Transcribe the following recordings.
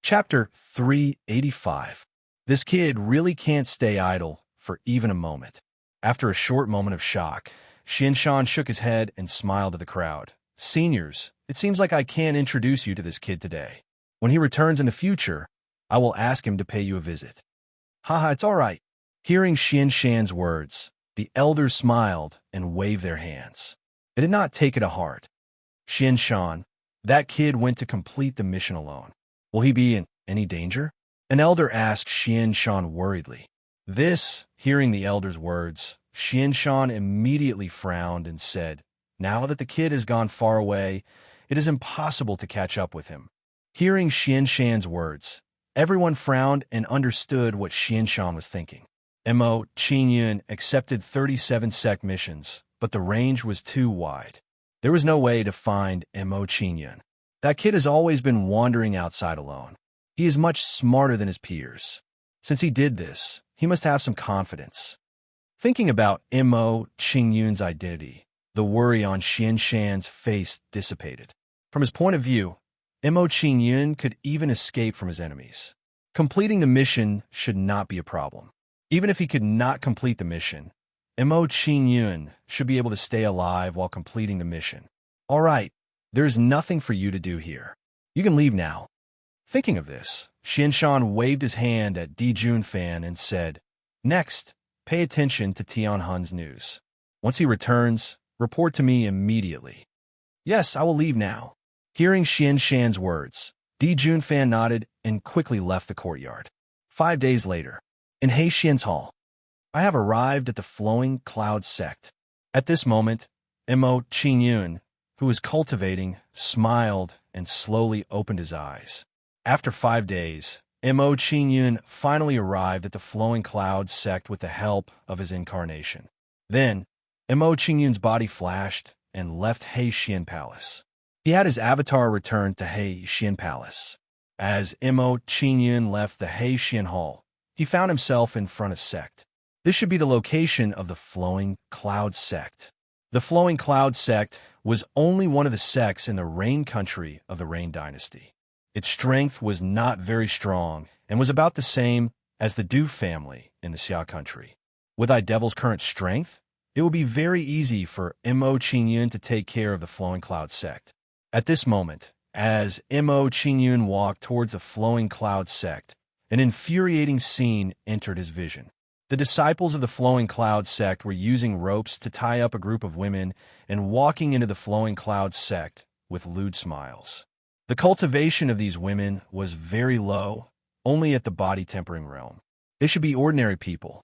Chapter 385. This kid really can't stay idle for even a moment. After a short moment of shock, Xianshan shook his head and smiled at the crowd. Seniors, it seems like I can't introduce you to this kid today. When he returns in the future, I will ask him to pay you a visit. Haha, it's all right. Hearing Xianshan's words, the elders smiled and waved their hands. They did not take it to heart. Xianshan, that kid went to complete the mission alone. Will he be in any danger? An elder asked Xianshan worriedly. Hearing the elder's words, Xianshan immediately frowned and said, now that the kid has gone far away, it is impossible to catch up with him. Hearing Xianshan's words, everyone frowned and understood what Xianshan was thinking. Mo Qingyun accepted 37 sect missions, but the range was too wide. There was no way to find Mo Qingyun. That kid has always been wandering outside alone. He is much smarter than his peers. Since he did this, he must have some confidence. Thinking about Mo Qingyun's identity, the worry on Xianshan's face dissipated. From his point of view, Mo Qingyun could even escape from his enemies. Completing the mission should not be a problem. Even if he could not complete the mission, Mo Qingyun should be able to stay alive while completing the mission. All right. There is nothing for you to do here. You can leave now. Thinking of this, Xianshan waved his hand at Di Junfan and said, next, pay attention to Tianhun's news. Once he returns, report to me immediately. Yes, I will leave now. Hearing Xianshan's words, Di Junfan nodded and quickly left the courtyard. 5 days later, in Heixian's hall, I have arrived at the Flowing Cloud sect. At this moment, Mo Qingyun, who was cultivating, smiled and slowly opened his eyes. After 5 days, Mo Qingyun finally arrived at the Flowing Cloud sect with the help of his incarnation. Then, Mo Qingyun's body flashed and left Heixian Palace. He had his avatar return to Heixian Palace. As Mo Qingyun left the Heixian Hall, he found himself in front of sect. This should be the location of the Flowing Cloud sect. The Flowing Cloud sect was only one of the sects in the Rain country of the Rain dynasty. Its strength was not very strong and was about the same as the Du family in the Xia country. With Devil's current strength, it would be very easy for Mo Qingyun to take care of the Flowing Cloud sect. At this moment, as Mo Qingyun walked towards the Flowing Cloud sect, an infuriating scene entered his vision. The disciples of the Flowing Cloud sect were using ropes to tie up a group of women and walking into the Flowing Cloud sect with lewd smiles. The cultivation of these women was very low, only at the body-tempering realm. They should be ordinary people.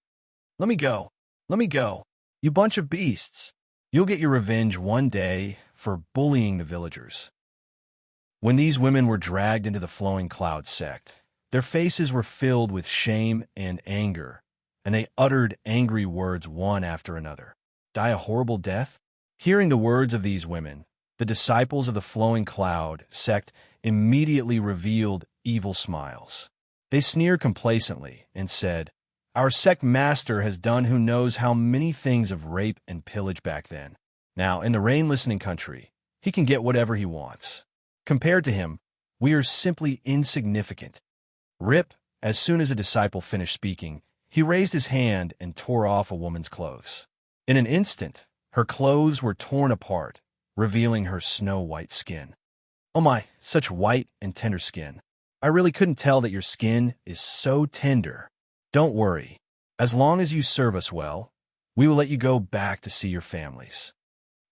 Let me go. Let me go. You bunch of beasts. You'll get your revenge one day for bullying the villagers. When these women were dragged into the Flowing Cloud sect, their faces were filled with shame and anger, and they uttered angry words one after another. Die a horrible death? Hearing the words of these women, the disciples of the Flowing Cloud sect immediately revealed evil smiles. They sneered complacently and said, our sect master has done who knows how many things of rape and pillage back then. Now, in the rain-listening country, he can get whatever he wants. Compared to him, we are simply insignificant. Rip, as soon as a disciple finished speaking, he raised his hand and tore off a woman's clothes. In an instant, her clothes were torn apart, revealing her snow-white skin. Oh my, such white and tender skin. I really couldn't tell that your skin is so tender. Don't worry. As long as you serve us well, we will let you go back to see your families.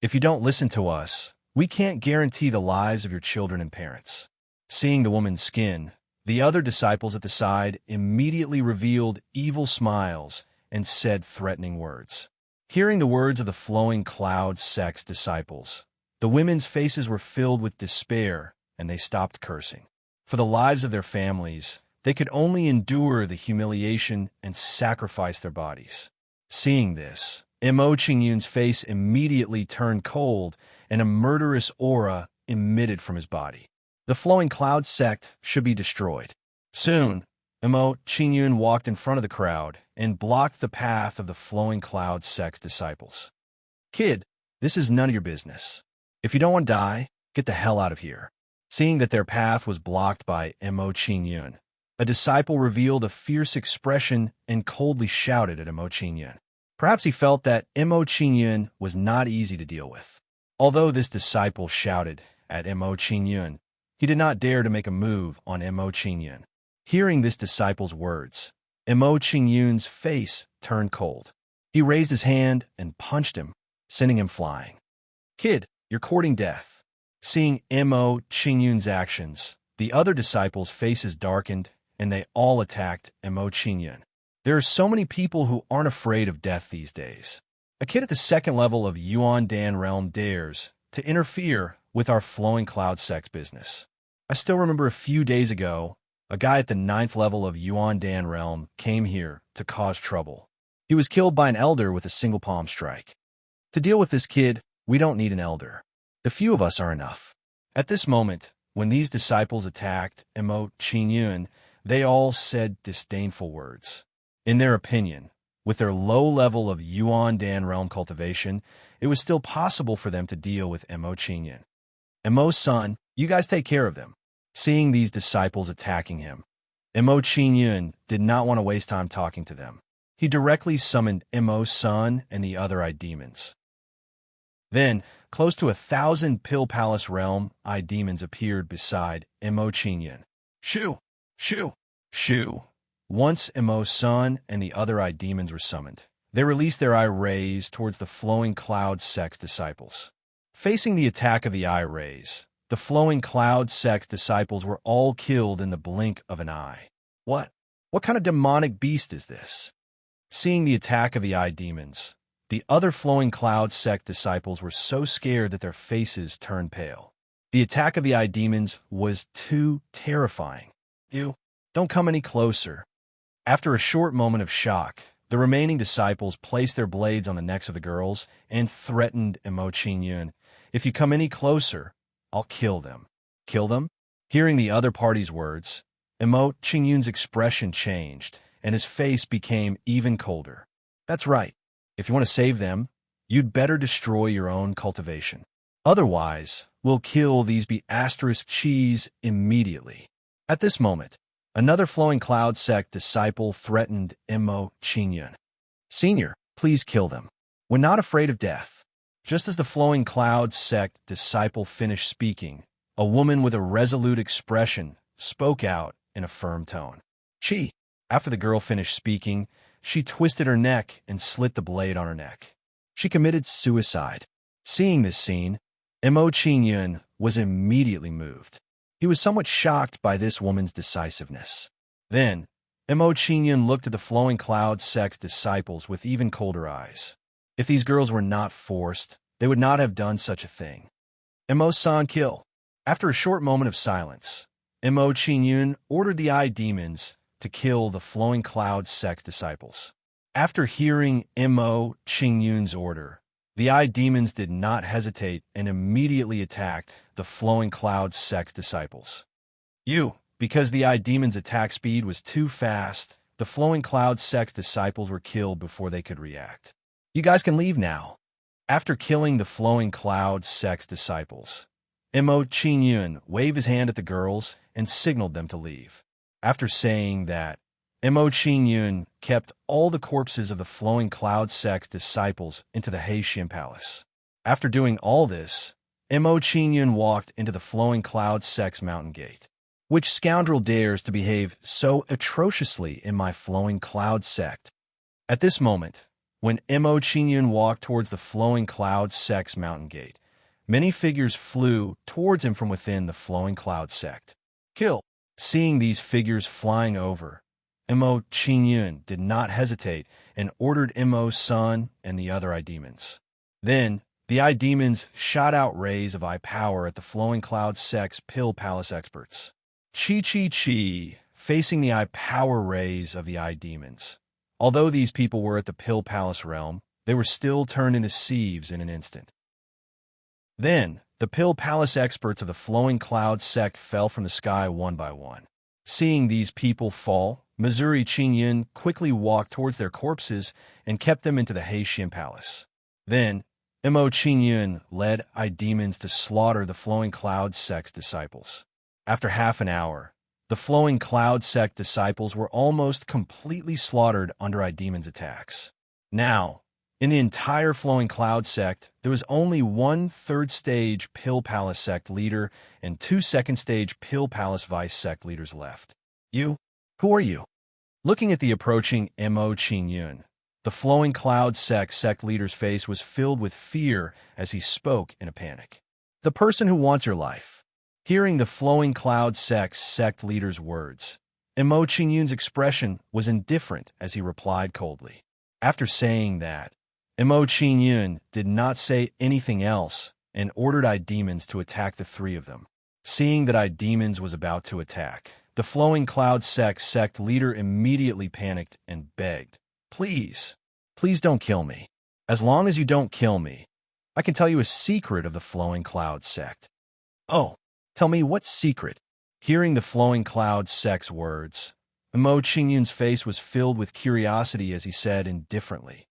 If you don't listen to us, we can't guarantee the lives of your children and parents. Seeing the woman's skin, the other disciples at the side immediately revealed evil smiles and said threatening words. Hearing the words of the Flowing Cloud sect's disciples, the women's faces were filled with despair and they stopped cursing. For the lives of their families, they could only endure the humiliation and sacrifice their bodies. Seeing this, Mo Qingyun's face immediately turned cold and a murderous aura emitted from his body. The Flowing Cloud sect should be destroyed. Soon, Mo Qingyun walked in front of the crowd and blocked the path of the Flowing Cloud sect's disciples. Kid, this is none of your business. If you don't want to die, get the hell out of here. Seeing that their path was blocked by Mo Qingyun, a disciple revealed a fierce expression and coldly shouted at Mo Qingyun. Perhaps he felt that Mo Qingyun was not easy to deal with. Although this disciple shouted at Mo Qingyun, he did not dare to make a move on Mo Qingyun. Hearing this disciple's words, Mo Qingyun's face turned cold. He raised his hand and punched him, sending him flying. "Kid, you're courting death." Seeing Mo Qingyun's actions, the other disciples' faces darkened, and they all attacked Mo Qingyun. There are so many people who aren't afraid of death these days. A kid at the second level of Yuan Dan realm dares to interfere with our flowing cloud sex business. I still remember a few days ago, a guy at the 9th level of Yuan Dan realm came here to cause trouble. He was killed by an elder with a single palm strike. To deal with this kid, we don't need an elder. A few of us are enough. At this moment, when these disciples attacked Mo Qingyun, they all said disdainful words. In their opinion, with their low level of Yuan Dan realm cultivation, it was still possible for them to deal with Mo Qingyun. Mo's son, you guys take care of them. Seeing these disciples attacking him, Mo Qingyun did not want to waste time talking to them. He directly summoned Mo's son and the other eye demons. Then, close to 1,000 Pill Palace realm eye demons appeared beside Mo Qingyun. Shoo! Shoo! Shoo! Once Mo's son and the other eye demons were summoned, they released their eye rays towards the flowing cloud sex disciples. Facing the attack of the eye rays, the flowing cloud sex disciples were all killed in the blink of an eye. What kind of demonic beast is this? Seeing the attack of the eye demons, the other flowing cloud sect disciples were so scared that their faces turned pale. The attack of the eye demons was too terrifying. You, don't come any closer. After a short moment of shock, the remaining disciples placed their blades on the necks of the girls and threatened Mo Qingyun, "If you come any closer, I'll kill them." Kill them? Hearing the other party's words, Mo Qingyun's expression changed, and his face became even colder. That's right. If you want to save them, you'd better destroy your own cultivation. Otherwise, we'll kill these ** cheese immediately. At this moment, another flowing cloud sect disciple threatened Mo Qingyun. "Senior, please kill them. We're not afraid of death." Just as the flowing cloud sect disciple finished speaking, a woman with a resolute expression spoke out in a firm tone. "Chi." After the girl finished speaking, she twisted her neck and slit the blade on her neck. She committed suicide. Seeing this scene, Mo Qingyun was immediately moved. He was somewhat shocked by this woman's decisiveness. Then, Mo Qingyun looked at the flowing cloud sex disciples with even colder eyes. If these girls were not forced, they would not have done such a thing. Mo-san, kill. After a short moment of silence, Mo Qingyun ordered the eye demons to kill the flowing cloud sex disciples. After hearing Mo Qingyun's order, the eye demons did not hesitate and immediately attacked the flowing cloud sex disciples. Because the eye demons' attack speed was too fast, the flowing cloud sex disciples were killed before they could react. "You guys can leave now." After killing the flowing cloud sex disciples, Mo Qingyun waved his hand at the girls and signaled them to leave. After saying that, Mo Qingyun kept all the corpses of the flowing cloud sex disciples into the Haitian palace. After doing all this, Mo Qingyun walked into the flowing cloud sex mountain gate. Which scoundrel dares to behave so atrociously in my flowing cloud sect? At this moment, when Mo Qingyun walked towards the flowing cloud sex mountain gate, many figures flew towards him from within the flowing cloud sect. Kill. Seeing these figures flying over, Mo Qingyun did not hesitate and ordered Mo's son and the other eye demons. Then, the eye demons shot out rays of eye power at the flowing cloud sex Pill Palace experts. Chi, facing the eye power rays of the eye demons. Although these people were at the Pill Palace realm, they were still turned into sieves in an instant. Then, the Pill Palace experts of the flowing cloud sect fell from the sky one by one. Seeing these people fall, Missouri Qingyun quickly walked towards their corpses and kept them into the Haitian palace. Then, Mo Qingyun led demons to slaughter the Flowing Cloud sect's disciples. After half an hour, the Flowing Cloud sect disciples were almost completely slaughtered under demons' attacks. Now, in the entire Flowing Cloud sect, there was only one third-stage Pill Palace sect leader and two second-stage Pill Palace Vice sect leaders left. You? Who are you? Looking at the approaching Mo Qingyun, the Flowing Cloud sect leader's face was filled with fear as he spoke in a panic. The person who wants your life. Hearing the Flowing Cloud sect leader's words, Mo Qingyun's expression was indifferent as he replied coldly. After saying that, Mo Qingyun did not say anything else and ordered demons to attack the three of them. Seeing that demons was about to attack, the Flowing Cloud sect leader immediately panicked and begged, "Please, please don't kill me. As long as you don't kill me, I can tell you a secret of the Flowing Cloud sect." "Oh, tell me what secret?" Hearing the Flowing Cloud sect's words, Mo Qingyun's face was filled with curiosity as he said indifferently,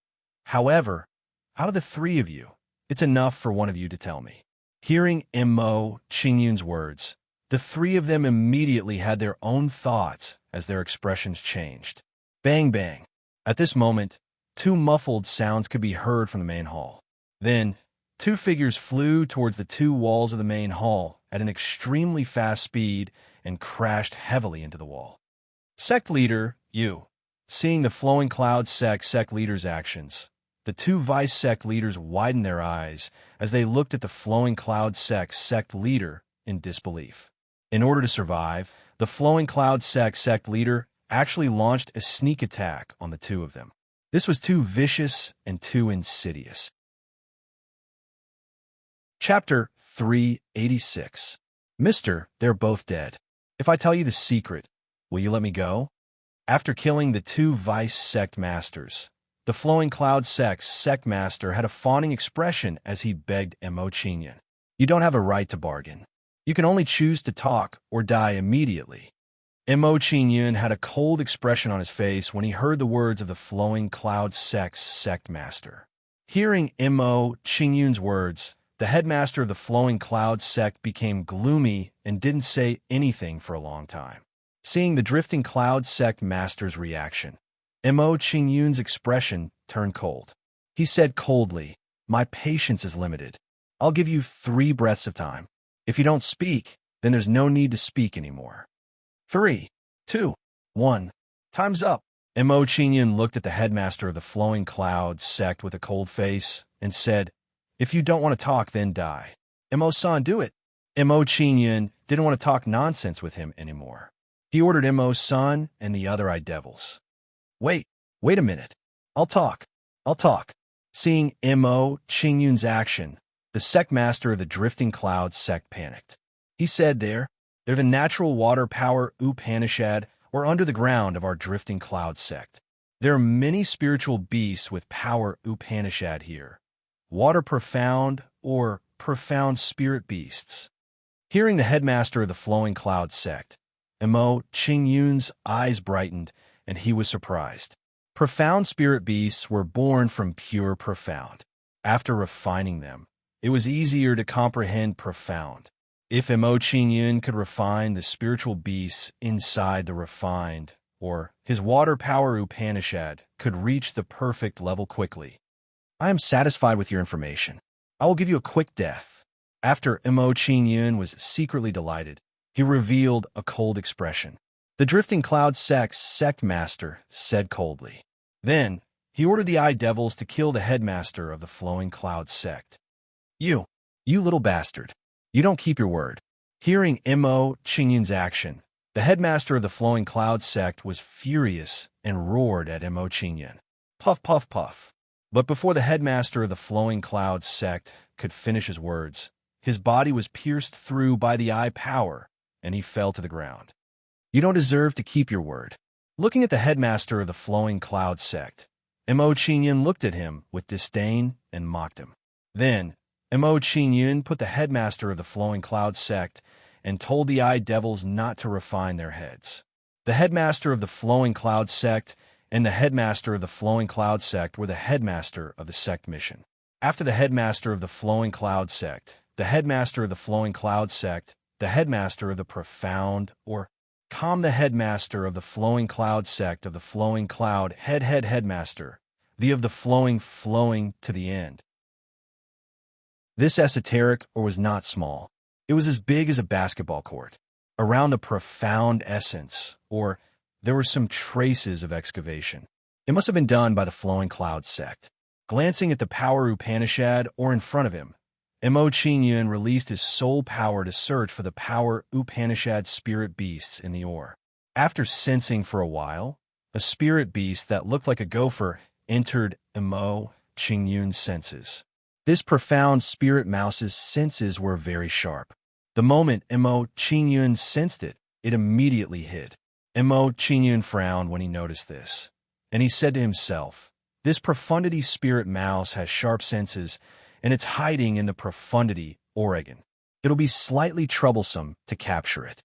"However, out of the three of you, it's enough for one of you to tell me." Hearing Mo Qingyun's words, the three of them immediately had their own thoughts as their expressions changed. Bang, bang. At this moment, two muffled sounds could be heard from the main hall. Then, two figures flew towards the two walls of the main hall at an extremely fast speed and crashed heavily into the wall. Sect leader, you. Seeing the Flowing Cloud sect leader's actions, the two vice sect leaders widened their eyes as they looked at the Flowing Cloud sect leader in disbelief. In order to survive, the Flowing Cloud sect leader actually launched a sneak attack on the two of them. This was too vicious and too insidious. Chapter 386. Mister, they're both dead. If I tell you the secret, will you let me go? After killing the two vice sect masters, the Flowing Cloud sect master had a fawning expression as he begged Mo Qingyun. "You don't have a right to bargain. You can only choose to talk or die immediately." Mo Qingyun had a cold expression on his face when he heard the words of the Flowing Cloud sect master. Hearing Mo Qingyun's words, the headmaster of the Flowing Cloud sect became gloomy and didn't say anything for a long time. Seeing the Drifting Cloud sect master's reaction, Mo Qingyun's expression turned cold. He said coldly, "My patience is limited. I'll give you 3 breaths of time. If you don't speak, then there's no need to speak anymore. 3, 2, 1. Time's up." Mo Qingyun looked at the headmaster of the Flowing Cloud sect with a cold face and said, "If you don't want to talk, then die. Mo-san, do it." Mo Qingyun didn't want to talk nonsense with him anymore. He ordered Mo-san and the other devils. Wait a minute. I'll talk. Seeing Mo Qingyun's action, the sect master of the Drifting Cloud sect panicked. He said they're the natural water power Upanishad or under the ground of our Drifting Cloud sect. There are many spiritual beasts with power Upanishad here. Water profound or profound spirit beasts. Hearing the headmaster of the Flowing Cloud sect, Mo Qingyun's eyes brightened and he was surprised. Profound spirit beasts were born from pure profound. After refining them, it was easier to comprehend profound. If Mo Qingyun could refine the spiritual beasts inside the refined, or his water power Upanishad could reach the perfect level quickly. "I am satisfied with your information. I will give you a quick death." After Mo Qingyun was secretly delighted, he revealed a cold expression. The Drifting Cloud sect master said coldly. Then, he ordered the devils to kill the headmaster of the Flowing Cloud sect. You little bastard. You don't keep your word." Hearing Mo Qingyun's action, the headmaster of the Flowing Cloud sect was furious and roared at Mo Qingyun. Puff, puff, puff. But before the headmaster of the Flowing Cloud sect could finish his words, his body was pierced through by the eye power, and he fell to the ground. "You don't deserve to keep your word." Looking at the headmaster of the Flowing Cloud sect, Mo Qingyun looked at him with disdain and mocked him. Then, Mo Qingyun put the headmaster of the Flowing Cloud sect and told the devils not to refine their heads. The headmaster of the Flowing Cloud sect and the headmaster of the Flowing Cloud sect were the headmaster of the sect mission. After the headmaster of the flowing cloud sect, the headmaster of the flowing cloud sect, the headmaster of the profound or calm, the headmaster of the flowing cloud sect of the flowing cloud, headmaster, the of the flowing to the end. This esoteric or was not small. It was as big as a basketball court. Around the profound essence, or there were some traces of excavation. It must have been done by the flowing cloud sect. Glancing at the power Upanishad or in front of him, Mo Qingyun released his soul power to search for the power Upanishad spirit beasts in the ore. After sensing for a while, a spirit beast that looked like a gopher entered Mo Qingyun's senses. This profound spirit mouse's senses were very sharp. The moment Mo Qingyun sensed it, it immediately hid. Mo Qingyun frowned when he noticed this, and he said to himself, "This profundity spirit mouse has sharp senses, and it's hiding in the profundity Oregon. It'll be slightly troublesome to capture it.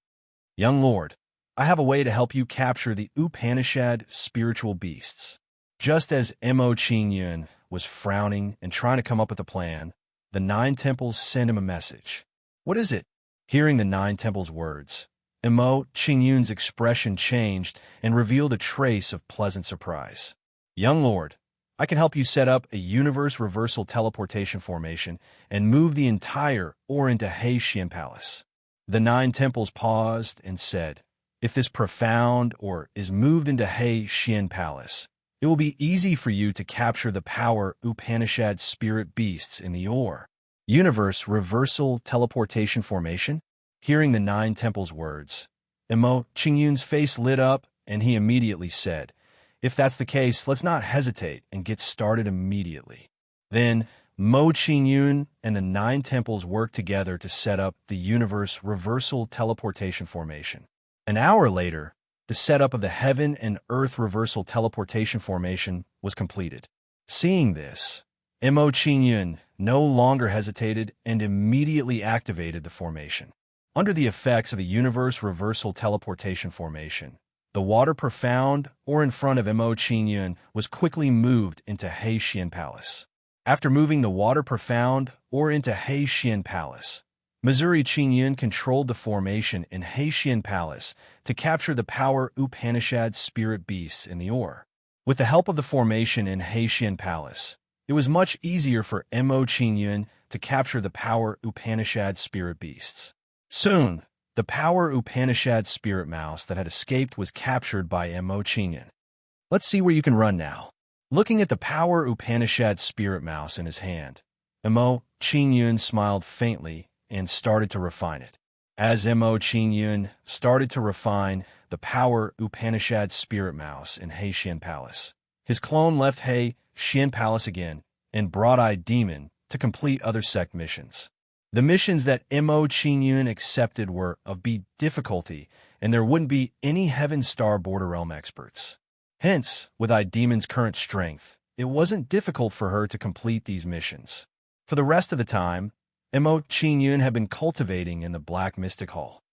Young lord, I have a way to help you capture the Upanishad spiritual beasts." Just as Mo Qingyun was frowning and trying to come up with a plan, the Nine Temples sent him a message. "What is it?" Hearing the Nine Temples' words, Mo Qingyun's expression changed and revealed a trace of pleasant surprise. "Young lord, I can help you set up a universe reversal teleportation formation and move the entire or into Xian Palace." The Nine Temples paused and said, "If this profound or is moved into Xian Palace, it will be easy for you to capture the power Upanishad spirit beasts in the ore." Universe reversal teleportation formation? Hearing the Nine Temples' words, Mo Qingyun's face lit up and he immediately said, "If that's the case, let's not hesitate and get started immediately." Then, Mo Qingyun and the Nine Temples worked together to set up the universe reversal teleportation formation. An hour later, the setup of the heaven and earth reversal teleportation formation was completed. Seeing this, Mo Qingyun no longer hesitated and immediately activated the formation. Under the effects of the universe reversal teleportation formation, the water profound or in front of Mo Qingyun was quickly moved into Xian Palace. After moving the water profound or into Xian Palace, Missouri Qingyun controlled the formation in Xian Palace to capture the power Upanishad spirit beasts in the ore. With the help of the formation in Xian Palace, it was much easier for Mo Qingyun to capture the power Upanishad spirit beasts. Soon, the power Upanishad spirit mouse that had escaped was captured by Mo Qingyun. "Let's see where you can run now." Looking at the power Upanishad spirit mouse in his hand, Mo Qingyun smiled faintly and started to refine it. As Mo Qingyun started to refine the power Upanishad spirit mouse in Xian Palace, his clone left Xian Palace again and Broad-Eyed Demon to complete other sect missions. The missions that Mo Qingyun accepted were of B difficulty, and there wouldn't be any Heaven Star Border Realm experts. Hence, with Eyed Demon's current strength, it wasn't difficult for her to complete these missions. For the rest of the time, Mo Qingyun had been cultivating in the Black Mystic Hall.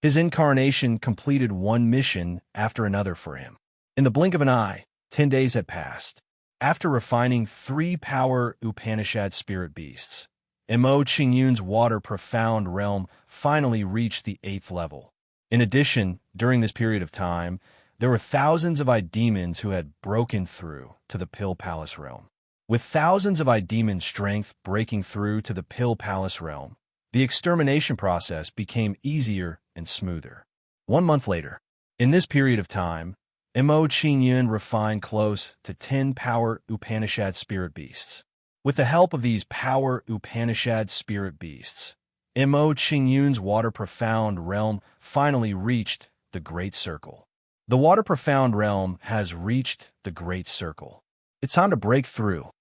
His incarnation completed one mission after another for him. In the blink of an eye, 10 days had passed. After refining 3 power Upanishad spirit beasts, Mo Qingyun's water profound realm finally reached the 8th level. In addition, during this period of time, there were thousands of Eyed Demons who had broken through to the Pill Palace realm. With thousands of Eyed Demon strength breaking through to the Pill Palace realm, the extermination process became easier and smoother. 1 month later, in this period of time, Mo Qingyun refined close to 10 power Upanishad spirit beasts. With the help of these power Upanishad spirit beasts, Mo Qingyun's water profound realm finally reached the Great Circle. The water profound realm has reached the Great Circle. It's time to break through.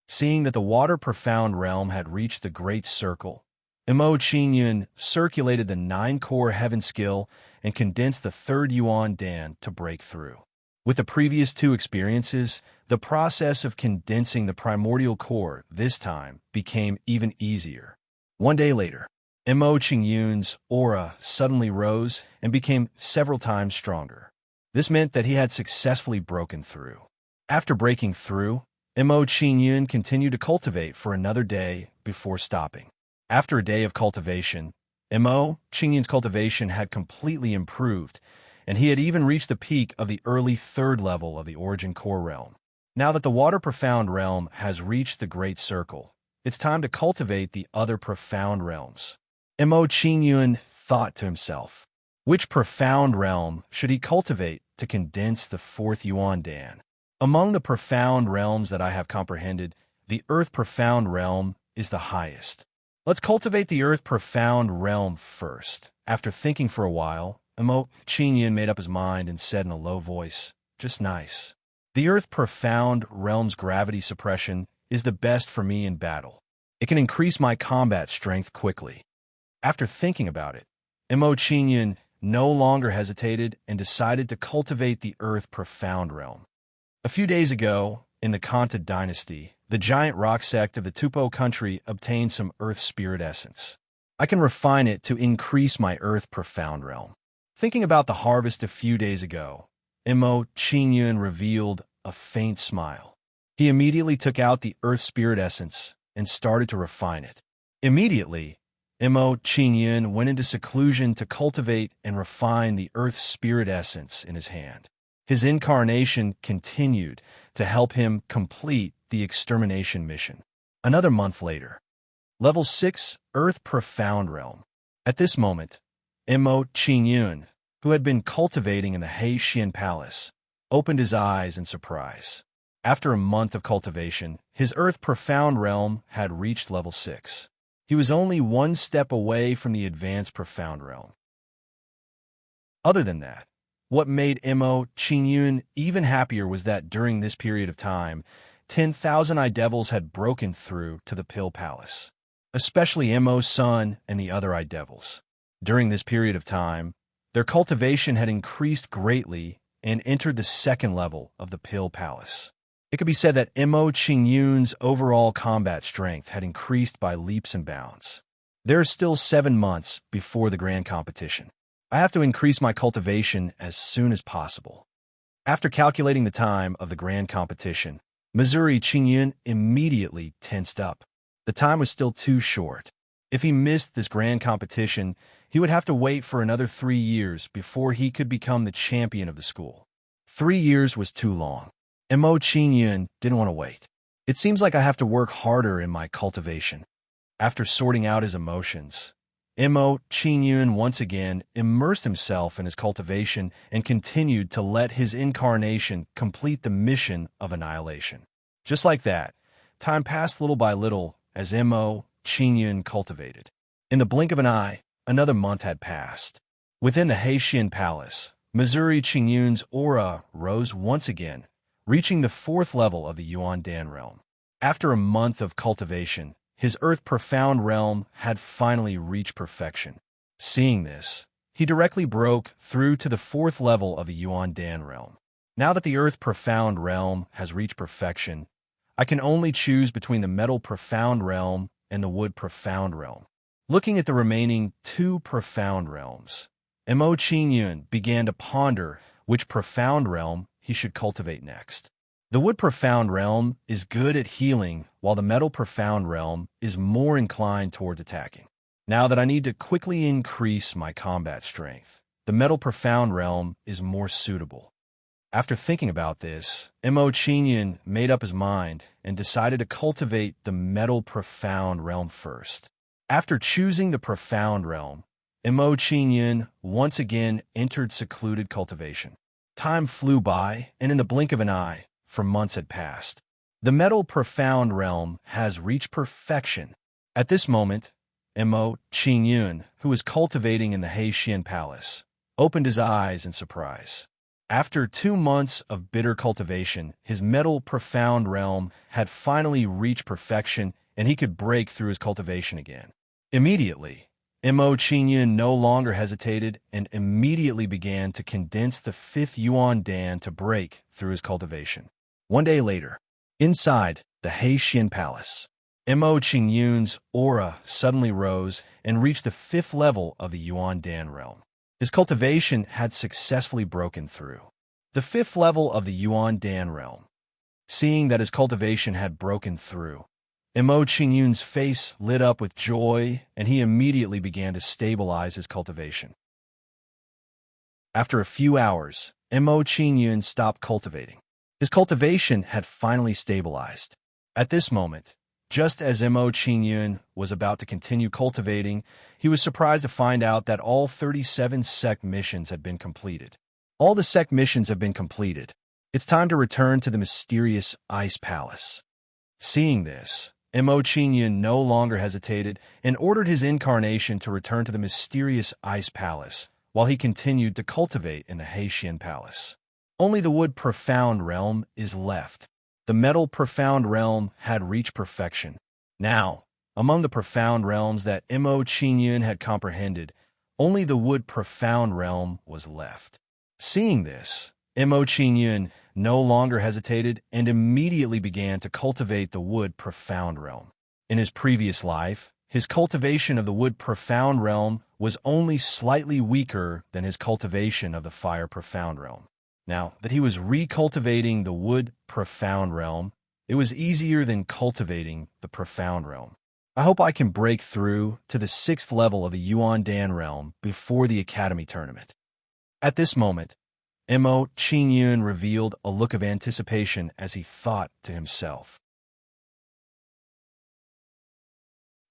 Seeing that the water profound realm had reached the Great Circle, Mo Qingyun circulated the 9-core heaven skill and condensed the 3rd Yuan Dan to break through. With the previous 2 experiences, the process of condensing the primordial core this time became even easier. 1 day later, Mo Qingyun's aura suddenly rose and became several times stronger. This meant that he had successfully broken through. After breaking through, Mo Qingyun continued to cultivate for another day before stopping. After a day of cultivation, Mo Qingyun's cultivation had completely improved, and he had even reached the peak of the early third level of the Origin Core realm. Now that the Water Profound realm has reached the Great Circle, it's time to cultivate the other profound realms. Mo Qingyun thought to himself, which profound realm should he cultivate to condense the fourth Yuan Dan? Among the profound realms that I have comprehended, the Earth Profound realm is the highest. Let's cultivate the Earth Profound realm first. After thinking for a while, Mo Qingyun made up his mind and said in a low voice, just nice. The Earth Profound realm's gravity suppression is the best for me in battle. It can increase my combat strength quickly. After thinking about it, Mo Qingyun no longer hesitated and decided to cultivate the Earth Profound realm. A few days ago, in the Kanta dynasty, the giant rock sect of the Tupo country obtained some Earth Spirit essence. I can refine it to increase my Earth Profound realm. Thinking about the harvest a few days ago, Mo Qingyun revealed a faint smile. He immediately took out the Earth Spirit essence and started to refine it. Immediately, Mo Qingyun went into seclusion to cultivate and refine the Earth Spirit essence in his hand. His incarnation continued to help him complete the extermination mission. Another month later, Level 6 Earth Profound Realm. At this moment, Mo Qingyun, who had been cultivating in the Heixian Palace, opened his eyes in surprise. After a month of cultivation, his Earth Profound Realm had reached Level 6. He was only one step away from the Advanced Profound Realm. Other than that, what made Mo Qingyun even happier was that during this period of time, 10,000 eye devils had broken through to the Pill Palace, especially Mo's son and the other eye devils. During this period of time, their cultivation had increased greatly and entered the second level of the Pill Palace. It could be said that Mo Qingyun's overall combat strength had increased by leaps and bounds. There are still 7 months before the grand competition. I have to increase my cultivation as soon as possible. After calculating the time of the grand competition, Missouri Qingyun immediately tensed up. The time was still too short. If he missed this grand competition, he would have to wait for another 3 years before he could become the champion of the school. 3 years was too long. Mo Qingyun didn't want to wait. It seems like I have to work harder in my cultivation. After sorting out his emotions, Mo Qingyun once again immersed himself in his cultivation and continued to let his incarnation complete the mission of annihilation. Just like that, time passed little by little as Mo Qingyun cultivated. In the blink of an eye, another month had passed. Within the Heixian Palace, Missouri Qingyun's aura rose once again, reaching the 4th level of the Yuan Dan realm. After a month of cultivation, his Earth Profound realm had finally reached perfection. Seeing this, he directly broke through to the 4th level of the Yuan Dan realm. Now that the Earth Profound realm has reached perfection, I can only choose between the Metal Profound realm and the Wood Profound realm. Looking at the remaining 2 profound realms, Mo Qingyun began to ponder which profound realm he should cultivate next. The Wood Profound realm is good at healing, while the Metal Profound realm is more inclined towards attacking. Now that I need to quickly increase my combat strength, the Metal Profound realm is more suitable. After thinking about this, Mo Qingyun made up his mind and decided to cultivate the Metal Profound realm first. After choosing the Profound realm, Mo Qingyun once again entered secluded cultivation. Time flew by, and in the blink of an eye, for months had passed. The Metal Profound realm has reached perfection. At this moment, Mo Qingyun, who was cultivating in the Heixian Palace, opened his eyes in surprise. After 2 months of bitter cultivation, his Metal Profound realm had finally reached perfection, and he could break through his cultivation again. Immediately, Mo Qingyun no longer hesitated and immediately began to condense the 5th Yuan Dan to break through his cultivation. 1 day later, inside the Heixian Palace, Mo Qingyun's aura suddenly rose and reached the 5th level of the Yuan Dan realm. His cultivation had successfully broken through. The 5th level of the Yuan Dan realm. seeing that his cultivation had broken through. Mo Qingyun's face lit up with joy, and he immediately began to stabilize his cultivation. After a few hours, Mo Qingyun stopped cultivating. His cultivation had finally stabilized. At this moment, just as Mo Qingyun was about to continue cultivating, he was surprised to find out that all 37 sect missions had been completed. All the sect missions have been completed. It's time to return to the mysterious Ice Palace. Seeing this, Mo Qingyun no longer hesitated and ordered his incarnation to return to the mysterious Ice Palace, while he continued to cultivate in the Hexian Palace. Only the wood profound realm is left. The metal profound realm had reached perfection. Now, among the profound realms that Mo Qingyun had comprehended, only the wood profound realm was left. Seeing this, Mo Qingyun no longer hesitated and immediately began to cultivate the wood profound realm. In his previous life, his cultivation of the wood profound realm was only slightly weaker than his cultivation of the fire profound realm. Now that he was recultivating the wood profound realm, it was easier than cultivating the profound realm. I hope I can break through to the 6th level of the Yuan Dan realm before the Academy tournament. At this moment, Mo Qingyun revealed a look of anticipation as he thought to himself.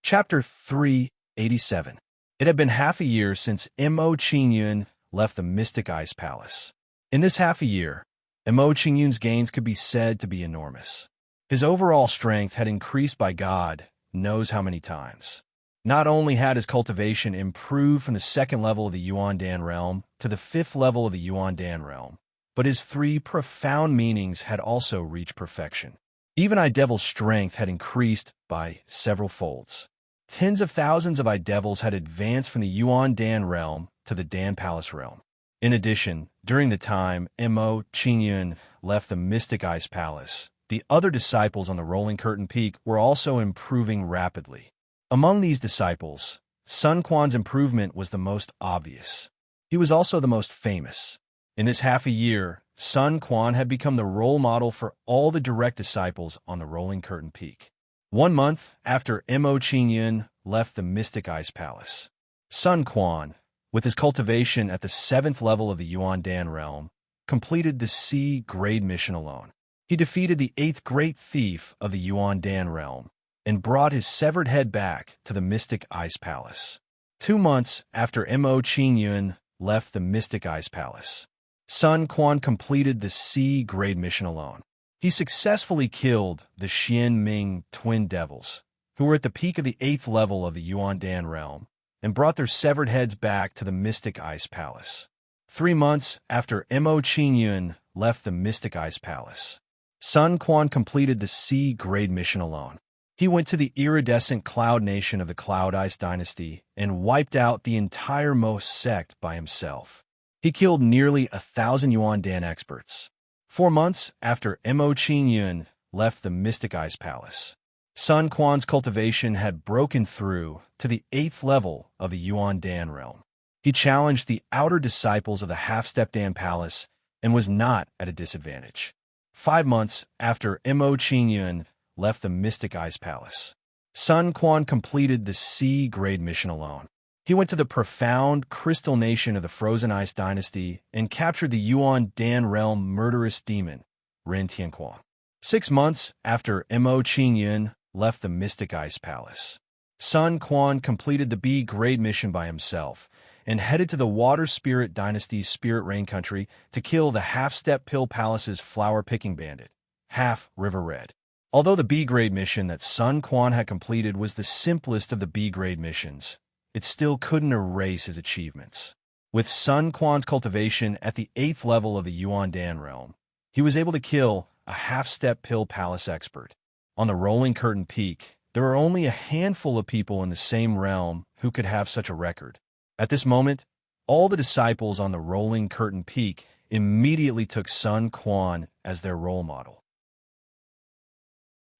Chapter 387. It had been half a year since Mo Qingyun left the Mystic Ice Palace. In this half a year, Mo Qingyun's gains could be said to be enormous. His overall strength had increased by God knows how many times. Not only had his cultivation improved from the 2nd level of the Yuan Dan realm to the 5th level of the Yuan Dan realm, but his 3 profound meanings had also reached perfection. Even Idevil's strength had increased by several folds. Tens of thousands of Idevils had advanced from the Yuan Dan realm to the Dan Palace realm. In addition, during the time Mo Qingyun left the Mystic Ice Palace, the other disciples on the Rolling Curtain Peak were also improving rapidly. Among these disciples, Sun Quan's improvement was the most obvious. He was also the most famous. In this half a year, Sun Quan had become the role model for all the direct disciples on the Rolling Curtain Peak. 1 month after Mo Qingyun left the Mystic Ice Palace, Sun Quan, with his cultivation at the 7th level of the Yuan Dan realm, completed the C grade mission alone. He defeated the 8th great thief of the Yuan Dan realm and brought his severed head back to the Mystic Ice Palace. 2 months after Mo Qingyun left the Mystic Ice Palace, Sun Quan completed the C grade mission alone. He successfully killed the Xian Ming twin devils, who were at the peak of the 8th level of the Yuan Dan realm, and brought their severed heads back to the Mystic Ice Palace. 3 months after Mo Qingyun left the Mystic Ice Palace, Sun Quan completed the C grade mission alone. He went to the iridescent cloud nation of the Cloud Ice dynasty and wiped out the entire Mo sect by himself. He killed nearly 1,000 Yuan Dan experts. 4 months after Mo Qingyun left the Mystic Ice Palace, Sun Quan's cultivation had broken through to the 8th level of the Yuan Dan realm. He challenged the outer disciples of the Half-Step Dan Palace and was not at a disadvantage. 5 months after Mo Qingyun left the Mystic Ice Palace, Sun Quan completed the C grade mission alone. He went to the profound crystal nation of the Frozen Ice dynasty and captured the Yuan Dan realm murderous demon, Ren Tianquan. 6 months after Mo Qingyun left the Mystic Ice Palace, Sun Quan completed the B grade mission by himself and headed to the Water Spirit Dynasty's Spirit Rain Country to kill the Half-Step Pill Palace's flower-picking bandit, Half River Red. Although the B-grade mission that Sun Quan had completed was the simplest of the B-grade missions, it still couldn't erase his achievements. With Sun Quan's cultivation at the 8th level of the Yuan Dan realm, he was able to kill a Half-Step Pill Palace expert. On the Rolling Curtain Peak, there are only a handful of people in the same realm who could have such a record. At this moment, all the disciples on the Rolling Curtain Peak immediately took Sun Quan as their role model.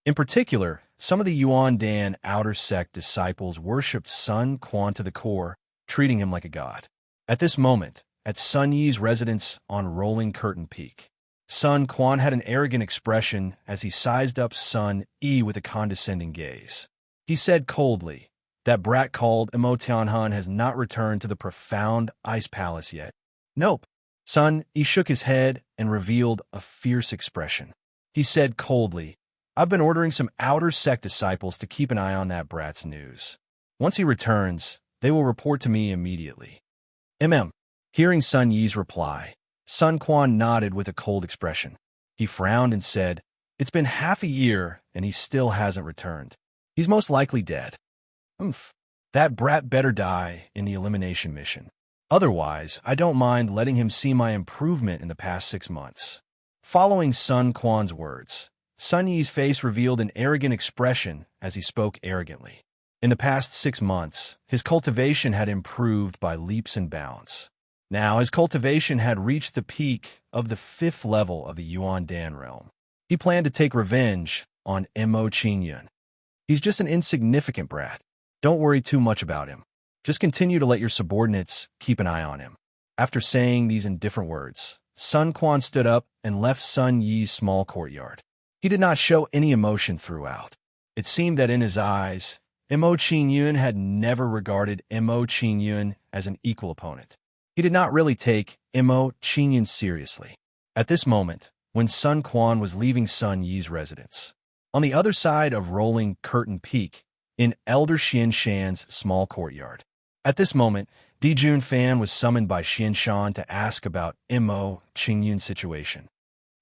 In particular, some of the Yuan Dan outer sect disciples worshipped Sun Quan to the core, treating him like a god. At this moment, at Sun Yi's residence on Rolling Curtain Peak, Sun Quan had an arrogant expression as he sized up Sun Yi with a condescending gaze. He said coldly, "That brat called Emo Tianhun has not returned to the profound ice palace yet." "Nope." Sun Yi shook his head and revealed a fierce expression. He said coldly, "I've been ordering some outer sect disciples to keep an eye on that brat's news. Once he returns, they will report to me immediately." Hearing Sun Yi's reply, Sun Quan nodded with a cold expression. He frowned and said, "It's been half a year and he still hasn't returned. He's most likely dead. That brat better die in the elimination mission. Otherwise, I don't mind letting him see my improvement in the past 6 months." Following Sun Quan's words, Sun Yi's face revealed an arrogant expression as he spoke arrogantly. In the past 6 months, his cultivation had improved by leaps and bounds. Now, his cultivation had reached the peak of the 5th level of the Yuan Dan realm. He planned to take revenge on Mo Qingyun. He's just an insignificant brat. Don't worry too much about him. Just continue to let your subordinates keep an eye on him. After saying these indifferent words, Sun Quan stood up and left Sun Yi's small courtyard. He did not show any emotion throughout. It seemed that in his eyes, Mo Qingyun had never regarded Mo Qingyun as an equal opponent. He did not really take Mo Qingyun seriously. At this moment, when Sun Quan was leaving Sun Yi's residence, on the other side of Rolling Curtain Peak, in Elder Xian Shan's small courtyard. At this moment, Di Jun Fan was summoned by Xian Shan to ask about Mo Qingyun's situation.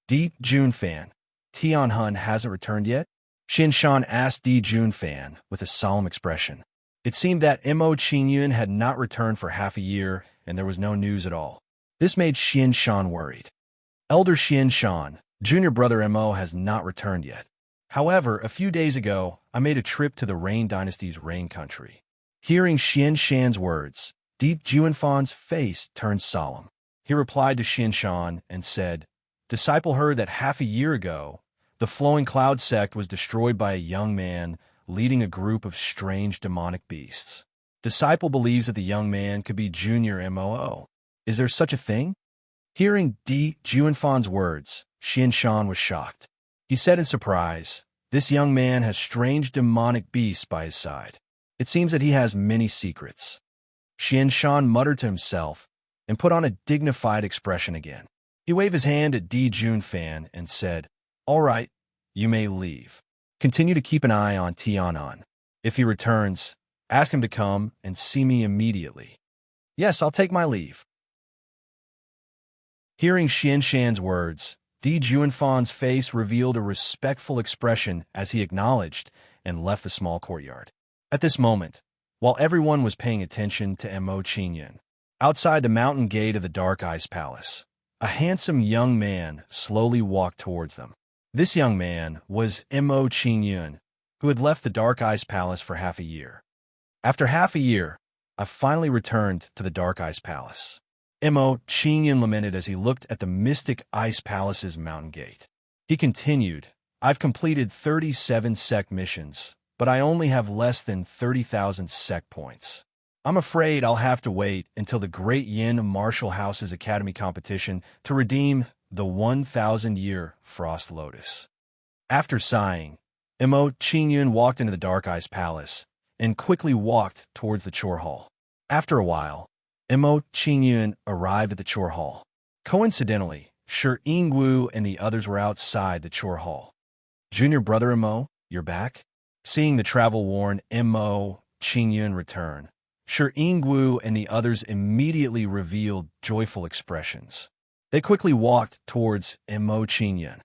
"Di Jun Fan, Tianhun hasn't returned yet?" Xian Shan asked Di Jun Fan with a solemn expression. It seemed that Mo Qingyun had not returned for half a year, and there was no news at all. This made Xian Shan worried. "Elder Xian Shan, junior brother Mo has not returned yet. However, a few days ago, I made a trip to the Rain Dynasty's Rain Country." Hearing Xian Shan's words, Di Juanfan's face turned solemn. He replied to Xian Shan and said, "Disciple heard that half a year ago, the Flowing Cloud sect was destroyed by a young man leading a group of strange demonic beasts. Disciple believes that the young man could be Junior Moo. Is there such a thing?" Hearing Di Juanfan's words, Xian Shan was shocked. He said in surprise, "This young man has strange demonic beasts by his side. It seems that he has many secrets." Xian Shan muttered to himself and put on a dignified expression again. He waved his hand at Di Jun Fan and said, "All right, you may leave. Continue to keep an eye on Tian'an. If he returns, ask him to come and see me immediately." "Yes, I'll take my leave." Hearing Xian Shan's words, Di Juanfan's face revealed a respectful expression as he acknowledged and left the small courtyard. At this moment, while everyone was paying attention to Mo Qingyun, outside the mountain gate of the Dark Ice Palace, a handsome young man slowly walked towards them. This young man was Mo Qingyun, who had left the Dark Ice Palace for half a year. "After half a year, I finally returned to the Dark Ice Palace." Mo Qingyun lamented as he looked at the mystic Ice Palace's mountain gate. He continued, "I've completed 37 sect missions, but I only have less than 30,000 sect points. I'm afraid I'll have to wait until the Great Yin Martial House's Academy competition to redeem the 1,000-year Frost Lotus." After sighing, Mo Qingyun walked into the Dark Ice Palace and quickly walked towards the chore hall. After a while, Mo Qingyun arrived at the chore hall. Coincidentally, Shi Yingwu and the others were outside the chore hall. "Junior brother Mo, you're back?" Seeing the travel-worn Mo Qingyun return, Shi Yingwu and the others immediately revealed joyful expressions. They quickly walked towards Mo Qingyun.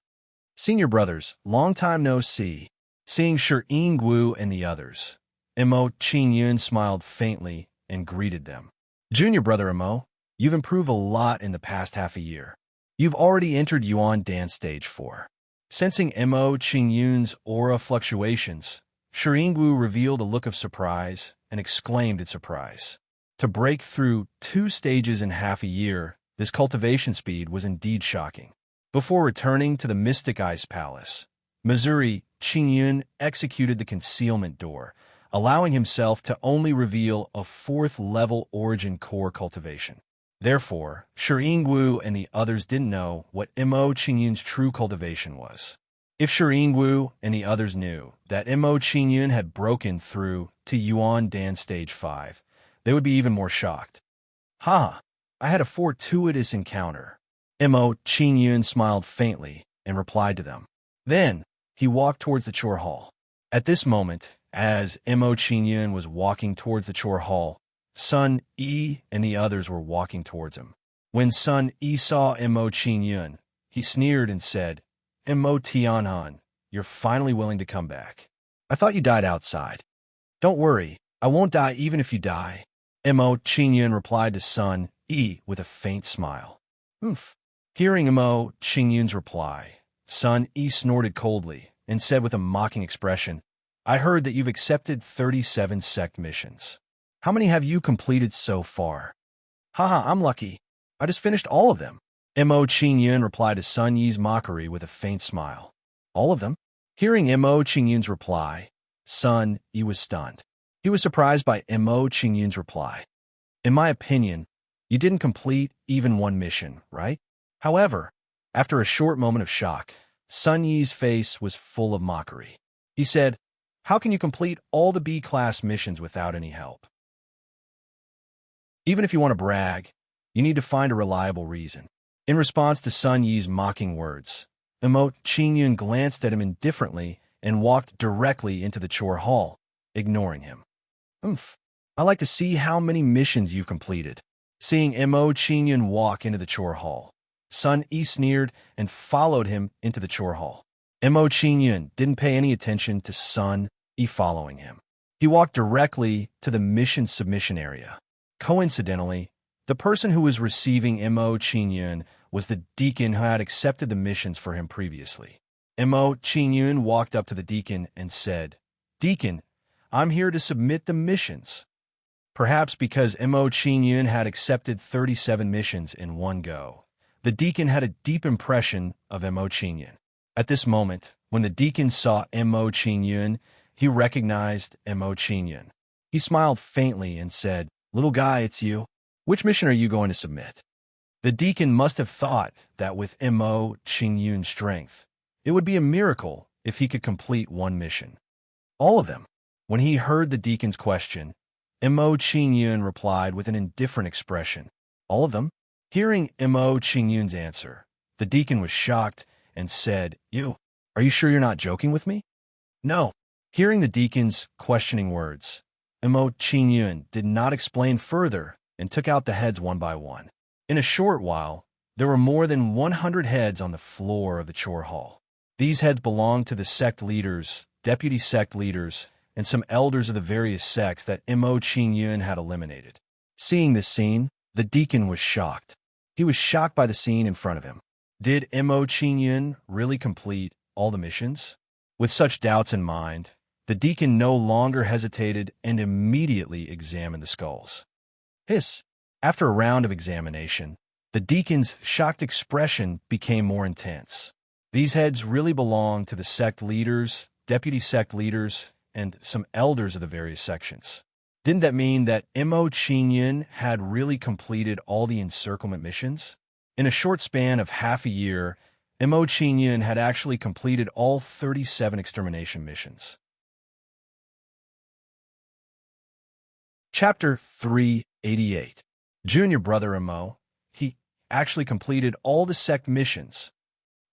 "Senior brothers, long time no see." Seeing Shi Yingwu and the others, Mo Qingyun smiled faintly and greeted them. "Junior brother Mo, you've improved a lot in the past half a year. You've already entered Yuan Dance Stage 4. Sensing Mo Qingyun's aura fluctuations, Shi Yingwu revealed a look of surprise and exclaimed in surprise. To break through 2 stages in half a year, this cultivation speed was indeed shocking. Before returning to the Mystic Ice Palace, Missouri Qingyun executed the concealment door, allowing himself to only reveal a 4th-level origin core cultivation. Therefore, Shireen Wu and the others didn't know what Mo Qingyun's true cultivation was. If Shireen Wu and the others knew that Mo Qingyun had broken through to Yuan Dan Stage 5, they would be even more shocked. Ha! I had a fortuitous encounter. Mo Qingyun smiled faintly and replied to them. Then, he walked towards the chore hall. At this moment, as Mo Qingyun was walking towards the chore hall, Sun Yi and the others were walking towards him. When Sun Yi saw Mo Qingyun, he sneered and said, Mo Tianhan, you're finally willing to come back. I thought you died outside. Don't worry, I won't die even if you die. Mo Qingyun replied to Sun Yi with a faint smile. Oomph. Hearing Mo Qingyun's reply, Sun Yi snorted coldly and said with a mocking expression, I heard that you've accepted 37 sect missions. How many have you completed so far? Haha, I'm lucky. I just finished all of them. Mo Qingyun replied to Sun Yi's mockery with a faint smile. All of them? Hearing Mo Qingyun's reply, Sun Yi was stunned. He was surprised by Mo Qingyun's reply. In my opinion, you didn't complete even one mission, right? However, after a short moment of shock, Sun Yi's face was full of mockery. He said, How can you complete all the B-class missions without any help? Even if you want to brag, you need to find a reliable reason. In response to Sun Yi's mocking words, Mo Qingyun glanced at him indifferently and walked directly into the chore hall, ignoring him. Oomph. I like to see how many missions you've completed. Seeing Mo Qingyun walk into the chore hall, Sun Yi sneered and followed him into the chore hall. Mo Qingyun didn't pay any attention to Sun Yi following him. He walked directly to the mission submission area. Coincidentally, the person who was receiving Mo Qingyun was the deacon who had accepted the missions for him previously. Mo Qingyun walked up to the deacon and said, Deacon, I'm here to submit the missions. Perhaps because Mo Qingyun had accepted 37 missions in one go, the deacon had a deep impression of Mo Qingyun. At this moment, when the deacon saw Mo Qingyun, he recognized Mo Qingyun. He smiled faintly and said, Little guy, it's you. Which mission are you going to submit? The deacon must have thought that with Mo Qingyun's strength, it would be a miracle if he could complete one mission. All of them. When he heard the deacon's question, Mo Qingyun replied with an indifferent expression. All of them? Hearing Mo Qingyun's answer, the deacon was shocked and said, Are you sure you're not joking with me? No. Hearing the deacon's questioning words, Mo Qingyun did not explain further and took out the heads one by one. In a short while, there were more than 100 heads on the floor of the chore hall. These heads belonged to the sect leaders, deputy sect leaders, and some elders of the various sects that Mo Qingyun had eliminated. Seeing this scene, the deacon was shocked. He was shocked by the scene in front of him. Did Mo Qingyun really complete all the missions? With such doubts in mind, the deacon no longer hesitated and immediately examined the skulls. Hiss! After a round of examination, the deacon's shocked expression became more intense. These heads really belonged to the sect leaders, deputy sect leaders, and some elders of the various sections. Didn't that mean that Mo Qingyun had really completed all the encirclement missions? In a short span of half a year, Mo Qingyun had actually completed all 37 extermination missions. Chapter 388. Junior brother Mo, he actually completed all the sect missions.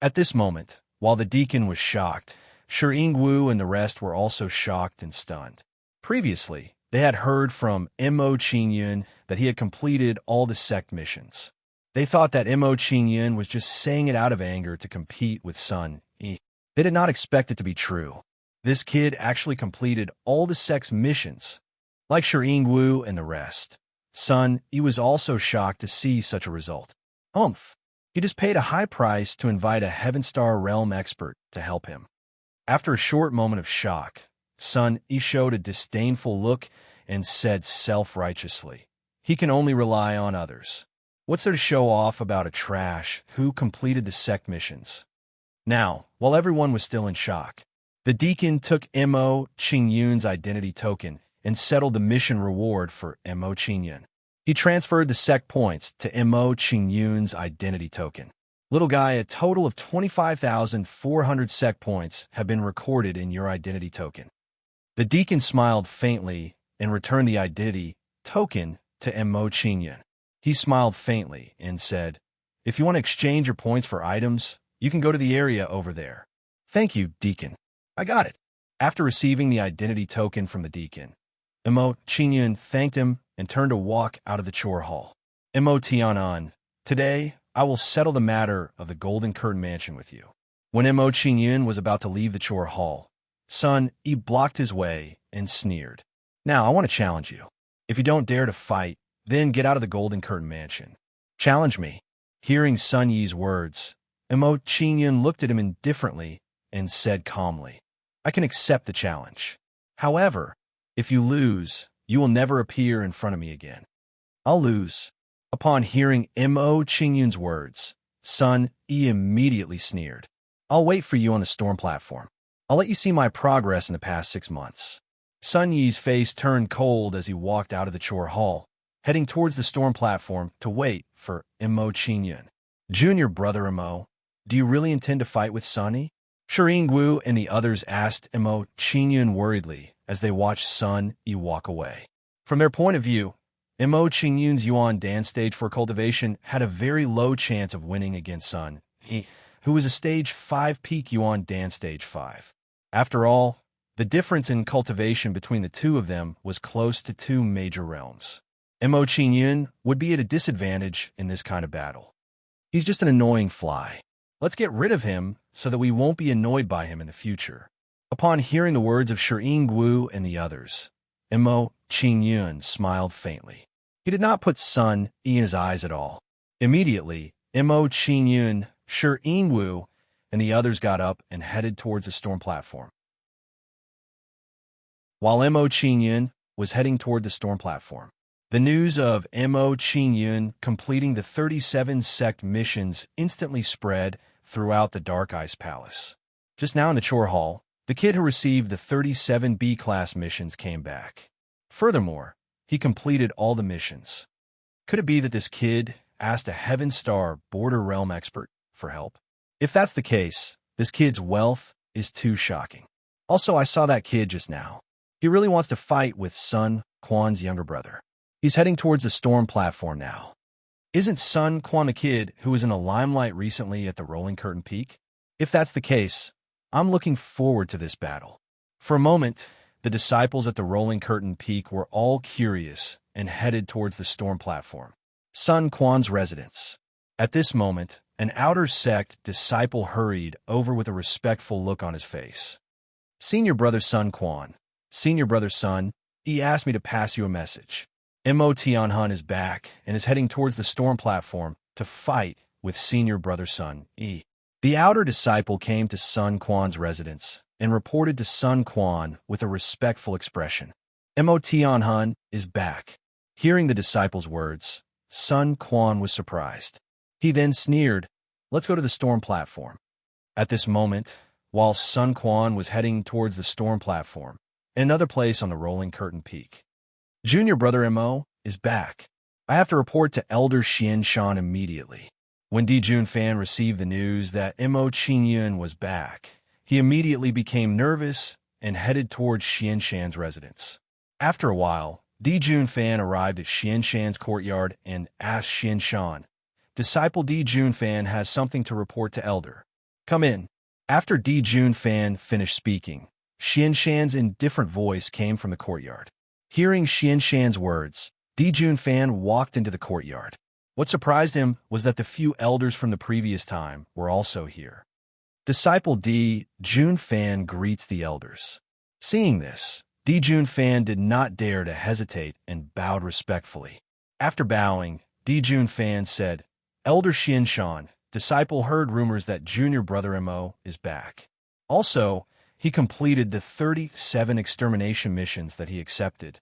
At this moment, while the deacon was shocked, Shireen Wu and the rest were also shocked and stunned. Previously, they had heard from Mo Qingyun that he had completed all the sect missions. They thought that Mo Qingyun was just saying it out of anger to compete with Sun Yi. They did not expect it to be true. This kid actually completed all the sect's missions. Like Shireen Wu and the rest, Sun Yi was also shocked to see such a result. He just paid a high price to invite a Heaven Star Realm expert to help him. After a short moment of shock, Sun Yi showed a disdainful look and said self-righteously, He can only rely on others. What's there to show off about a trash who completed the sect missions? Now, while everyone was still in shock, the deacon took Mo Qingyun's identity token and settled the mission reward for Mo Qingyun. He transferred the sec points to Mo Qingyun's identity token. Little guy, a total of 25,400 sec points have been recorded in your identity token. The deacon smiled faintly and returned the identity token to Mo Qingyun. He smiled faintly and said, "If you want to exchange your points for items, you can go to the area over there." "Thank you, deacon. I got it." After receiving the identity token from the deacon, Mo Qingyun thanked him and turned to walk out of the chore hall. Mo Tianan, "Today, I will settle the matter of the Golden Curtain Mansion with you." When Mo Qingyun was about to leave the chore hall, Sun Yi blocked his way and sneered. "Now, I want to challenge you. If you don't dare to fight, then get out of the Golden Curtain Mansion." "Challenge me." Hearing Sun Yi's words, Mo Qingyun looked at him indifferently and said calmly, "I can accept the challenge. However, if you lose, you will never appear in front of me again." "I'll lose." Upon hearing Mo Qingyun's words, Sun Yi immediately sneered. "I'll wait for you on the storm platform. I'll let you see my progress in the past 6 months." Sun Yi's face turned cold as he walked out of the chore hall, heading towards the storm platform to wait for Mo Qingyun. "Junior brother Mo, do you really intend to fight with Sunny?" Serene and the others asked Mo Qingyun worriedly as they watched Sun Yi walk away. From their point of view, Mo Qingyun's Yuan dance stage for cultivation had a very low chance of winning against Sun Yi, who was a stage 5 peak Yuan dance stage 5. After all, the difference in cultivation between the two of them was close to 2 major realms. Mo Qingyun would be at a disadvantage in this kind of battle. He's just an annoying fly. Let's get rid of him so that we won't be annoyed by him in the future. Upon hearing the words of Serene and the others, Mo Qingyun smiled faintly. He did not put Sun Yi in his eyes at all. Immediately, Mo Qingyun, Serene and the others got up and headed towards the storm platform. While Mo Qingyun was heading toward the storm platform, the news of Mo Qingyun completing the 37 sect missions instantly spread throughout the Dark Ice Palace. Just now in the chore hall, the kid who received the 37 B-class missions came back. Furthermore, he completed all the missions. Could it be that this kid asked a Heaven Star Border Realm expert for help? If that's the case, this kid's wealth is too shocking. Also, I saw that kid just now. He really wants to fight with Sun Quan's younger brother. He's heading towards the storm platform now. Isn't Sun Quan the kid who was in the limelight recently at the Rolling Curtain Peak? If that's the case, I'm looking forward to this battle. For a moment, the disciples at the Rolling Curtain Peak were all curious and headed towards the storm platform, Sun Quan's residence. At this moment, an outer sect disciple hurried over with a respectful look on his face. "Senior brother Sun Quan, Senior brother Sun, he asked me to pass you a message. Mo Tianhan is back and is heading towards the storm platform to fight with Senior brother Sun Yi." The outer disciple came to Sun Quan's residence and reported to Sun Quan with a respectful expression. Mo Tianhan is back. Hearing the disciple's words, Sun Quan was surprised. He then sneered, "Let's go to the storm platform." At this moment, while Sun Quan was heading towards the storm platform, in another place on the Rolling Curtain Peak, "Junior brother Mo is back. I have to report to Elder Xian Shan immediately." When Dijun Fan received the news that Mo Qingyun was back, he immediately became nervous and headed towards Xian Shan's residence. After a while, Dijun Fan arrived at Xian Shan's courtyard and asked Xian Shan, "Disciple Dijun Fan has something to report to Elder. Come in." After Dijun Fan finished speaking, Xian Shan's indifferent voice came from the courtyard. Hearing Xian Shan's words, Dijun Fan walked into the courtyard. What surprised him was that the few elders from the previous time were also here. Disciple Dijun Fan greets the elders. Seeing this, Dijun Fan did not dare to hesitate and bowed respectfully. After bowing, Dijun Fan said, "Elder Xian Shan, disciple heard rumors that junior brother Mo is back. Also, he completed the 37 extermination missions that he accepted."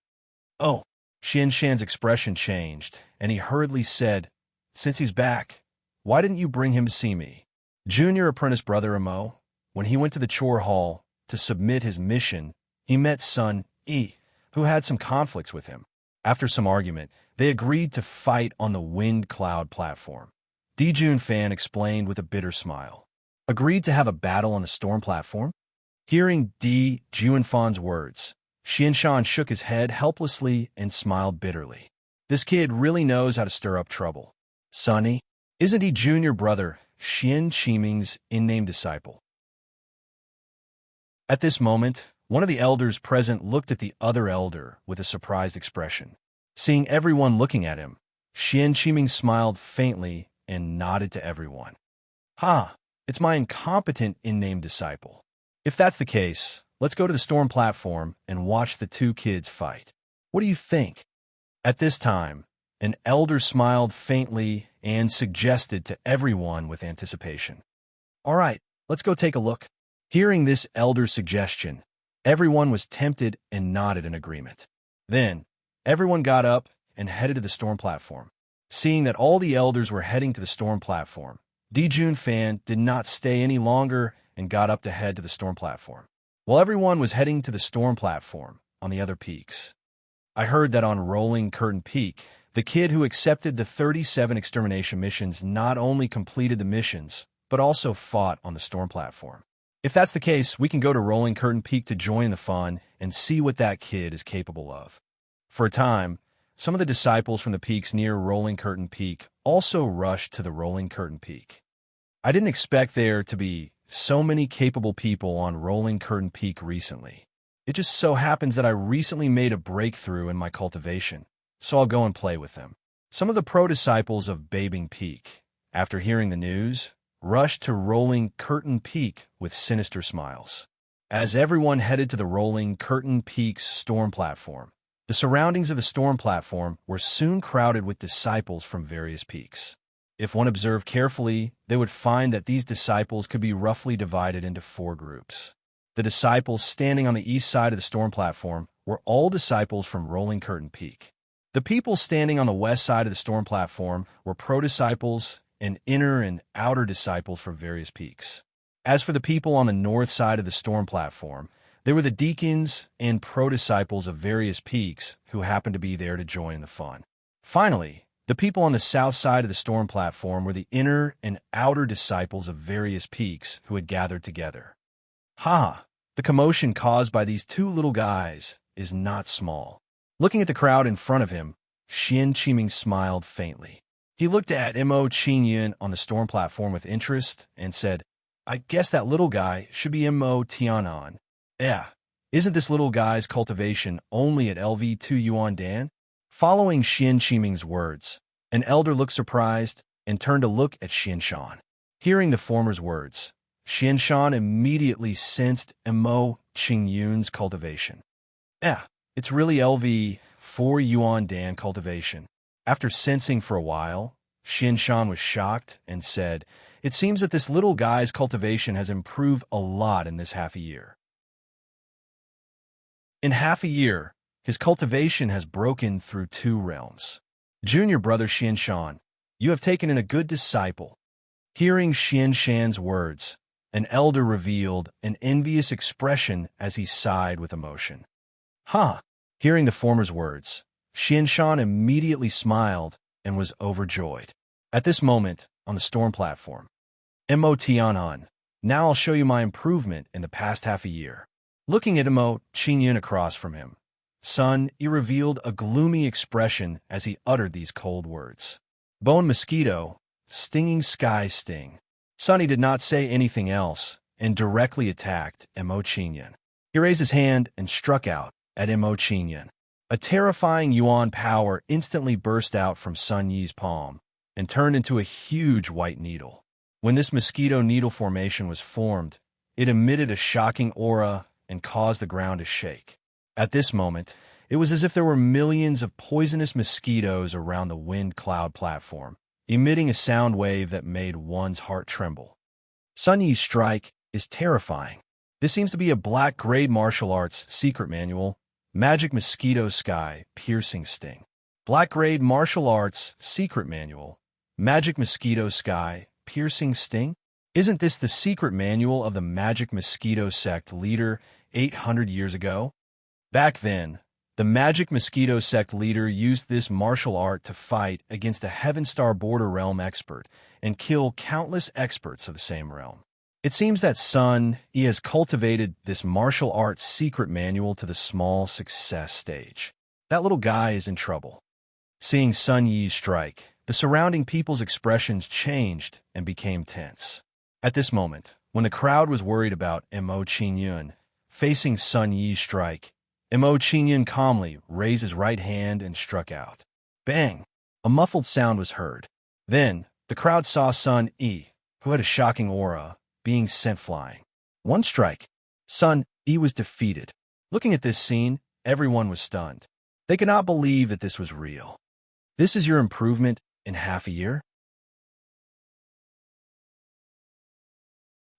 "Oh." Xian Shan's expression changed, and he hurriedly said, "Since he's back, why didn't you bring him to see me?" Junior apprentice brother Mo, when he went to the chore hall to submit his mission, he met Sun Yi, who had some conflicts with him. After some argument, They agreed to fight on the Wind Cloud platform. Dijun Fan explained with a bitter smile. Agreed to have a battle on the storm platform? Hearing Di Juanfan's words, Xianshan shook his head helplessly and smiled bitterly. This kid really knows how to stir up trouble. Sonny, isn't he junior brother Xian Qiming's in-name disciple? At this moment, one of the elders present looked at the other elder with a surprised expression. Seeing everyone looking at him, Xian Qiming smiled faintly and nodded to everyone. Ha! It's my incompetent in-name disciple. If that's the case, let's go to the storm platform and watch the two kids fight. What do you think? At this time, an elder smiled faintly and suggested to everyone with anticipation. All right, let's go take a look. Hearing this elder suggestion, everyone was tempted and nodded in agreement. Then, everyone got up and headed to the storm platform. Seeing that all the elders were heading to the storm platform, Dijun Fan did not stay any longer and got up to head to the storm platform. While everyone was heading to the storm platform on the other peaks, I heard that on Rolling Curtain Peak, the kid who accepted the 37 extermination missions not only completed the missions, but also fought on the storm platform. If that's the case, we can go to Rolling Curtain Peak to join the fun and see what that kid is capable of. For a time, some of the disciples from the peaks near Rolling Curtain Peak also rushed to the Rolling Curtain Peak. I didn't expect there to be so many capable people on Rolling Curtain Peak recently. It just so happens that I recently made a breakthrough in my cultivation, so I'll go and play with them. Some of the pro-disciples of Babing Peak, after hearing the news, rushed to Rolling Curtain Peak with sinister smiles. As everyone headed to the Rolling Curtain Peak's storm platform, the surroundings of the storm platform were soon crowded with disciples from various peaks. If one observed carefully, they would find that these disciples could be roughly divided into 4 groups. The disciples standing on the east side of the storm platform were all disciples from Rolling Curtain Peak. The people standing on the west side of the storm platform were pro-disciples and inner and outer disciples from various peaks. As for the people on the north side of the storm platform, they were the deacons and pro-disciples of various peaks who happened to be there to join the fun. Finally, the people on the south side of the storm platform were the inner and outer disciples of various peaks who had gathered together. Ha! The commotion caused by these two little guys is not small. Looking at the crowd in front of him, Xian Qiming smiled faintly. He looked at Mo Qingyun on the storm platform with interest and said, I guess that little guy should be Mo Tianan. Yeah, isn't this little guy's cultivation only at LV2 Yuan Dan? Following Xian Qiming's words, an elder looked surprised and turned to look at Xianshan. Hearing the former's words, Xianshan immediately sensed Mo Qingyun's cultivation. Yeah, it's really LV4 Yuan Dan cultivation. After sensing for a while, Xianshan was shocked and said, It seems that this little guy's cultivation has improved a lot in this half a year. In half a year, his cultivation has broken through 2 realms. Junior brother Xianshan, you have taken in a good disciple. Hearing Xianshan's words, an elder revealed an envious expression as he sighed with emotion. Ha! Hearing the former's words, Xianshan immediately smiled and was overjoyed. At this moment, on the storm platform, Mo Tianan, now I'll show you my improvement in the past half a year. Looking at Mo Qingyun across from him, Sun, he revealed a gloomy expression as he uttered these cold words. Bone mosquito, stinging sky sting. Sunny did not say anything else and directly attacked Mo Qingyun. He raised his hand and struck out at Mo Qingyun. A terrifying yuan power instantly burst out from Sun Yi's palm and turned into a huge white needle. When this mosquito needle formation was formed, it emitted a shocking aura and caused the ground to shake. At this moment, it was as if there were millions of poisonous mosquitoes around the wind cloud platform, emitting a sound wave that made one's heart tremble. Sun Yi's strike is terrifying. This seems to be a black grade martial arts secret manual, Magic Mosquito Sky Piercing Sting. Black grade martial arts secret manual, Magic Mosquito Sky Piercing Sting? Isn't this the secret manual of the Magic Mosquito sect leader 800 years ago? Back then, The magic mosquito sect leader used this martial art to fight against a Heavenstar border realm expert and kill countless experts of the same realm. It seems that Sun Yi has cultivated this martial arts secret manual to the small success stage. That little guy is in trouble. Seeing Sun Yi strike, the surrounding people's expressions changed and became tense. At this moment, when the crowd was worried about Mo Qingyun facing Sun Yi's strike, Mo Qingyun calmly raised his right hand and struck out. Bang! A muffled sound was heard. Then, the crowd saw Sun Yi, who had a shocking aura, being sent flying. One strike. Sun Yi was defeated. Looking at this scene, everyone was stunned. They could not believe that this was real. This is your improvement in half a year?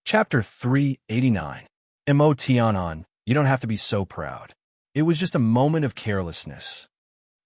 Chapter 389. Mo Tianan, you don't have to be so proud. It was just a moment of carelessness.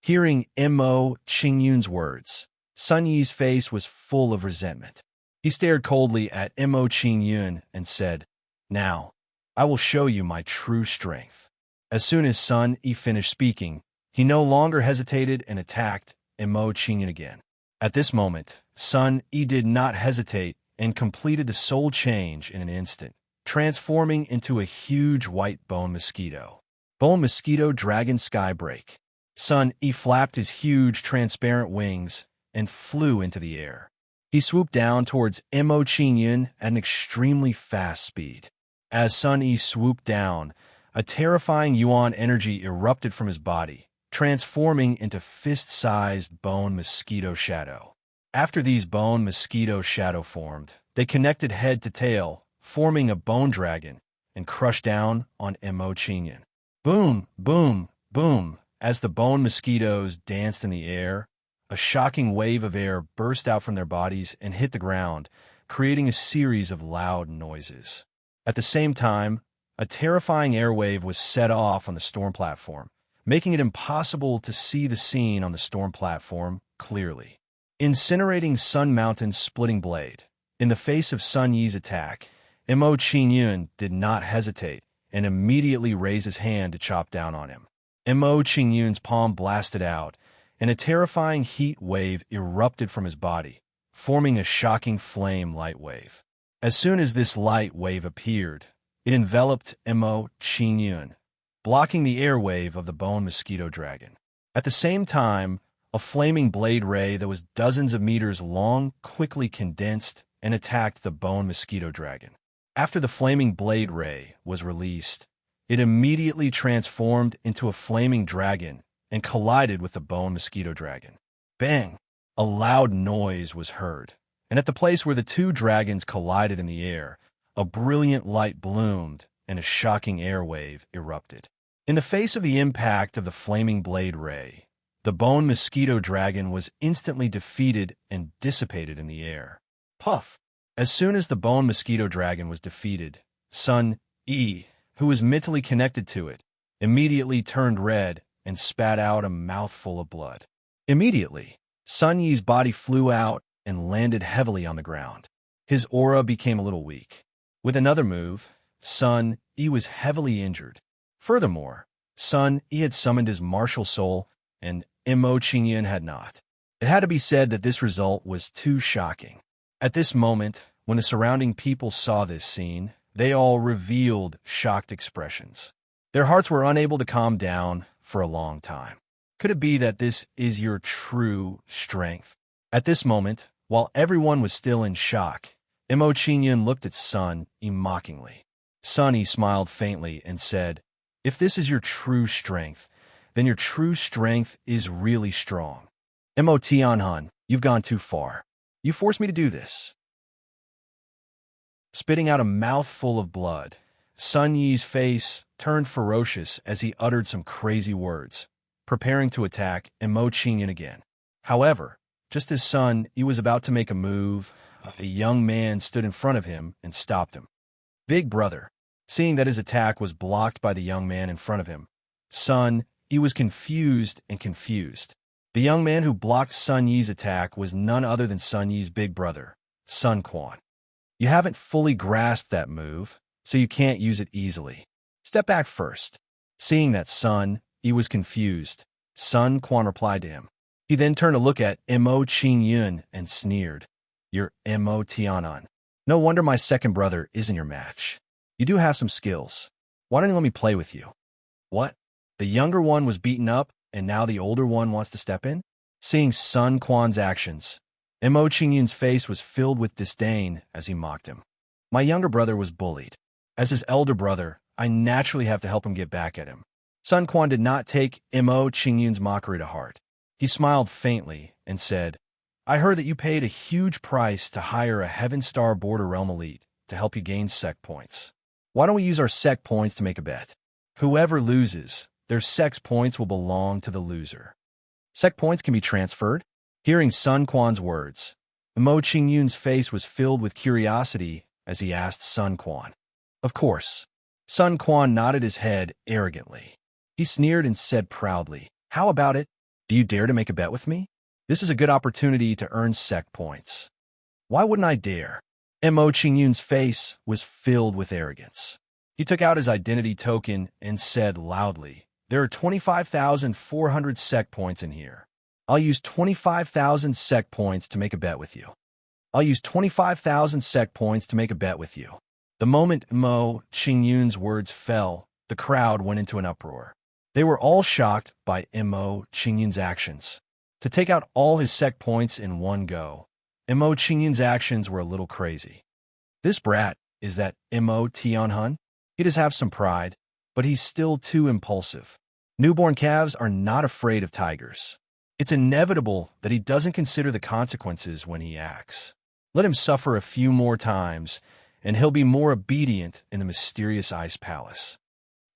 Hearing Mo Qingyun's words, Sun Yi's face was full of resentment. He stared coldly at Mo Qingyun and said, "Now, I will show you my true strength." As soon as Sun Yi finished speaking, he no longer hesitated and attacked Mo Qingyun again. At this moment, Sun Yi did not hesitate and completed the soul change in an instant, transforming into a huge white bone mosquito. Bone mosquito dragon skybreak. Sun Yi flapped his huge transparent wings and flew into the air. He swooped down towards Mo Qingyun at an extremely fast speed. As Sun Yi swooped down, a terrifying yuan energy erupted from his body, transforming into fist-sized bone mosquito shadow. After these bone mosquito shadow formed, they connected head to tail, forming a bone dragon, and crushed down on Mo Qingyun. Boom, boom, boom. As the bone mosquitoes danced in the air, a shocking wave of air burst out from their bodies and hit the ground, creating a series of loud noises. At the same time, a terrifying air wave was set off on the storm platform, making it impossible to see the scene on the storm platform clearly. Incinerating Sun Mountain's splitting blade. In the face of Sun Yi's attack, Mo Qingyun did not hesitate and immediately raised his hand to chop down on him. Mo Qingyun's palm blasted out, and a terrifying heat wave erupted from his body, forming a shocking flame light wave. As soon as this light wave appeared, it enveloped Mo Qingyun, blocking the air wave of the bone mosquito dragon. At the same time, a flaming blade ray that was dozens of meters long quickly condensed and attacked the bone mosquito dragon. After the flaming blade ray was released, it immediately transformed into a flaming dragon and collided with the bone mosquito dragon. Bang! A loud noise was heard, and at the place where the two dragons collided in the air, a brilliant light bloomed and a shocking air wave erupted. In the face of the impact of the flaming blade ray, the bone mosquito dragon was instantly defeated and dissipated in the air. Puff! As soon as the bone mosquito dragon was defeated, Sun Yi, who was mentally connected to it, immediately turned red and spat out a mouthful of blood. Immediately, Sun Yi's body flew out and landed heavily on the ground. His aura became a little weak. With another move, Sun Yi was heavily injured. Furthermore, Sun Yi had summoned his martial soul, and Mo Qingyun had not. It had to be said that this result was too shocking. At this moment, when the surrounding people saw this scene, they all revealed shocked expressions. Their hearts were unable to calm down for a long time. Could it be that this is your true strength? At this moment, while everyone was still in shock, Mo Qingyun looked at Sun Yi mockingly. Sun Yi smiled faintly and said, "If this is your true strength, then your true strength is really strong. Mo Tianhan, you've gone too far. You forced me to do this." Spitting out a mouthful of blood, Sun Yi's face turned ferocious as he uttered some crazy words, preparing to attack Mo Qingyun again. However, just as Sun Yi was about to make a move, a young man stood in front of him and stopped him. Big brother. Seeing that his attack was blocked by the young man in front of him, Sun Yi was confused. The young man who blocked Sun Yi's attack was none other than Sun Yi's big brother, Sun Quan. You haven't fully grasped that move, so you can't use it easily. Step back first. Seeing that Sun Yi was confused. Sun Quan replied to him. He then turned to look at Mo Qingyun and sneered. You're Mo Tianan. No wonder my second brother isn't your match. You do have some skills. Why don't you let me play with you? What? The younger one was beaten up, and now the older one wants to step in? Seeing Sun Quan's actions, Mo Qingyun's face was filled with disdain as he mocked him. My younger brother was bullied. As his elder brother, I naturally have to help him get back at him. Sun Quan did not take Mo Qingyun's mockery to heart. He smiled faintly and said, I heard that you paid a huge price to hire a Heaven Star Border Realm Elite to help you gain sect points. Why don't we use our sect points to make a bet? Whoever loses, their sect points will belong to the loser. Sect points can be transferred. Hearing Sun Quan's words, Mo Qingyun's face was filled with curiosity as he asked Sun Quan. Of course. Sun Quan nodded his head arrogantly. He sneered and said proudly, How about it? Do you dare to make a bet with me? This is a good opportunity to earn sect points. Why wouldn't I dare? Mo Qingyun's face was filled with arrogance. He took out his identity token and said loudly, There are 25,400 sect points in here. I'll use 25,000 sect points to make a bet with you. I'll use 25,000 sect points to make a bet with you. The moment Mo Qingyun's words fell, the crowd went into an uproar. They were all shocked by Mo Qingyun's actions. To take out all his sect points in one go, Mo Qingyun's actions were a little crazy. This brat, is that Mo Tianhun? He does have some pride, but he's still too impulsive. Newborn calves are not afraid of tigers. It's inevitable that he doesn't consider the consequences when he acts. Let him suffer a few more times, and he'll be more obedient in the mysterious ice palace.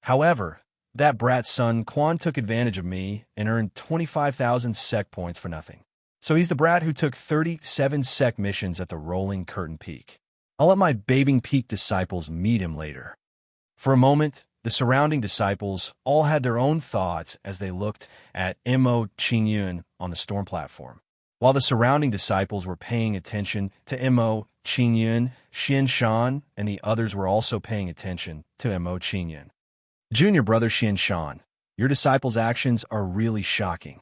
However, that brat Sun Quan took advantage of me and earned 25,000 sect points for nothing. So he's the brat who took 37 sect missions at the Rolling Curtain Peak. I'll let my Bathing Peak disciples meet him later. For a moment, the surrounding disciples all had their own thoughts as they looked at Mo Qingyun on the storm platform. While the surrounding disciples were paying attention to Mo Qingyun, Xian Shan and the others were also paying attention to Mo Qingyun. Junior brother Xian Shan, your disciples' actions are really shocking.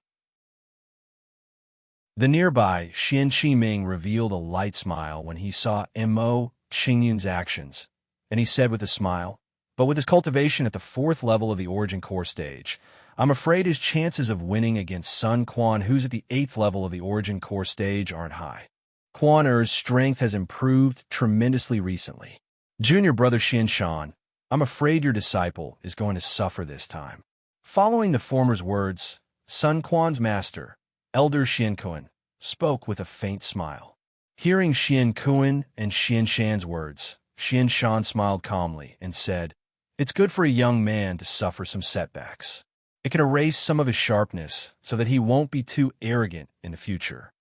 The nearby Xian Qiming revealed a light smile when he saw Mo Qingyun's actions, and he said with a smile, But with his cultivation at the 4th level of the Origin Core stage, I'm afraid his chances of winning against Sun Quan, who's at the 8th level of the Origin Core stage, aren't high. Quan Er's strength has improved tremendously recently. Junior brother Xian Shan, I'm afraid your disciple is going to suffer this time. Following the former's words, Sun Quan's master, Elder Xian Kuan, spoke with a faint smile. Hearing Xian Kuan and Xian Shan's words, Xian Shan smiled calmly and said, It's good for a young man to suffer some setbacks. It can erase some of his sharpness so that he won't be too arrogant in the future.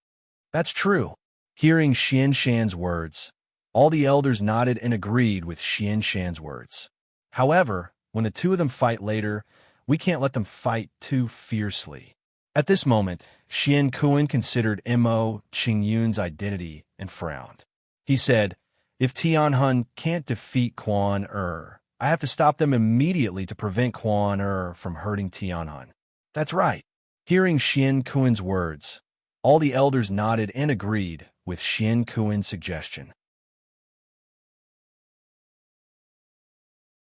That's true. Hearing Xian Shan's words, all the elders nodded and agreed with Xian Shan's words. However, when the two of them fight later, we can't let them fight too fiercely. At this moment, Xian Kuan considered Mo Qingyun's identity and frowned. He said, If Tianhun can't defeat Quan Er, I have to stop them immediately to prevent Quan Er from hurting Tianhun. That's right. Hearing Xian Kuan's words, all the elders nodded and agreed with Xian Kuan's suggestion.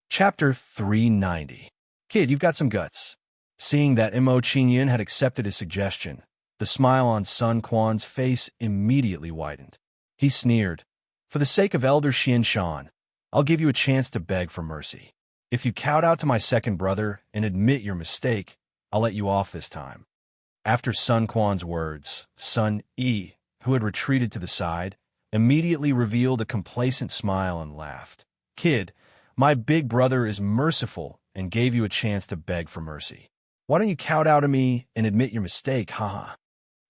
Chapter 390. Kid, you've got some guts. Seeing that Mo Qingyun had accepted his suggestion, the smile on Sun Quan's face immediately widened. He sneered, For the sake of Elder Xian Shan, I'll give you a chance to beg for mercy. If you kowtow to my second brother and admit your mistake, I'll let you off this time. After Sun Quan's words, Sun Yi, who had retreated to the side, immediately revealed a complacent smile and laughed. Kid, my big brother is merciful and gave you a chance to beg for mercy. Why don't you kowtow to me and admit your mistake, haha?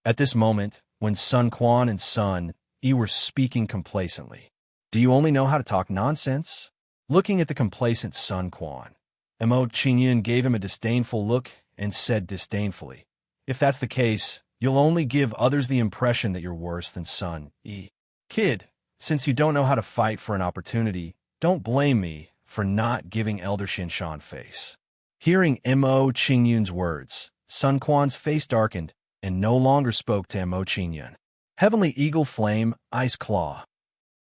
At this moment, when Sun Quan and Sun Yi were speaking complacently, do you only know how to talk nonsense? Looking at the complacent Sun Quan, Mo Qingyun gave him a disdainful look and said disdainfully, If that's the case, you'll only give others the impression that you're worse than Sun Yi. Kid, since you don't know how to fight for an opportunity, don't blame me for not giving Elder Xian Shan face. Hearing Mo Qingyun's words, Sun Quan's face darkened and no longer spoke to Mo Qingyun. Heavenly Eagle Flame, Ice Claw.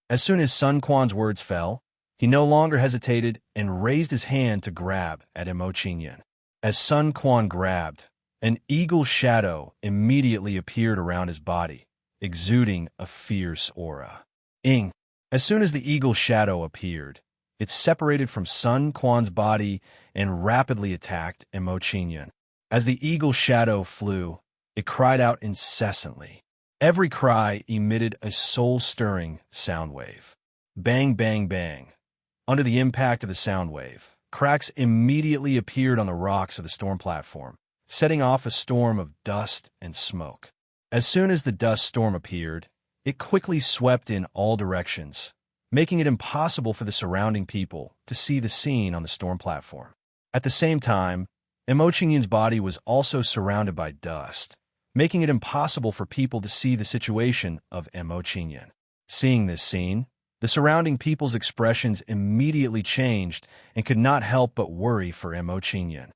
As soon as Sun Quan's words fell, he no longer hesitated and raised his hand to grab at Mo Qingyun. As Sun Quan grabbed, an eagle shadow immediately appeared around his body, exuding a fierce aura. Ing. As soon as the eagle shadow appeared, it separated from Sun Quan's body and rapidly attacked Mo Qingyun. As the eagle shadow flew, it cried out incessantly. Every cry emitted a soul-stirring sound wave. Bang, bang, bang. Under the impact of the sound wave, cracks immediately appeared on the rocks of the storm platform, setting off a storm of dust and smoke. As soon as the dust storm appeared, it quickly swept in all directions, making it impossible for the surrounding people to see the scene on the storm platform. At the same time, Mo Qingyun's body was also surrounded by dust, making it impossible for people to see the situation of Mo Qingyun. Seeing this scene, the surrounding people's expressions immediately changed and could not help but worry for Mo Qingyun.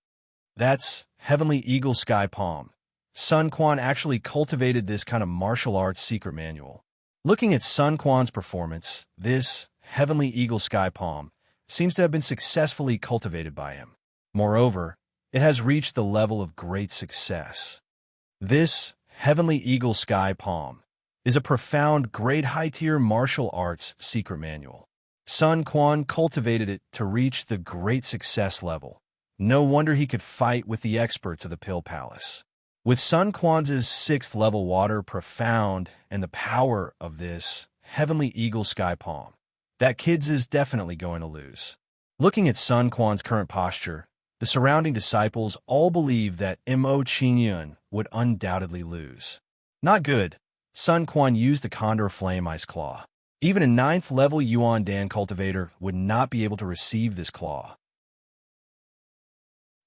That's Heavenly Eagle Sky Palm. Sun Quan actually cultivated this kind of martial arts secret manual. Looking at Sun Quan's performance, this Heavenly Eagle Sky Palm seems to have been successfully cultivated by him. Moreover, it has reached the level of great success. This Heavenly Eagle Sky Palm is a profound, great high-tier martial arts secret manual. Sun Quan cultivated it to reach the great success level. No wonder he could fight with the experts of the Pill Palace. With Sun Quan's 6th level water profound and the power of this Heavenly Eagle Sky Palm, that kid's is definitely going to lose. Looking at Sun Quan's current posture, the surrounding disciples all believe that Mo Qingyun would undoubtedly lose. Not good. Sun Quan used the Condor Flame Ice Claw. Even a 9th level Yuan Dan cultivator would not be able to receive this claw.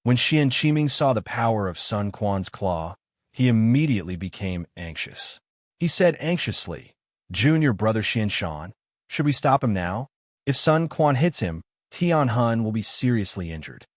When Xian Qiming saw the power of Sun Quan's claw, he immediately became anxious. He said anxiously, "Junior brother Xianshan, should we stop him now? If Sun Quan hits him, Tian Hun will be seriously injured."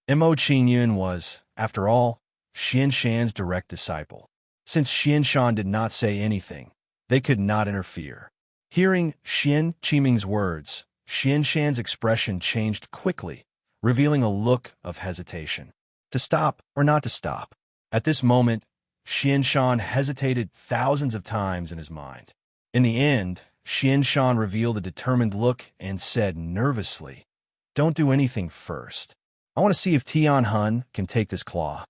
Mo Qingyun was, after all, Xianshan's direct disciple. Since Xianshan did not say anything, they could not interfere. Hearing Xian Qiming's words, Xianshan's expression changed quickly, revealing a look of hesitation. To stop or not to stop? At this moment, Xianshan hesitated thousands of times in his mind. In the end, Xianshan revealed a determined look and said nervously, "Don't do anything first. I want to see if Tian Hun can take this claw."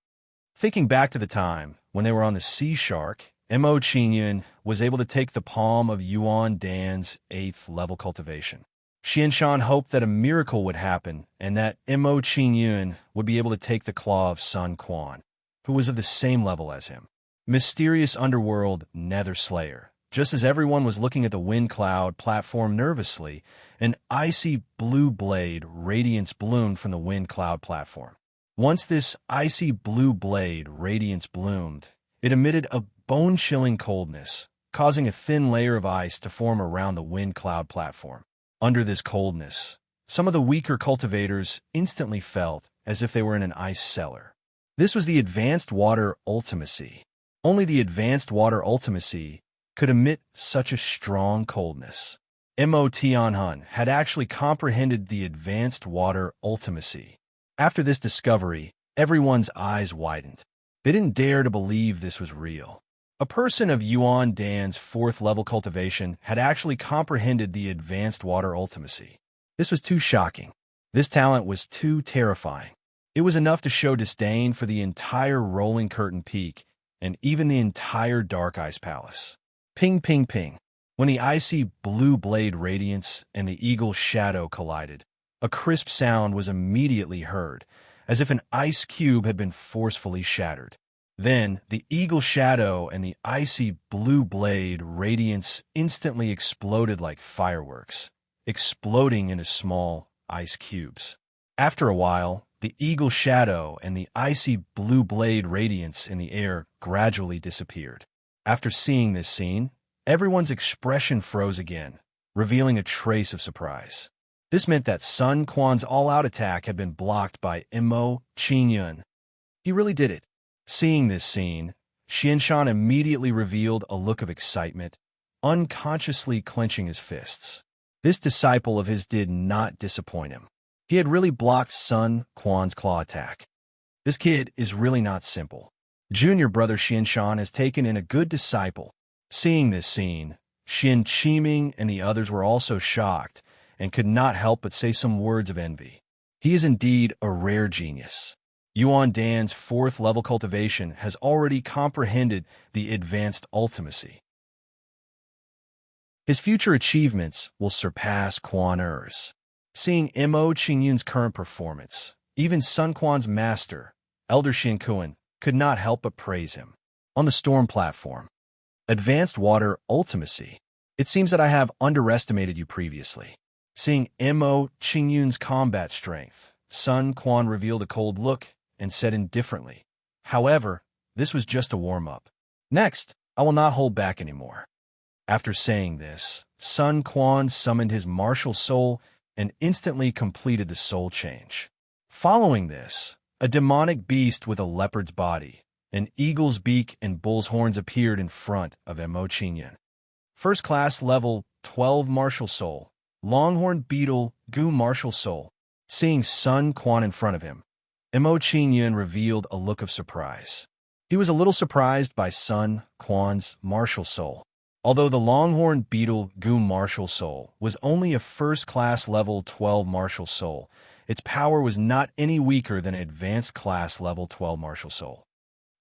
Thinking back to the time when they were on the Sea Shark, Mo Qingyun was able to take the palm of Yuan Dan's 8th level cultivation. Xianshan hoped that a miracle would happen and that Mo Qingyun would be able to take the claw of Sun Quan, who was of the same level as him. Mysterious underworld Nether Slayer. Just as everyone was looking at the wind cloud platform nervously, an icy blue blade radiance bloomed from the wind cloud platform. Once this icy blue blade radiance bloomed, it emitted a bone-chilling coldness, causing a thin layer of ice to form around the wind cloud platform. Under this coldness, some of the weaker cultivators instantly felt as if they were in an ice cellar. This was the Advanced Water Ultimacy. Only the Advanced Water Ultimacy could emit such a strong coldness. Mo Tianhun had actually comprehended the Advanced Water Ultimacy. After this discovery, everyone's eyes widened. They didn't dare to believe this was real. A person of Yuan Dan's 4th level cultivation had actually comprehended the Advanced Water Ultimacy. This was too shocking. This talent was too terrifying. It was enough to show disdain for the entire Rolling Curtain Peak and even the entire Dark Ice Palace. Ping, ping, ping. When the icy blue blade radiance and the eagle shadow collided, a crisp sound was immediately heard, as if an ice cube had been forcefully shattered. Then, the eagle shadow and the icy blue blade radiance instantly exploded like fireworks, exploding into small ice cubes. After a while, the eagle shadow and the icy blue blade radiance in the air gradually disappeared. After seeing this scene, everyone's expression froze again, revealing a trace of surprise. This meant that Sun Quan's all-out attack had been blocked by Mo Qingyun. He really did it. Seeing this scene, Xianshan immediately revealed a look of excitement, unconsciously clenching his fists. This disciple of his did not disappoint him. He had really blocked Sun Quan's claw attack. This kid is really not simple. Junior brother Xianshan has taken in a good disciple. Seeing this scene, Xin Qiming and the others were also shocked and could not help but say some words of envy. He is indeed a rare genius. Yuan Dan's 4th level cultivation has already comprehended the advanced ultimacy. His future achievements will surpass Quan Er's. Seeing Mo Qingyun's current performance, even Sun Quan's master, Elder Xin Kuan, could not help but praise him. On the storm platform, advanced water ultimacy. It seems that I have underestimated you previously. Seeing Mo Qingyun's combat strength, Sun Quan revealed a cold look and said indifferently, "However, this was just a warm-up. Next, I will not hold back anymore." After saying this, Sun Quan summoned his martial soul and instantly completed the soul change. Following this, a demonic beast with a leopard's body, an eagle's beak and bull's horns appeared in front of Mo Qingyun. First class level 12 martial soul, longhorn beetle, Gu martial soul. Seeing Sun Quan in front of him, Mo Qingyun revealed a look of surprise. He was a little surprised by Sun Quan's martial soul. Although the longhorn beetle Gu martial soul was only a first-class level 12 martial soul, its power was not any weaker than an advanced class level 12 martial soul.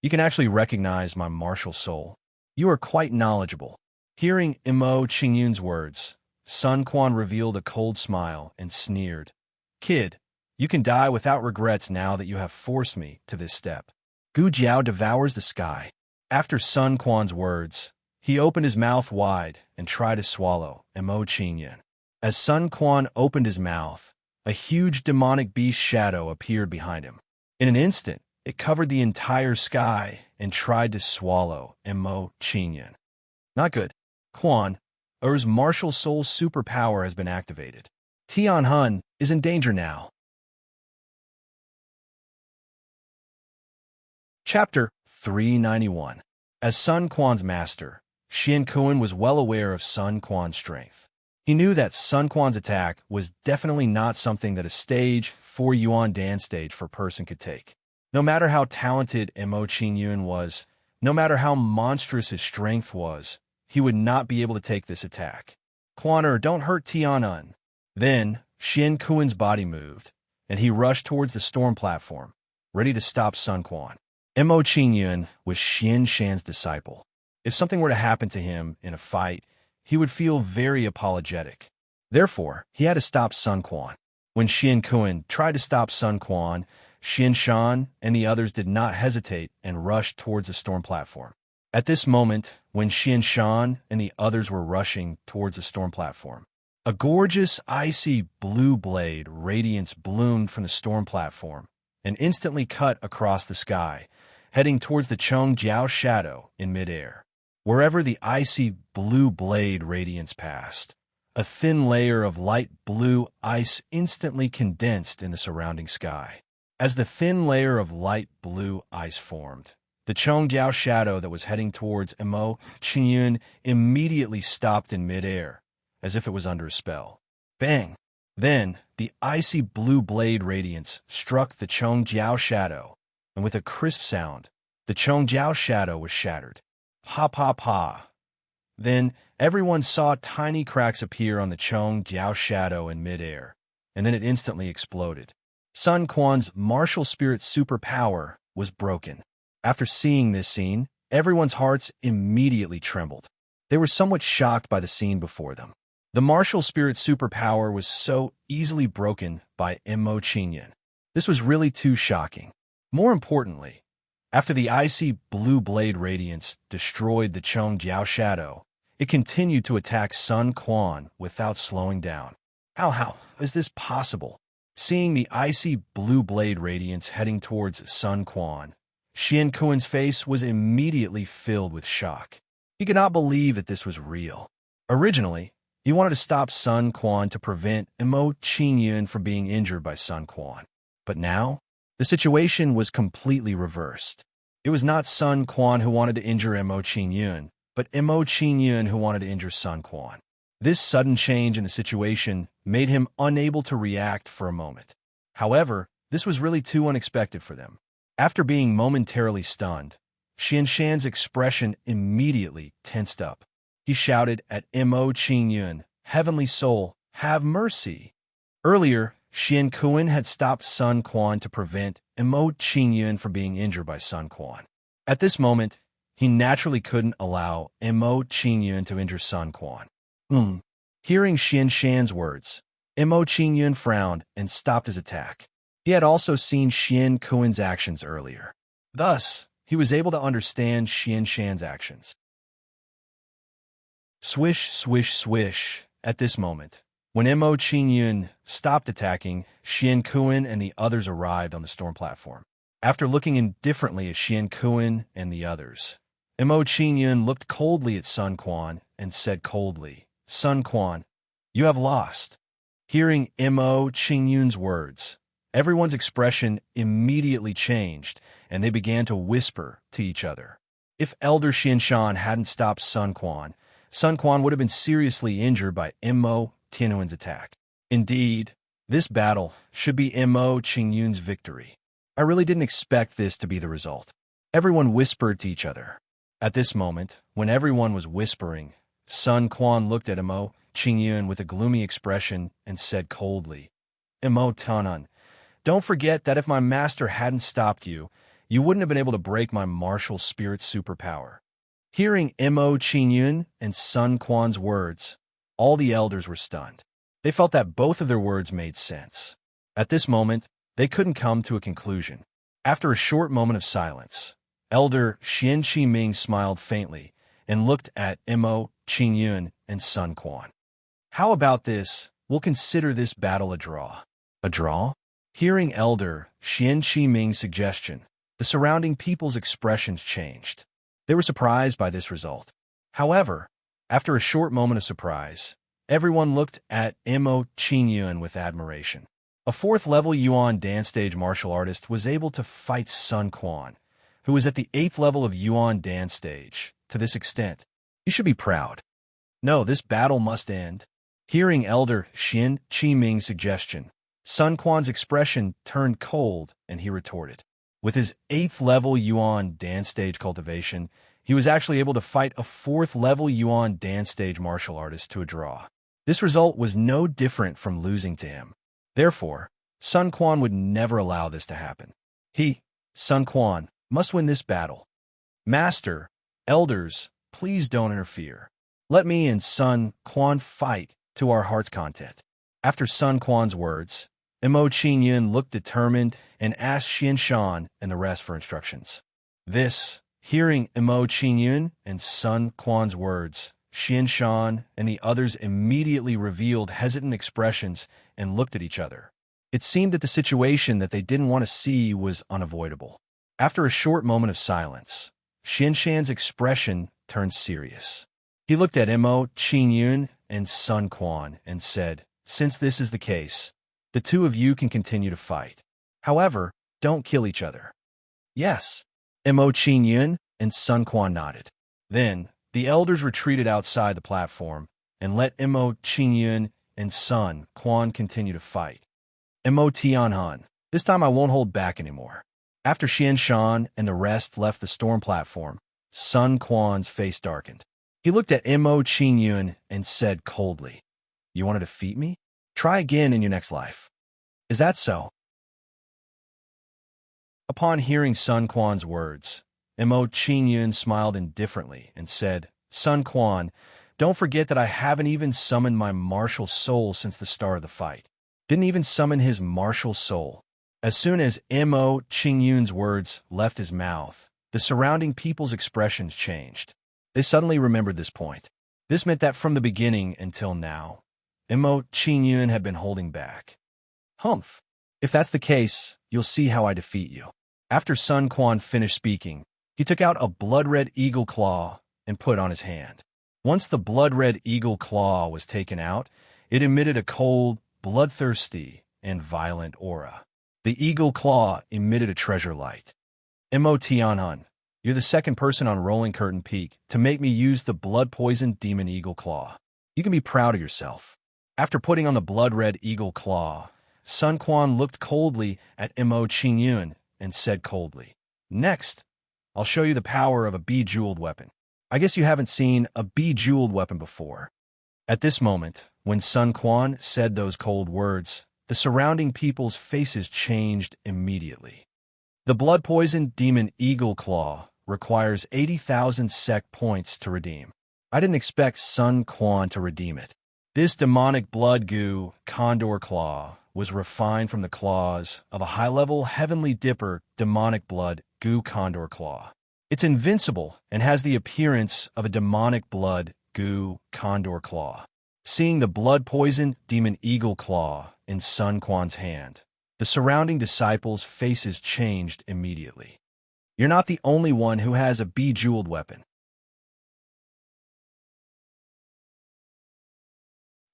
"You can actually recognize my martial soul. You are quite knowledgeable." Hearing Mo Qingyun's words, Sun Quan revealed a cold smile and sneered, "Kid, you can die without regrets now that you have forced me to this step." Gu Jiao devours the sky. After Sun Quan's words, he opened his mouth wide and tried to swallow Mo Qingyun. As Sun Quan opened his mouth, a huge demonic beast shadow appeared behind him. In an instant, it covered the entire sky and tried to swallow Mo Qingyun. Not good. Quan Er's martial soul superpower has been activated. Tianhun is in danger now. Chapter 391. As Sun Quan's master, Xin Kuan was well aware of Sun Quan's strength. He knew that Sun Quan's attack was definitely not something that a stage 4 Yuan Dan stage for person could take. No matter how talented Mo Qingyun was, no matter how monstrous his strength was, he would not be able to take this attack. "Quan don't hurt Tianhun." Then, Xin Kuan's body moved, and he rushed towards the storm platform, ready to stop Sun Quan. Mo Qingyun was Xian Shan's disciple. If something were to happen to him in a fight, he would feel very apologetic. Therefore, he had to stop Sun Quan. When Xin Kuan tried to stop Sun Quan, Xian Shan and the others did not hesitate and rushed towards the storm platform. At this moment, when Xian Shan and the others were rushing towards the storm platform, a gorgeous, icy blue blade radiance bloomed from the storm platform and instantly cut across the sky, heading towards the Chongjiao shadow in midair. Wherever the icy blue blade radiance passed, a thin layer of light blue ice instantly condensed in the surrounding sky. As the thin layer of light blue ice formed, the Chongjiao shadow that was heading towards Mo Qingyun immediately stopped in midair, as if it was under a spell. Bang! Then, the icy blue blade radiance struck the Chongjiao shadow, and with a crisp sound, the Chongjiao shadow was shattered. Pa pa pa. Then, everyone saw tiny cracks appear on the Chongjiao shadow in midair, and then it instantly exploded. Sun Quan's martial spirit superpower was broken. After seeing this scene, everyone's hearts immediately trembled. They were somewhat shocked by the scene before them. The martial spirit superpower was so easily broken by Mo Qingyun. This was really too shocking. More importantly, after the icy blue blade radiance destroyed the Chongjiao shadow, it continued to attack Sun Quan without slowing down. How is this possible? Seeing the icy blue blade radiance heading towards Sun Quan, Xian Kuan's face was immediately filled with shock. He could not believe that this was real. Originally, He wanted to stop Sun Quan to prevent Mo Qingyun from being injured by Sun Quan. But now, the situation was completely reversed. It was not Sun Quan who wanted to injure Mo Qingyun, but Mo Qingyun who wanted to injure Sun Quan. This sudden change in the situation made him unable to react for a moment. However, this was really too unexpected for them. After being momentarily stunned, Xianshan's expression immediately tensed up. He shouted at Mo Qingyun, "Heavenly Soul, have mercy!" Earlier, Xian Kuan had stopped Sun Quan to prevent Mo Qingyun from being injured by Sun Quan. At this moment, he naturally couldn't allow Mo Qingyun to injure Sun Quan. Hearing Xianshan's words, Mo Qingyun frowned and stopped his attack. He had also seen Xian Kuan's actions earlier. Thus, he was able to understand Xianshan's actions. Swish, swish, swish. At this moment, when Mo Qingyun stopped attacking, Xian Kuan and the others arrived on the storm platform. After looking indifferently at Xian Kuan and the others, Mo Qingyun looked coldly at Sun Quan and said coldly, "Sun Quan, you have lost." Hearing Mo Qingyun's words, everyone's expression immediately changed, and they began to whisper to each other. If Elder Xianshan hadn't stopped Sun Quan would have been seriously injured by Mo Tianhuan's attack. Indeed, this battle should be Mo Qingyun's victory. I really didn't expect this to be the result. Everyone whispered to each other. At this moment, when everyone was whispering, Sun Quan looked at Mo Qingyun with a gloomy expression and said coldly, "Mo Tianhuan, don't forget that if my master hadn't stopped you, you wouldn't have been able to break my martial spirit superpower." Hearing Mo Qingyun and Sun Quan's words, all the elders were stunned. They felt that both of their words made sense. At this moment, they couldn't come to a conclusion. After a short moment of silence, Elder Xian Qiming smiled faintly and looked at Mo Qingyun and Sun Quan. "How about this? We'll consider this battle a draw." A draw? Hearing Elder Xian Qiming's suggestion, the surrounding people's expressions changed. They were surprised by this result. However, after a short moment of surprise, everyone looked at Mo Qingyun with admiration. A 4th-level Yuan dance stage martial artist was able to fight Sun Quan, who was at the 8th level of Yuan dance stage. To this extent, you should be proud. No, this battle must end. Hearing Elder Xian Qiming's suggestion, Sun Quan's expression turned cold and he retorted. With his 8th level Yuan dance stage cultivation, he was actually able to fight a 4th level Yuan dance stage martial artist to a draw. This result was no different from losing to him. Therefore, Sun Quan would never allow this to happen. He, Sun Quan, must win this battle. "Master, elders, please don't interfere. Let me and Sun Quan fight to our heart's content." After Sun Quan's words, Mo Qingyun looked determined and asked Xianshan and the rest for instructions. Hearing Mo Qingyun and Sun Quan's words, Xianshan and the others immediately revealed hesitant expressions and looked at each other. It seemed that the situation that they didn't want to see was unavoidable. After a short moment of silence, Xianshan's expression turned serious. He looked at Mo Qingyun and Sun Quan and said, "Since this is the case, the two of you can continue to fight. However, don't kill each other." "Yes." Mo Qingyun and Sun Quan nodded. Then, the elders retreated outside the platform and let Mo Qingyun and Sun Quan continue to fight. Mo Tianhuan, this time I won't hold back anymore. After Xianshan and the rest left the storm platform, Sun Quan's face darkened. He looked at Mo Qingyun and said coldly, "You want to defeat me? Try again in your next life." "Is that so?" Upon hearing Sun Quan's words, Mo Qingyun smiled indifferently and said, "Sun Quan, don't forget that I haven't even summoned my martial soul since the start of the fight." Didn't even summon his martial soul. As soon as Mo Qingyun's words left his mouth, the surrounding people's expressions changed. They suddenly remembered this point. This meant that from the beginning until now, Mo Qingyun had been holding back. "Humph. If that's the case, you'll see how I defeat you." After Sun Quan finished speaking, he took out a blood-red eagle claw and put it on his hand. Once the blood-red eagle claw was taken out, it emitted a cold, bloodthirsty, and violent aura. The eagle claw emitted a treasure light. Emotianhun, you're the second person on Rolling Curtain Peak to make me use the blood-poisoned demon eagle claw. You can be proud of yourself. After putting on the blood-red eagle claw, Sun Quan looked coldly at Mo Qingyun and said coldly, "Next, I'll show you the power of a bejeweled weapon. I guess you haven't seen a bejeweled weapon before." At this moment, when Sun Quan said those cold words, the surrounding people's faces changed immediately. The blood-poisoned demon eagle claw requires 80,000 sec points to redeem. I didn't expect Sun Quan to redeem it. This demonic blood goo condor claw was refined from the claws of a high-level heavenly dipper demonic blood goo condor claw. It's invincible and has the appearance of a demonic blood goo condor claw. Seeing the blood-poisoned demon eagle claw in Sun Quan's hand, the surrounding disciples' faces changed immediately. You're not the only one who has a bejeweled weapon.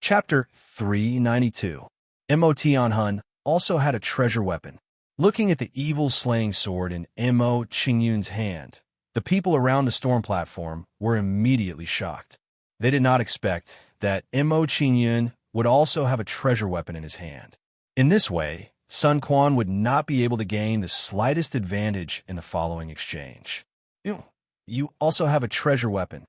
Chapter 392. Mo Tianhun also had a treasure weapon. Looking at the evil slaying sword in Mo Qingyun's hand, the people around the storm platform were immediately shocked. They did not expect that Mo Qingyun would also have a treasure weapon in his hand. In this way, Sun Quan would not be able to gain the slightest advantage in the following exchange. You also have a treasure weapon.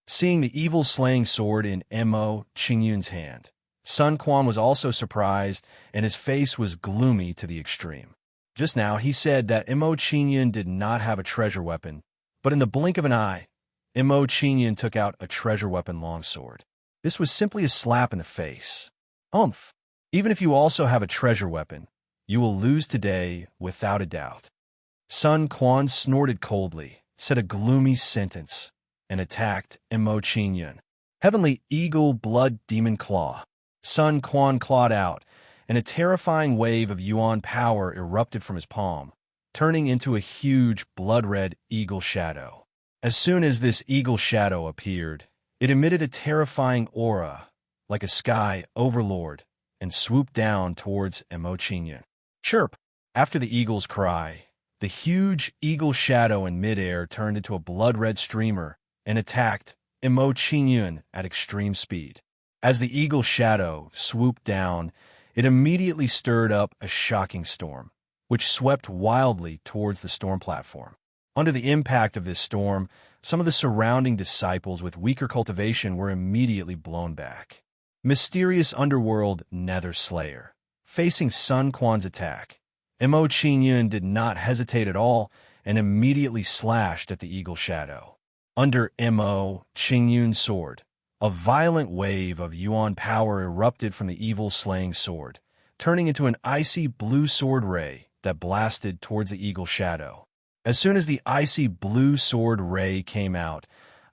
Seeing the evil slaying sword in Mo Qingyun's hand, Sun Quan was also surprised, and his face was gloomy to the extreme. Just now, he said that Mo Qingyun did not have a treasure weapon, but in the blink of an eye, Mo Qingyun took out a treasure weapon longsword. This was simply a slap in the face. Umph! Even if you also have a treasure weapon, you will lose today without a doubt. Sun Quan snorted coldly, said a gloomy sentence, and attacked Mo Qingyun. Heavenly Eagle Blood Demon Claw. Sun Quan clawed out, and a terrifying wave of Yuan power erupted from his palm, turning into a huge blood-red eagle shadow. As soon as this eagle shadow appeared, it emitted a terrifying aura, like a sky overlord, and swooped down towards Mo Qingyun. Chirp! After the eagle's cry, the huge eagle shadow in midair turned into a blood-red streamer and attacked Mo Qingyun at extreme speed. As the eagle shadow swooped down, it immediately stirred up a shocking storm, which swept wildly towards the storm platform. Under the impact of this storm, some of the surrounding disciples with weaker cultivation were immediately blown back. Mysterious underworld Nether Slayer. Facing Sun Quan's attack, Mo Qingyun did not hesitate at all and immediately slashed at the eagle shadow. Under Mo Qingyun's sword, a violent wave of Yuan power erupted from the evil slaying sword, turning into an icy blue sword ray that blasted towards the eagle shadow. As soon as the icy blue sword ray came out,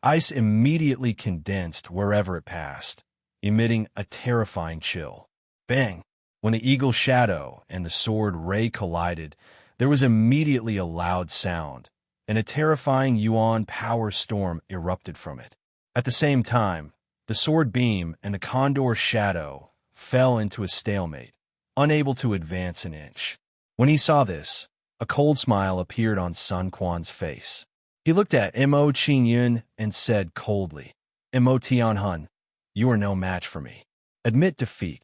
ice immediately condensed wherever it passed, emitting a terrifying chill. Bang! When the eagle shadow and the sword ray collided, there was immediately a loud sound, and a terrifying Yuan power storm erupted from it. At the same time, the sword beam and the condor shadow fell into a stalemate, unable to advance an inch. When he saw this, a cold smile appeared on Sun Quan's face. He looked at Mo Qingyun and said coldly, "Mo Tianhun, you are no match for me. Admit defeat."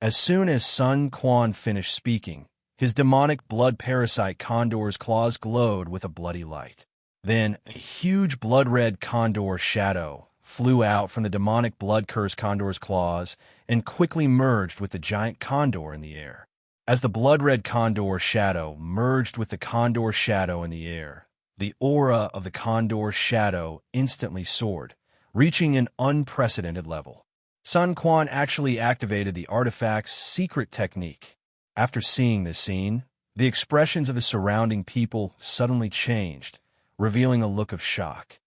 As soon as Sun Quan finished speaking, his demonic blood parasite condor's claws glowed with a bloody light. Then a huge blood-red condor shadow flew out from the demonic blood-cursed condor's claws and quickly merged with the giant condor in the air. As the blood-red condor shadow merged with the condor shadow in the air, the aura of the condor shadow instantly soared, reaching an unprecedented level. Sun Quan actually activated the artifact's secret technique. After seeing this scene, the expressions of the surrounding people suddenly changed, revealing a look of shock.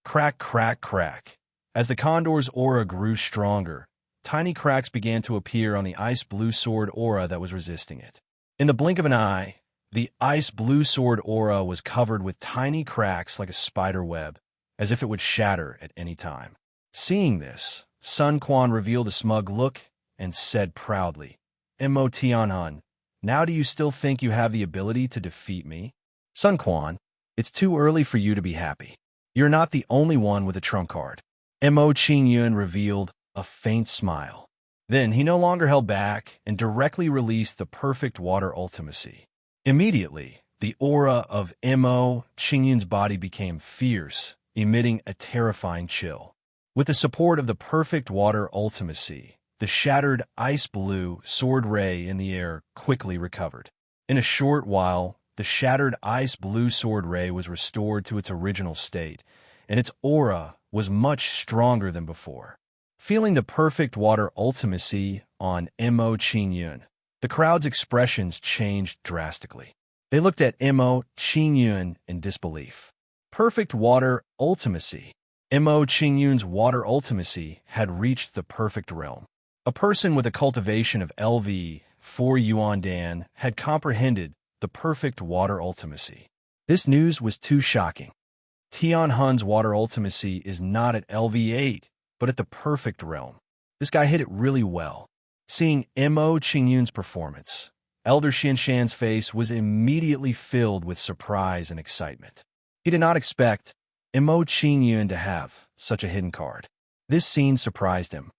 Crack, crack, crack. As the condor's aura grew stronger, tiny cracks began to appear on the ice blue sword aura that was resisting it. In the blink of an eye, the ice blue sword aura was covered with tiny cracks like a spider web. as if it would shatter at any time. Seeing this, Sun Quan revealed a smug look and said proudly, "Mo Tianhun, now do you still think you have the ability to defeat me?" Sun Quan, it's too early for you to be happy. You're not the only one with a trump card. Mo Qingyun revealed a faint smile. Then he no longer held back and directly released the perfect water ultimacy. Immediately, the aura of Mo Qingyun's body became fierce, emitting a terrifying chill. With the support of the perfect water ultimacy, the shattered ice blue sword ray in the air quickly recovered. In a short while, the shattered ice blue sword ray was restored to its original state, and its aura was much stronger than before. Feeling the perfect water ultimacy on Mo Qingyun, the crowd's expressions changed drastically. They looked at Mo Qingyun in disbelief. Perfect water ultimacy. Mo Qingyun's water ultimacy had reached the perfect realm. A person with a cultivation of LV 4 Yuan Dan had comprehended the perfect water ultimacy. This news was too shocking. Tianhun's water ultimacy is not at LV8, but at the perfect realm. This guy hit it really well. Seeing Mo Qingyun's performance, Elder Xinshan's face was immediately filled with surprise and excitement. He did not expect Mo Qingyun to have such a hidden card. This scene surprised him.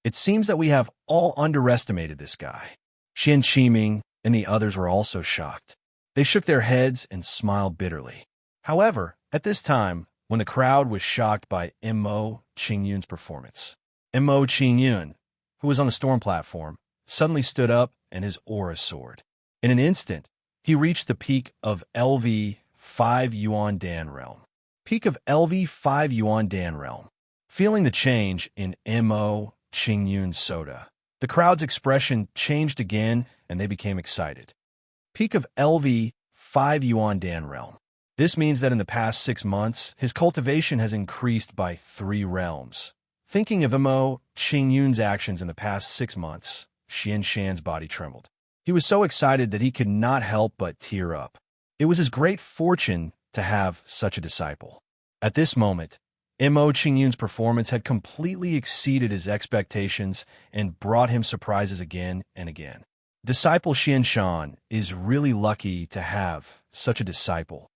It seems that we have all underestimated this guy. Xin Qiming and the others were also shocked. They shook their heads and smiled bitterly. However, at this time, when the crowd was shocked by Mo Qingyun's performance, Mo Qingyun, who was on the storm platform, suddenly stood up and his aura soared. In an instant, he reached the peak of LV 5 Yuan Dan realm. Peak of LV 5 Yuan Dan realm. Feeling the change in Mo Qingyun's soda, the crowd's expression changed again and they became excited. Peak of LV 5 Yuan Dan realm. This means that in the past 6 months, his cultivation has increased by 3 realms. Thinking of Mo Qingyun's actions in the past 6 months, Xinshan's body trembled. He was so excited that he could not help but tear up. It was his great fortune to have such a disciple. At this moment, Mo Qingyun's performance had completely exceeded his expectations and brought him surprises again and again. Disciple Xinshan is really lucky to have such a disciple.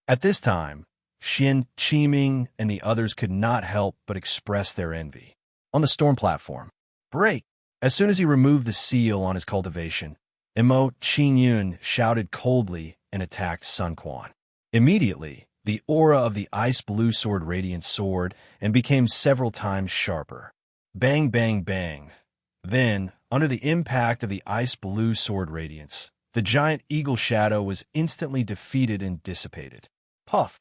At this time, Xin Qiming and the others could not help but express their envy. On the storm platform, break! As soon as he removed the seal on his cultivation, Mo Qingyun shouted coldly and attacked Sun Quan. Immediately, the aura of the ice blue sword radiance soared and became several times sharper. Bang, bang, bang. Then, under the impact of the ice blue sword radiance, the giant eagle shadow was instantly defeated and dissipated. Puff!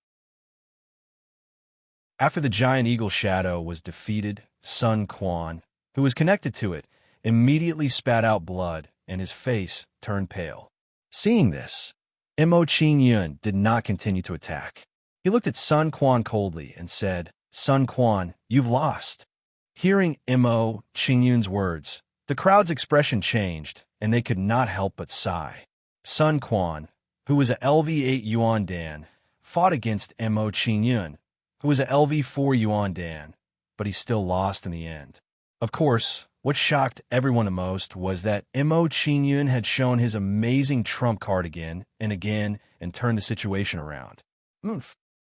After the giant eagle shadow was defeated, Sun Quan, who was connected to it, immediately spat out blood and his face turned pale. Seeing this, Mo Qingyun did not continue to attack. He looked at Sun Quan coldly and said, "Sun Quan, you've lost." Hearing Mo Qingyun's words, the crowd's expression changed, and they could not help but sigh. Sun Quan, who was a LV8 Yuan Dan, fought against Mo Qingyun, who was a LV4 Yuan Dan, but he still lost in the end. Of course, what shocked everyone the most was that Mo Qingyun had shown his amazing trump card again and turned the situation around.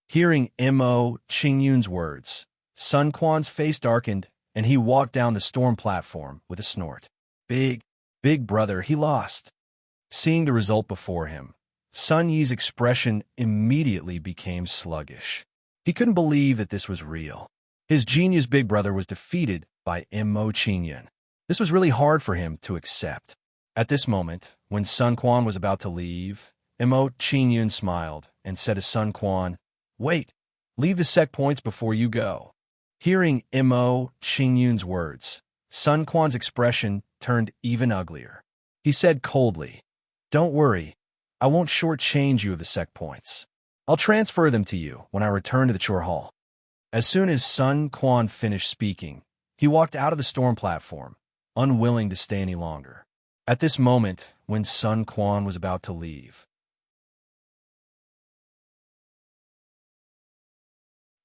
Hearing Mo Qingyun's words, Sun Quan's face darkened, and he walked down the storm platform with a snort. Big brother, he lost. Seeing the result before him, Sun Yi's expression immediately became sluggish. He couldn't believe that this was real. His genius big brother was defeated by Mo Qingyun. This was really hard for him to accept. At this moment, when Sun Quan was about to leave, Mo Qingyun smiled and said to Sun Quan, "Wait, leave the sec points before you go." Hearing Mo Qingyun's words, Sun Quan's expression turned even uglier. He said coldly, "Don't worry, I won't shortchange you of the sec points. I'll transfer them to you when I return to the Chore Hall." As soon as Sun Quan finished speaking, he walked out of the storm platform, unwilling to stay any longer. At this moment, when Sun Quan was about to leave,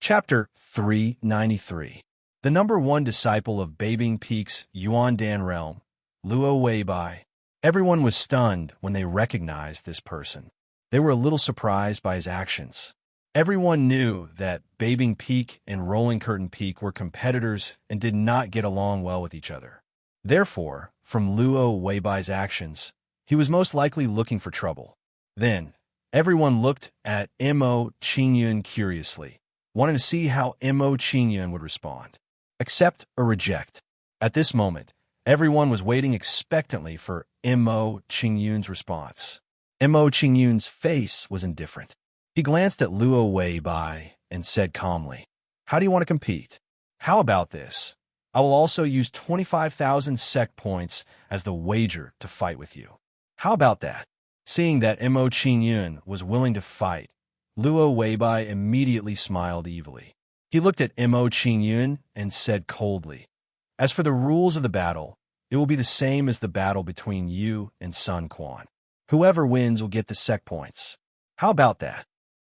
Chapter 393. The number one disciple of Babing Peak's Yuan Dan realm, Luo Weibai. Everyone was stunned when they recognized this person. They were a little surprised by his actions. Everyone knew that Babing Peak and Rolling Curtain Peak were competitors and did not get along well with each other. Therefore, from Luo Weibai's actions, he was most likely looking for trouble. Then, everyone looked at Mo Qingyun curiously, wanting to see how Mo Qingyun would respond. Accept or reject. At this moment, everyone was waiting expectantly for Mo Qingyun's response. Mo Qingyun's face was indifferent. He glanced at Luo Weibai and said calmly, "How do you want to compete? How about this? I will also use 25,000 sec points as the wager to fight with you. How about that?" Seeing that Mo Qingyun was willing to fight, Luo Weibai immediately smiled evilly. He looked at Mo Qingyun and said coldly, "As for the rules of the battle, it will be the same as the battle between you and Sun Quan. Whoever wins will get the sec points. How about that?"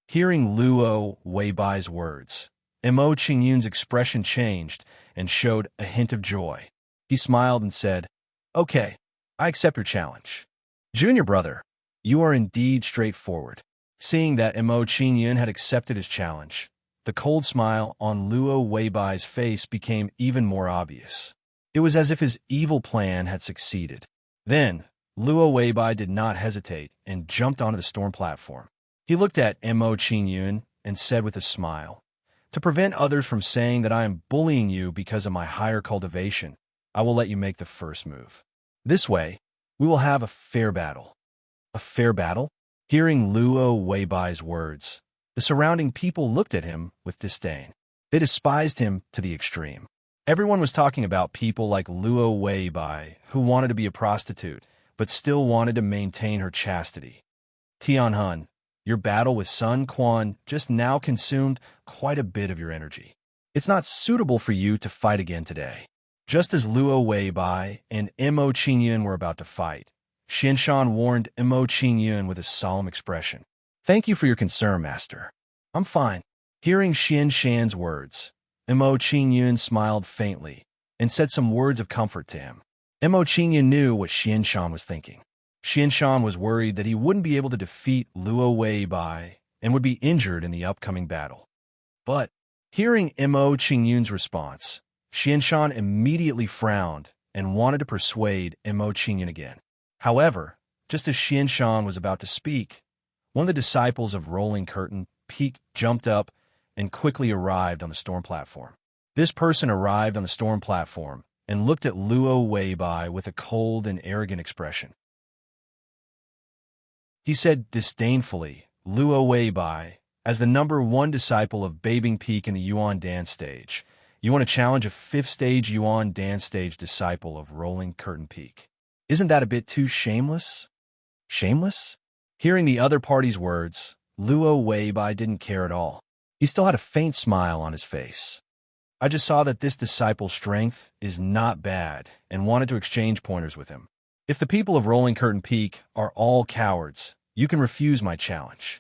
Hearing Luo Weibai's words, Mo Qingyun's expression changed and showed a hint of joy. He smiled and said, "Okay, I accept your challenge. Junior brother, you are indeed straightforward." Seeing that Mo Qingyun had accepted his challenge, the cold smile on Luo Weibai's face became even more obvious. It was as if his evil plan had succeeded. Then, Luo Weibai did not hesitate and jumped onto the storm platform. He looked at Mo Qingyun and said with a smile, "To prevent others from saying that I am bullying you because of my higher cultivation, I will let you make the first move. This way, we will have a fair battle." A fair battle? Hearing Luo Weibai's words, the surrounding people looked at him with disdain. They despised him to the extreme. Everyone was talking about people like Luo Weibai, who wanted to be a prostitute, but still wanted to maintain her chastity. Tianhun, your battle with Sun Quan just now consumed quite a bit of your energy. It's not suitable for you to fight again today. Just as Luo Weibai and Mo Qingyun were about to fight, Xinshan warned Mo Qingyun with a solemn expression. "Thank you for your concern, master. I'm fine." Hearing Xinshan's words, Mo Qingyun smiled faintly and said some words of comfort to him. Mo Qingyun knew what Xinshan was thinking. Xinshan was worried that he wouldn't be able to defeat Luo Weibai and would be injured in the upcoming battle. But, hearing Mo Qingyun's response, Xinshan immediately frowned and wanted to persuade Mo Qingyun again. However, just as Xinshan was about to speak, one of the disciples of Rolling Curtain Peak jumped up and quickly arrived on the storm platform. This person arrived on the storm platform and looked at Luo Weibai with a cold and arrogant expression. He said disdainfully, "Luo Weibai, as the number one disciple of Babing Peak in the Yuan Dan stage, you want to challenge a 5th stage Yuan Dan stage disciple of Rolling Curtain Peak. Isn't that a bit too shameless?" Shameless? Hearing the other party's words, Luo Weibai didn't care at all. He still had a faint smile on his face. "I just saw that this disciple's strength is not bad and wanted to exchange pointers with him. If the people of Rolling Curtain Peak are all cowards, you can refuse my challenge."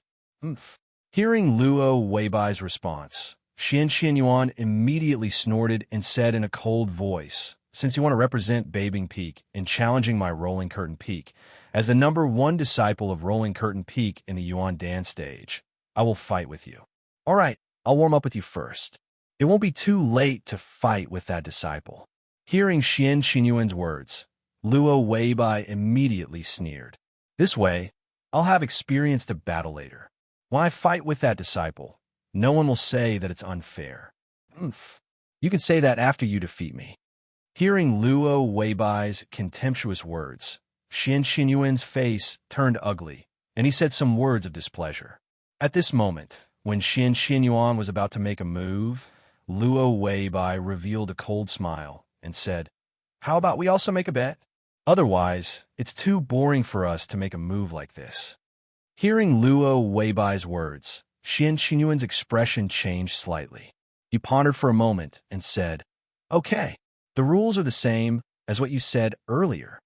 Hearing Luo Weibai's response, Xinshan Yuan immediately snorted and said in a cold voice, "Since you want to represent Babing Peak in challenging my Rolling Curtain Peak, as the number one disciple of Rolling Curtain Peak in the Yuan Dan stage, I will fight with you. All right, I'll warm up with you first. It won't be too late to fight with that disciple." Hearing Xinshan Yuan's words, Luo Weibai immediately sneered. "This way, I'll have experience to battle later. When I fight with that disciple, no one will say that it's unfair. You can say that after you defeat me." Hearing Luo Weibai's contemptuous words, Xinshan Yuan's face turned ugly, and he said some words of displeasure. At this moment, when Xinshan Yuan was about to make a move, Luo Weibai revealed a cold smile and said, "How about we also make a bet? Otherwise, it's too boring for us to make a move like this." Hearing Luo Weibai's words, Xinshan Yuan's expression changed slightly. He pondered for a moment and said, "Okay, the rules are the same as what you said earlier."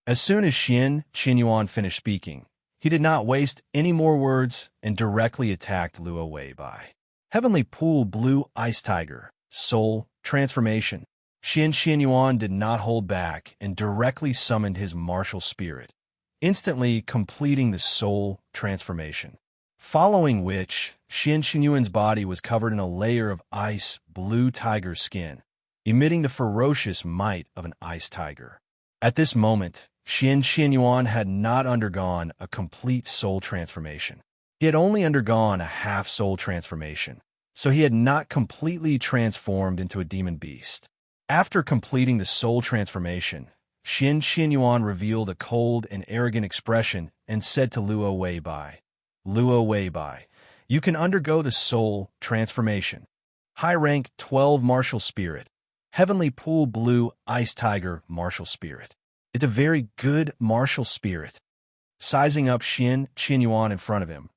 As soon as Xinshan Yuan finished speaking, he did not waste any more words and directly attacked Luo Weibai. Heavenly Pool Blue Ice Tiger, Soul, Transformation. Xin Yuan did not hold back and directly summoned his martial spirit, instantly completing the soul transformation. Following which, Xin Yuan's body was covered in a layer of ice blue tiger skin, emitting the ferocious might of an ice tiger. At this moment, Xin Yuan had not undergone a complete soul transformation. He had only undergone a half soul transformation, so he had not completely transformed into a demon beast. After completing the soul transformation, Xin Yuan revealed a cold and arrogant expression and said to Luo Weibai, "Luo Weibai, you can undergo the soul transformation. High rank 12 martial spirit, Heavenly Pool Blue Ice Tiger martial spirit. It's a very good martial spirit." Sizing up Xin Yuan in front of him,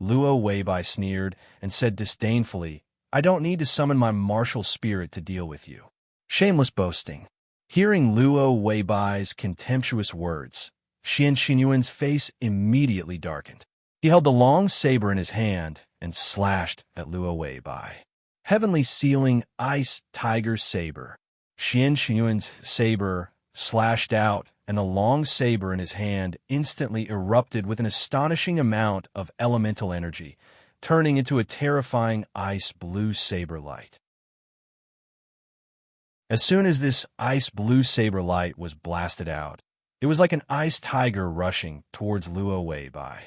Luo Weibai sneered and said disdainfully, "I don't need to summon my martial spirit to deal with you." Shameless boasting. Hearing Luo Weibai's contemptuous words, Xin Yuan's face immediately darkened. He held the long saber in his hand and slashed at Luo Weibai. Heavenly Sealing Ice Tiger Saber. Xin Yuan's saber slashed out, and the long saber in his hand instantly erupted with an astonishing amount of elemental energy, turning into a terrifying ice blue saber light. As soon as this ice blue saber light was blasted out, it was like an ice tiger rushing towards Luo Weibai.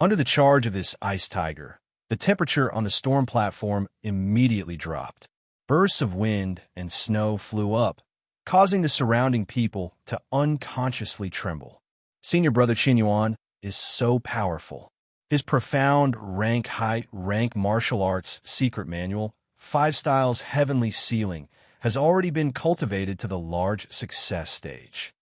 Under the charge of this ice tiger, the temperature on the storm platform immediately dropped. Bursts of wind and snow flew up, causing the surrounding people to unconsciously tremble. Senior Brother Xin Yuan is so powerful. His profound rank martial arts secret manual, 5 Styles Heavenly Sealing, has already been cultivated to the large success stage.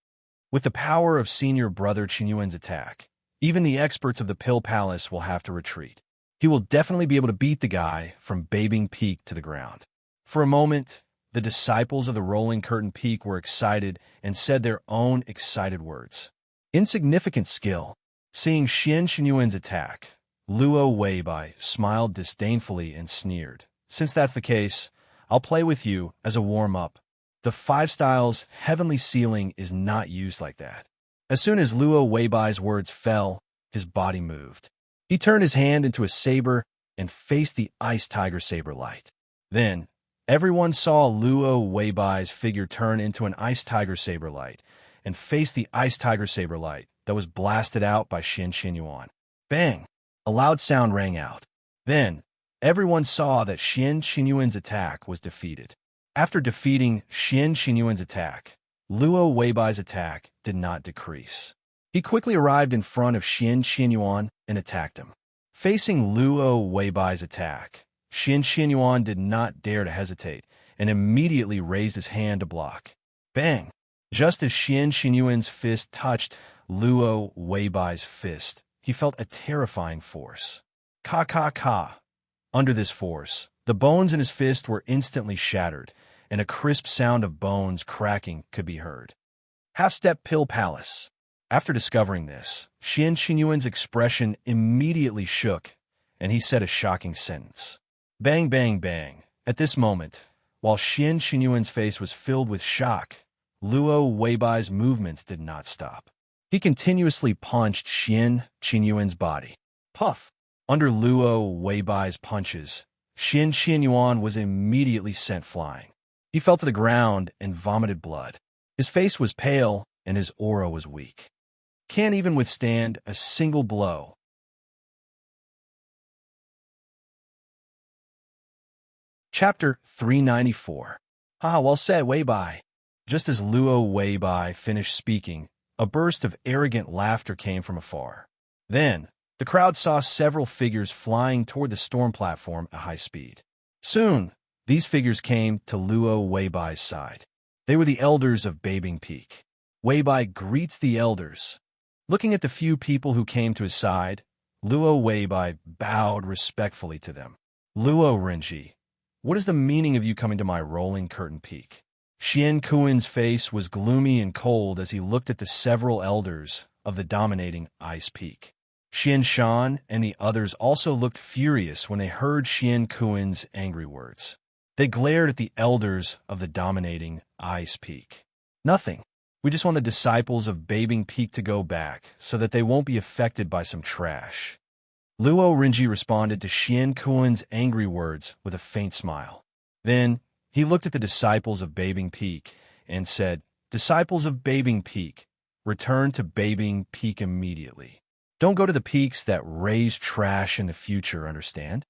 With the power of Senior Brother Xin Yuan's attack, even the experts of the Pill Palace will have to retreat. He will definitely be able to beat the guy from Babing Peak to the ground. For a moment, the disciples of the Rolling Curtain Peak were excited and said their own excited words. Insignificant skill. Seeing Xin Yuan's attack, Luo Weibai smiled disdainfully and sneered. "Since that's the case, I'll play with you as a warm-up. The 5 Styles Heavenly Sealing is not used like that." As soon as Luo Weibai's words fell, his body moved. He turned his hand into a saber and faced the Ice Tiger Saber light. Then, everyone saw Luo Weibai's figure turn into an Ice Tiger Saber light and face the Ice Tiger Saber light that was blasted out by Xin Yuan. Bang! A loud sound rang out. Then, everyone saw that Xin Yuan's attack was defeated. After defeating Xin Yuan's attack, Luo Weibai's attack did not decrease. He quickly arrived in front of Xin Yuan and attacked him. Facing Luo Weibai's attack, Xin Yuan did not dare to hesitate and immediately raised his hand to block. Bang! Just as Xin Yuan's fist touched Luo Weibai's fist, he felt a terrifying force. Ka. Under this force, the bones in his fist were instantly shattered, and a crisp sound of bones cracking could be heard. Half-step Pill Palace. After discovering this, Xin Yuan's expression immediately shook, and he said a shocking sentence. Bang, bang, bang. At this moment, while Xin Yuan's face was filled with shock, Luo Weibai's movements did not stop. He continuously punched Xin Yuan's body. Puff! Under Luo Weibai's punches, Xin Yuan was immediately sent flying. He fell to the ground and vomited blood. His face was pale and his aura was weak. Can't even withstand a single blow. Chapter 394. Well said, Weibai. Just as Luo Weibai finished speaking, a burst of arrogant laughter came from afar. Then, the crowd saw several figures flying toward the storm platform at high speed. Soon, these figures came to Luo Weibai's side. They were the elders of Babing Peak. Weibai greets the elders. Looking at the few people who came to his side, Luo Weibai bowed respectfully to them. Luo Renji, what is the meaning of you coming to my Rolling Curtain Peak? Xian Kuin's face was gloomy and cold as he looked at the several elders of the dominating Ice Peak. Xian Shan and the others also looked furious when they heard Xian Kuan's angry words. They glared at the elders of the dominating Ice Peak. Nothing. We just want the disciples of Babing Peak to go back so that they won't be affected by some trash. Luo Rinji responded to Xian Kuan's angry words with a faint smile. Then, he looked at the disciples of Babing Peak and said, "Disciples of Babing Peak, return to Babing Peak immediately. Don't go to the peaks that raise trash in the future, understand?"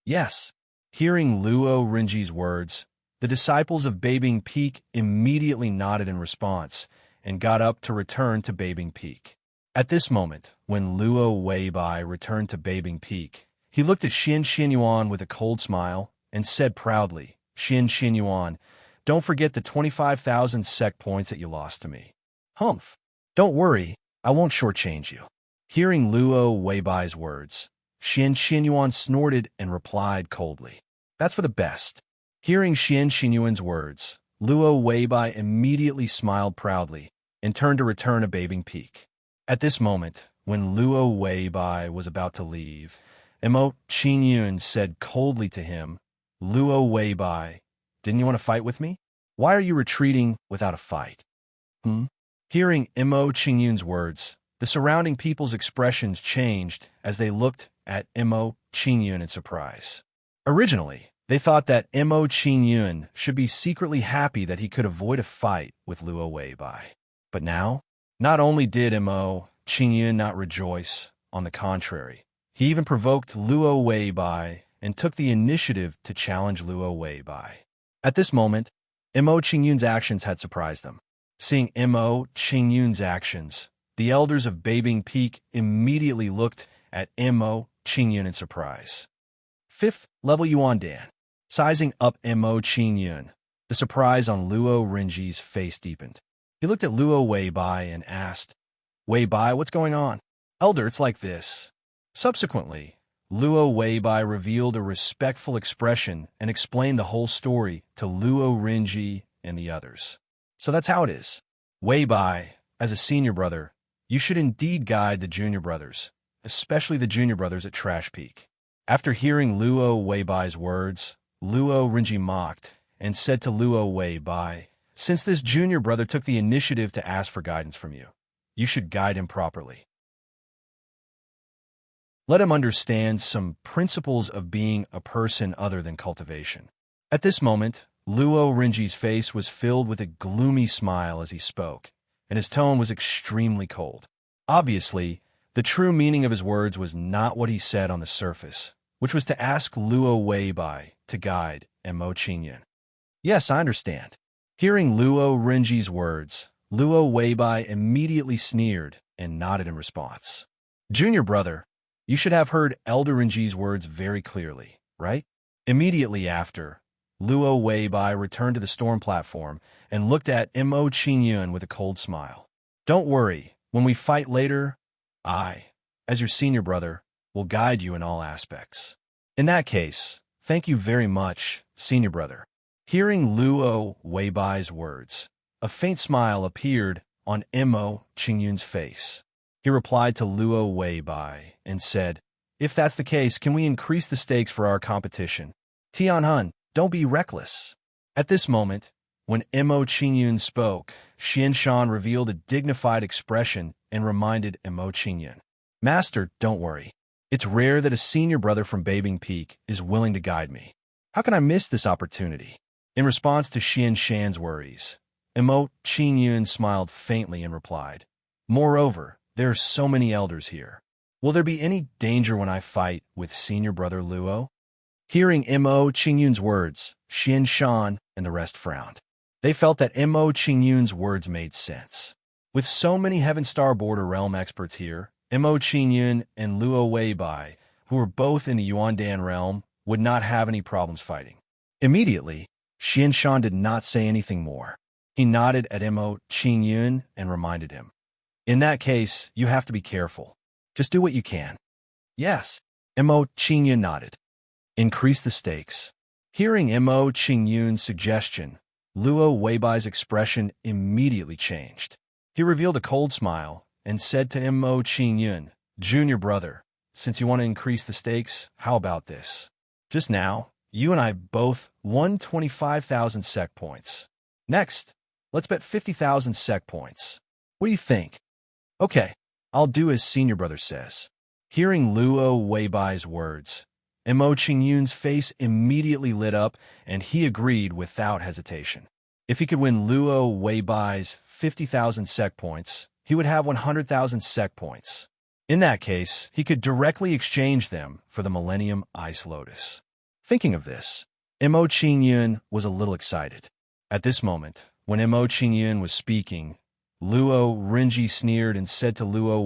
Yes. Hearing Luo Rinji's words, the disciples of Babing Peak immediately nodded in response and got up to return to Babing Peak. At this moment, when Luo Weibai returned to Babing Peak, he looked at Xin Xinyuan with a cold smile and said proudly, "Xin Xinyuan, don't forget the 25,000 sec points that you lost to me." "Humph. Don't worry, I won't shortchange you." Hearing Luo Weibai's words, Xian Xinyuan snorted and replied coldly, "That's for the best." Hearing Xian Xinyuan's words, Luo Weibai immediately smiled proudly and turned to return to Babing Peak. At this moment, when Luo Weibai was about to leave, Emo Qinyun said coldly to him, "Luo Weibai, didn't you want to fight with me? Why are you retreating without a fight?" Hearing Emo Qinyun's words, the surrounding people's expressions changed as they looked at Emo Qinyun in surprise. Originally, they thought that Emo Qinyun should be secretly happy that he could avoid a fight with Luo Weibai. But now, not only did Emo Qinyun not rejoice, on the contrary, he even provoked Luo Weibai and took the initiative to challenge Luo Weibai. At this moment, Emo Qinyun's actions had surprised them. Seeing Emo Qinyun's actions, the elders of Babing Peak immediately looked at Emo Qinyun in surprise. 5th level Yuan Dan. Sizing up Emo Qinyun, the surprise on Luo Rinji's face deepened. He looked at Luo Weibai and asked, "Weibai, what's going on?" "Elder, it's like this." Subsequently, Luo Weibai revealed a respectful expression and explained the whole story to Luo Rinji and the others. "So that's how it is. Weibai, as a senior brother, you should indeed guide the junior brothers, especially the junior brothers at Trash Peak." After hearing Luo Weibai's words, Luo Rinji mocked and said to Luo Weibai, "Since this junior brother took the initiative to ask for guidance from you, you should guide him properly. Let him understand some principles of being a person other than cultivation." At this moment, Luo Rinji's face was filled with a gloomy smile as he spoke, and his tone was extremely cold. Obviously, the true meaning of his words was not what he said on the surface, which was to ask Luo Weibai to guide Emo Qinyun. "Yes, I understand." Hearing Luo Rinji's words, Luo Weibai immediately sneered and nodded in response. "Junior brother, you should have heard Elder Rinji's words very clearly, right?" Immediately after, Luo Weibai returned to the storm platform and looked at Emo Qinyun with a cold smile. "Don't worry, when we fight later, I, as your senior brother, will guide you in all aspects." "In that case, thank you very much, senior brother." Hearing Luo Weibai's words, a faint smile appeared on Emo Qinyun's face. He replied to Luo Weibai and said, "If that's the case, can we increase the stakes for our competition? Tianhun, don't be reckless." At this moment, when Emo Qinyun spoke, Xian Shan revealed a dignified expression and reminded Emo Qinyun, "Master, don't worry. It's rare that a senior brother from Babing Peak is willing to guide me. How can I miss this opportunity?" In response to Xian Shan's worries, Emo Qinyun smiled faintly and replied, "Moreover, there are so many elders here. Will there be any danger when I fight with senior brother Luo?" Hearing Emo Qinyun's words, Xian Shan and the rest frowned. They felt that Emo Qinyun's words made sense. With so many Heaven Star Border Realm experts here, Emo Qinyun and Luo Weibai, who were both in the Yuandan realm, would not have any problems fighting. Immediately, Xian Shan did not say anything more. He nodded at Emo Qinyun and reminded him, "In that case, you have to be careful. Just do what you can." "Yes." Emo Qinyun nodded. "Increase the stakes." Hearing Emo Qinyun's suggestion, Luo Weibai's expression immediately changed. He revealed a cold smile and said to Emo Qinyun, Junior brother, since you want to increase the stakes, how about this? Just now, you and I both won 25,000 sec points. Next, let's bet 50,000 sec points. What do you think? Okay, I'll do as senior brother says. Hearing Luo Weibai's words, Mo Qingyun's face immediately lit up, and he agreed without hesitation. If he could win Luo Weibai's 50,000 sec points, he would have 100,000 sec points. In that case, he could directly exchange them for the Millennium Ice Lotus. Thinking of this, Mo Qingyun was a little excited. At this moment, when Mo Qingyun was speaking, Luo Renji sneered and said to Luo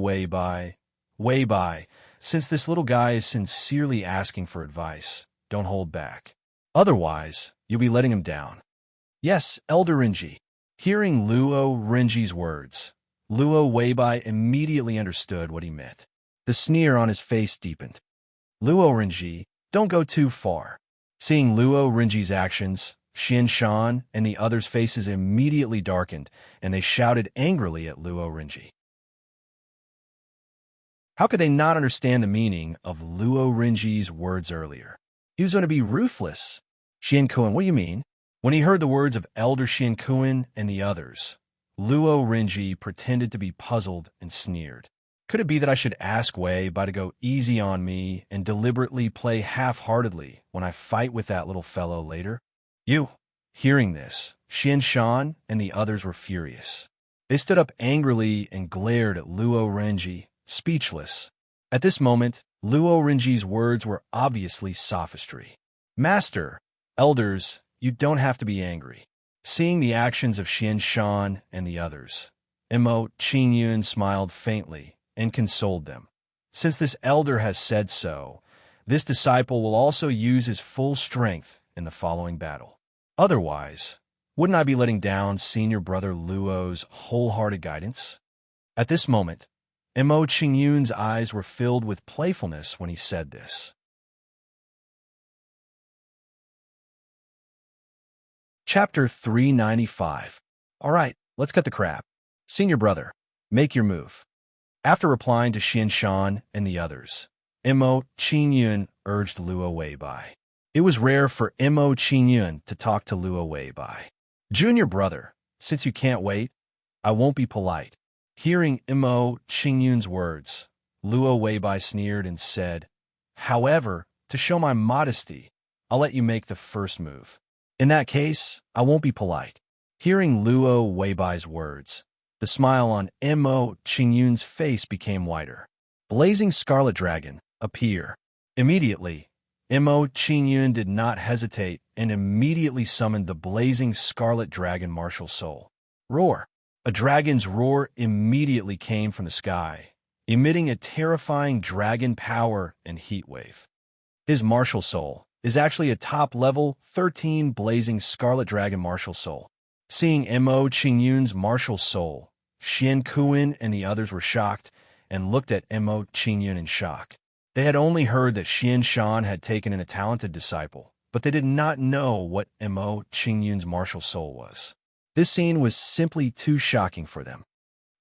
Weibai, since this little guy is sincerely asking for advice, don't hold back. Otherwise, you'll be letting him down. Yes, Elder Renji. Hearing Luo Renji's words, Luo Weibai immediately understood what he meant. The sneer on his face deepened. Luo Renji, don't go too far. Seeing Luo Renji's actions, Xian Shan and the others' faces immediately darkened, and they shouted angrily at Luo Renji. How could they not understand the meaning of Luo Renji's words earlier? He was going to be ruthless. Xian Kuan, what do you mean? When he heard the words of Elder Xian Kuan and the others, Luo Renji pretended to be puzzled and sneered. Could it be that I should ask Wei Bai to go easy on me and deliberately play half-heartedly when I fight with that little fellow later? You. Hearing this, Xian Shan and the others were furious. They stood up angrily and glared at Luo Renji, speechless. At this moment, Luo Renji's words were obviously sophistry. Master, elders, you don't have to be angry. Seeing the actions of Xian Shan and the others, Mo Qingyun smiled faintly and consoled them. Since this elder has said so, this disciple will also use his full strength in the following battle. Otherwise, wouldn't I be letting down senior brother Luo's wholehearted guidance? At this moment, Mo Qingyun's eyes were filled with playfulness when he said this. Chapter 395. All right, let's cut the crap. Senior brother, make your move. After replying to Xian Shan and the others, Mo Qingyun urged Luo Weibai. It was rare for Mo Qingyun to talk to Luo Weibai. Junior brother, since you can't wait, I won't be polite. Hearing Mo Qingyun's words, Luo Weibai sneered and said, however, to show my modesty, I'll let you make the first move. In that case, I won't be polite. Hearing Luo Weibai's words, the smile on Mo Qingyun's face became wider. Blazing Scarlet Dragon, appear. Immediately, Mo Qingyun did not hesitate and immediately summoned the blazing Scarlet Dragon martial soul. Roar. A dragon's roar immediately came from the sky, emitting a terrifying dragon power and heat wave. His martial soul is actually a top-level 13 blazing Scarlet Dragon martial soul. Seeing Mo Qingyun's martial soul, Xian Kuan and the others were shocked and looked at Mo Qingyun in shock. They had only heard that Xian Shan had taken in a talented disciple, but they did not know what Mo Qingyun's martial soul was. This scene was simply too shocking for them.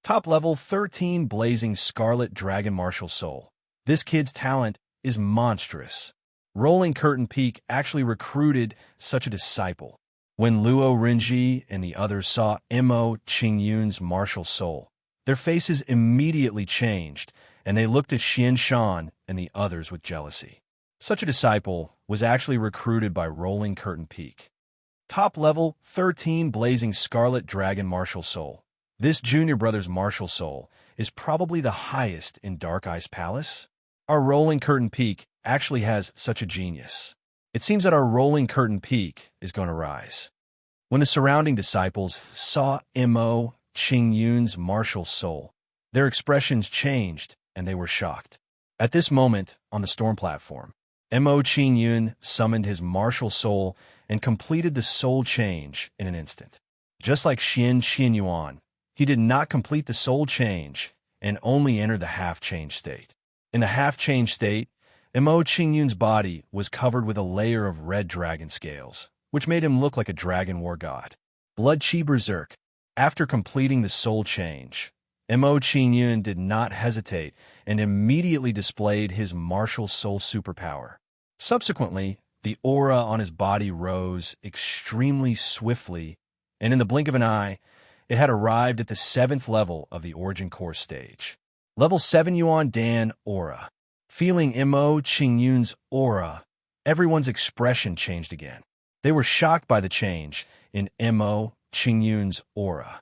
Top-level 13 blazing Scarlet Dragon martial soul. This kid's talent is monstrous. Rolling Curtain Peak actually recruited such a disciple. When Luo Renji and the others saw Mo Qingyun's martial soul, their faces immediately changed, and they looked at Xian Shan and the others with jealousy. Such a disciple was actually recruited by Rolling Curtain Peak. Top-level 13 blazing Scarlet Dragon martial soul. This junior brother's martial soul is probably the highest in Dark Ice Palace. Our Rolling Curtain Peak actually has such a genius. It seems that our Rolling Curtain Peak is going to rise. When the surrounding disciples saw Mo Qingyun's martial soul, their expressions changed and they were shocked. At this moment, on the storm platform, Mo Qingyun summoned his martial soul and completed the soul change in an instant. Just like Xian Yuan, he did not complete the soul change and only entered the half-change state. In the half-change state, Mo Qingyun's body was covered with a layer of red dragon scales, which made him look like a dragon war god. Blood Chi Berserk. After completing the soul change, Mo Qingyun did not hesitate and immediately displayed his martial soul superpower. Subsequently, the aura on his body rose extremely swiftly, and in the blink of an eye, it had arrived at the 7th level of the Origin Core stage. Level 7 Yuan Dan Aura. Feeling Mo Qingyun's aura, everyone's expression changed again. They were shocked by the change in Mo Qingyun's aura.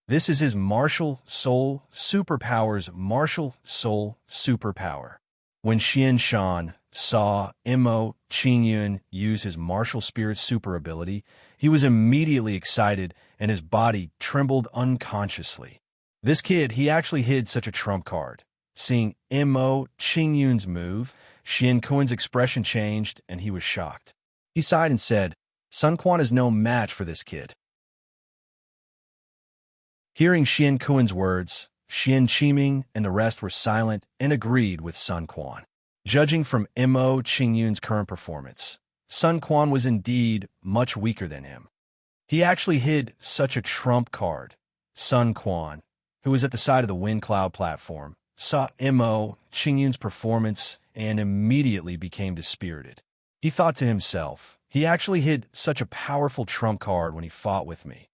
This is his martial soul superpower's martial soul superpower. When Xian Shan saw Mo Qingyun use his martial spirit super ability, he was immediately excited and his body trembled unconsciously. This kid, he actually hid such a trump card. Seeing Mo Qingyun's move, Xian Kuan's expression changed and he was shocked. He sighed and said, Sun Quan is no match for this kid. Hearing Xian Kuan's words, Xian Qiming and the rest were silent and agreed with Sun Quan. Judging from Mo Qingyun's current performance, Sun Quan was indeed much weaker than him. He actually hid such a trump card. Sun Quan, who was at the side of the wind cloud platform, saw Mo Qingyun's performance and immediately became dispirited. He thought to himself, he actually hid such a powerful trump card when he fought with me.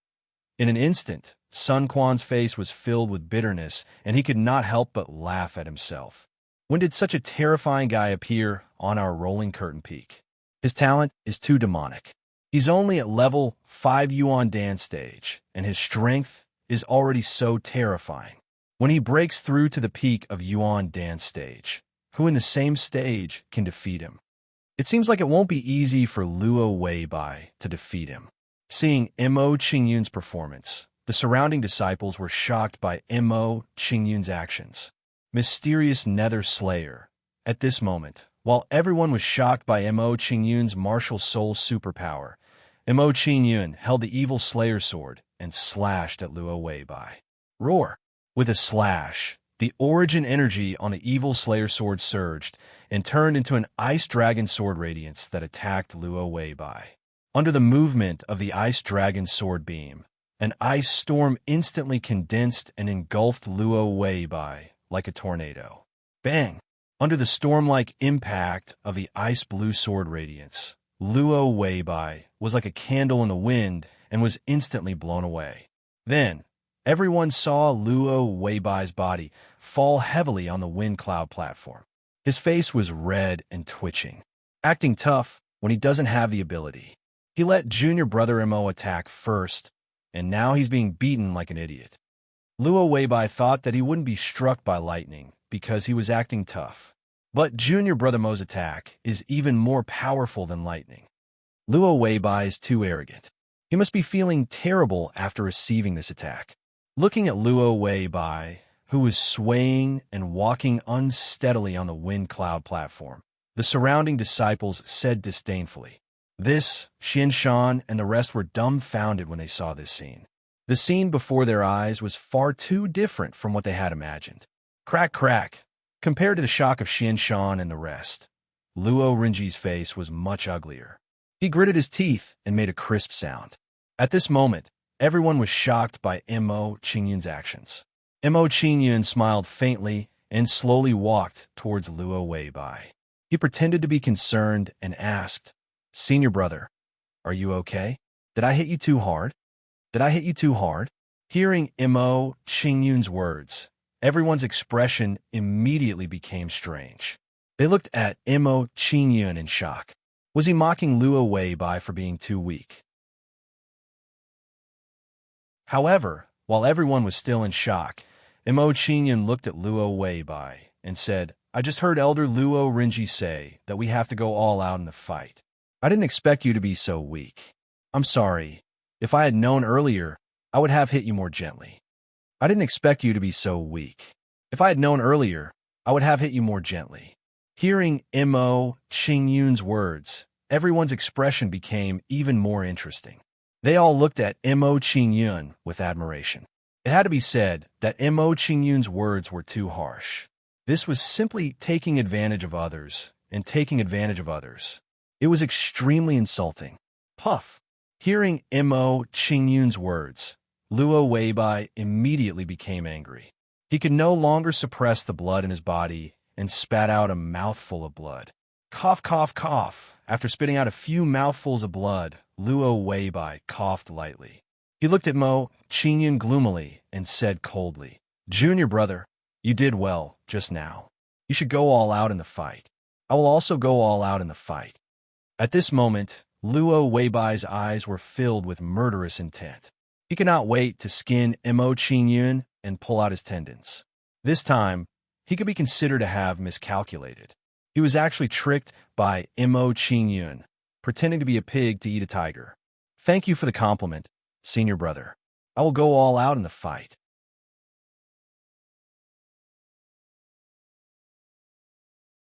In an instant, Sun Quan's face was filled with bitterness, and he could not help but laugh at himself. When did such a terrifying guy appear on our rolling curtain peak? His talent is too demonic. He's only at level 5 Yuan Dan stage, and his strength is already so terrifying. When he breaks through to the peak of Yuan Dan stage, who in the same stage can defeat him? It seems like it won't be easy for Luo Weibai to defeat him. Seeing Mo Qingyun's performance, the surrounding disciples were shocked by Mo Qingyun's actions. Mysterious Nether Slayer. At this moment, while everyone was shocked by Mo Qingyun's martial soul superpower, Mo Qingyun held the evil Slayer sword and slashed at Luo Weibai. Roar! With a slash, the origin energy on the evil Slayer sword surged and turned into an ice dragon sword radiance that attacked Luo Weibai. Under the movement of the ice dragon sword beam, an ice storm instantly condensed and engulfed Luo Weibai like a tornado. Bang! Under the storm-like impact of the ice blue sword radiance, Luo Weibai was like a candle in the wind and was instantly blown away. Then, everyone saw Luo Weibai's body fall heavily on the wind cloud platform. His face was red and twitching, acting tough when he doesn't have the ability. He let junior brother Mo attack first, and now he's being beaten like an idiot. Luo Weibai thought that he wouldn't be struck by lightning because he was acting tough. But junior brother Mo's attack is even more powerful than lightning. Luo Weibai is too arrogant. He must be feeling terrible after receiving this attack. Looking at Luo Weibai, who was swaying and walking unsteadily on the wind cloud platform, the surrounding disciples said disdainfully. This, Xian Shan and the rest were dumbfounded when they saw this scene. The scene before their eyes was far too different from what they had imagined. Crack, crack. Compared to the shock of Xian Shan and the rest, Luo Renji's face was much uglier. He gritted his teeth and made a crisp sound. At this moment, everyone was shocked by Mo Qingyun's actions. Mo Qingyun smiled faintly and slowly walked towards Luo Weibai. He pretended to be concerned and asked, "Senior brother, are you okay? Did I hit you too hard? Did I hit you too hard?" Hearing Mo Qingyun's words, everyone's expression immediately became strange. They looked at Mo Qingyun in shock. Was he mocking Luo Weibai for being too weak? However, while everyone was still in shock, Mo Qingyun looked at Luo Weibai and said, "I just heard Elder Luo Renji say that we have to go all out in the fight. I didn't expect you to be so weak. I'm sorry. If I had known earlier, I would have hit you more gently. I didn't expect you to be so weak. If I had known earlier, I would have hit you more gently." Hearing Mo Qingyun's words, everyone's expression became even more interesting. They all looked at Mo Qingyun with admiration. It had to be said that Mo Qingyun's words were too harsh. This was simply taking advantage of others and taking advantage of others. It was extremely insulting. Puff. Hearing Mo Qingyun's words, Luo Weibai immediately became angry. He could no longer suppress the blood in his body and spat out a mouthful of blood. Cough, cough, cough. After spitting out a few mouthfuls of blood, Luo Weibai coughed lightly. He looked at Mo Qingyun gloomily and said coldly, "Junior brother, you did well just now. You should go all out in the fight. I will also go all out in the fight." At this moment, Luo Weibai's eyes were filled with murderous intent. He could not wait to skin Mo Qingyun and pull out his tendons. This time, he could be considered to have miscalculated. He was actually tricked by Mo Qingyun, pretending to be a pig to eat a tiger. "Thank you for the compliment, senior brother. I will go all out in the fight."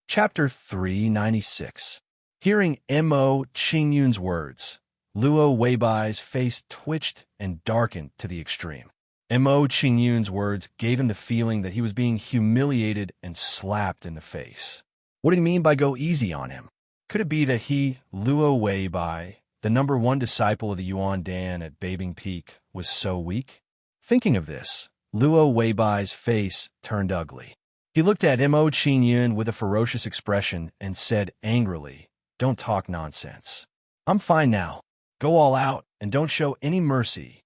Chapter 396. Hearing Mo Qingyun's words, Luo Weibai's face twitched and darkened to the extreme. Mo Qingyun's words gave him the feeling that he was being humiliated and slapped in the face. What did he mean by go easy on him? Could it be that he, Luo Weibai, the #1 disciple of the Yuan Dan at Babing Peak, was so weak? Thinking of this, Luo Weibai's face turned ugly. He looked at Mo Qingyun with a ferocious expression and said angrily, "Don't talk nonsense. I'm fine now. Go all out and don't show any mercy."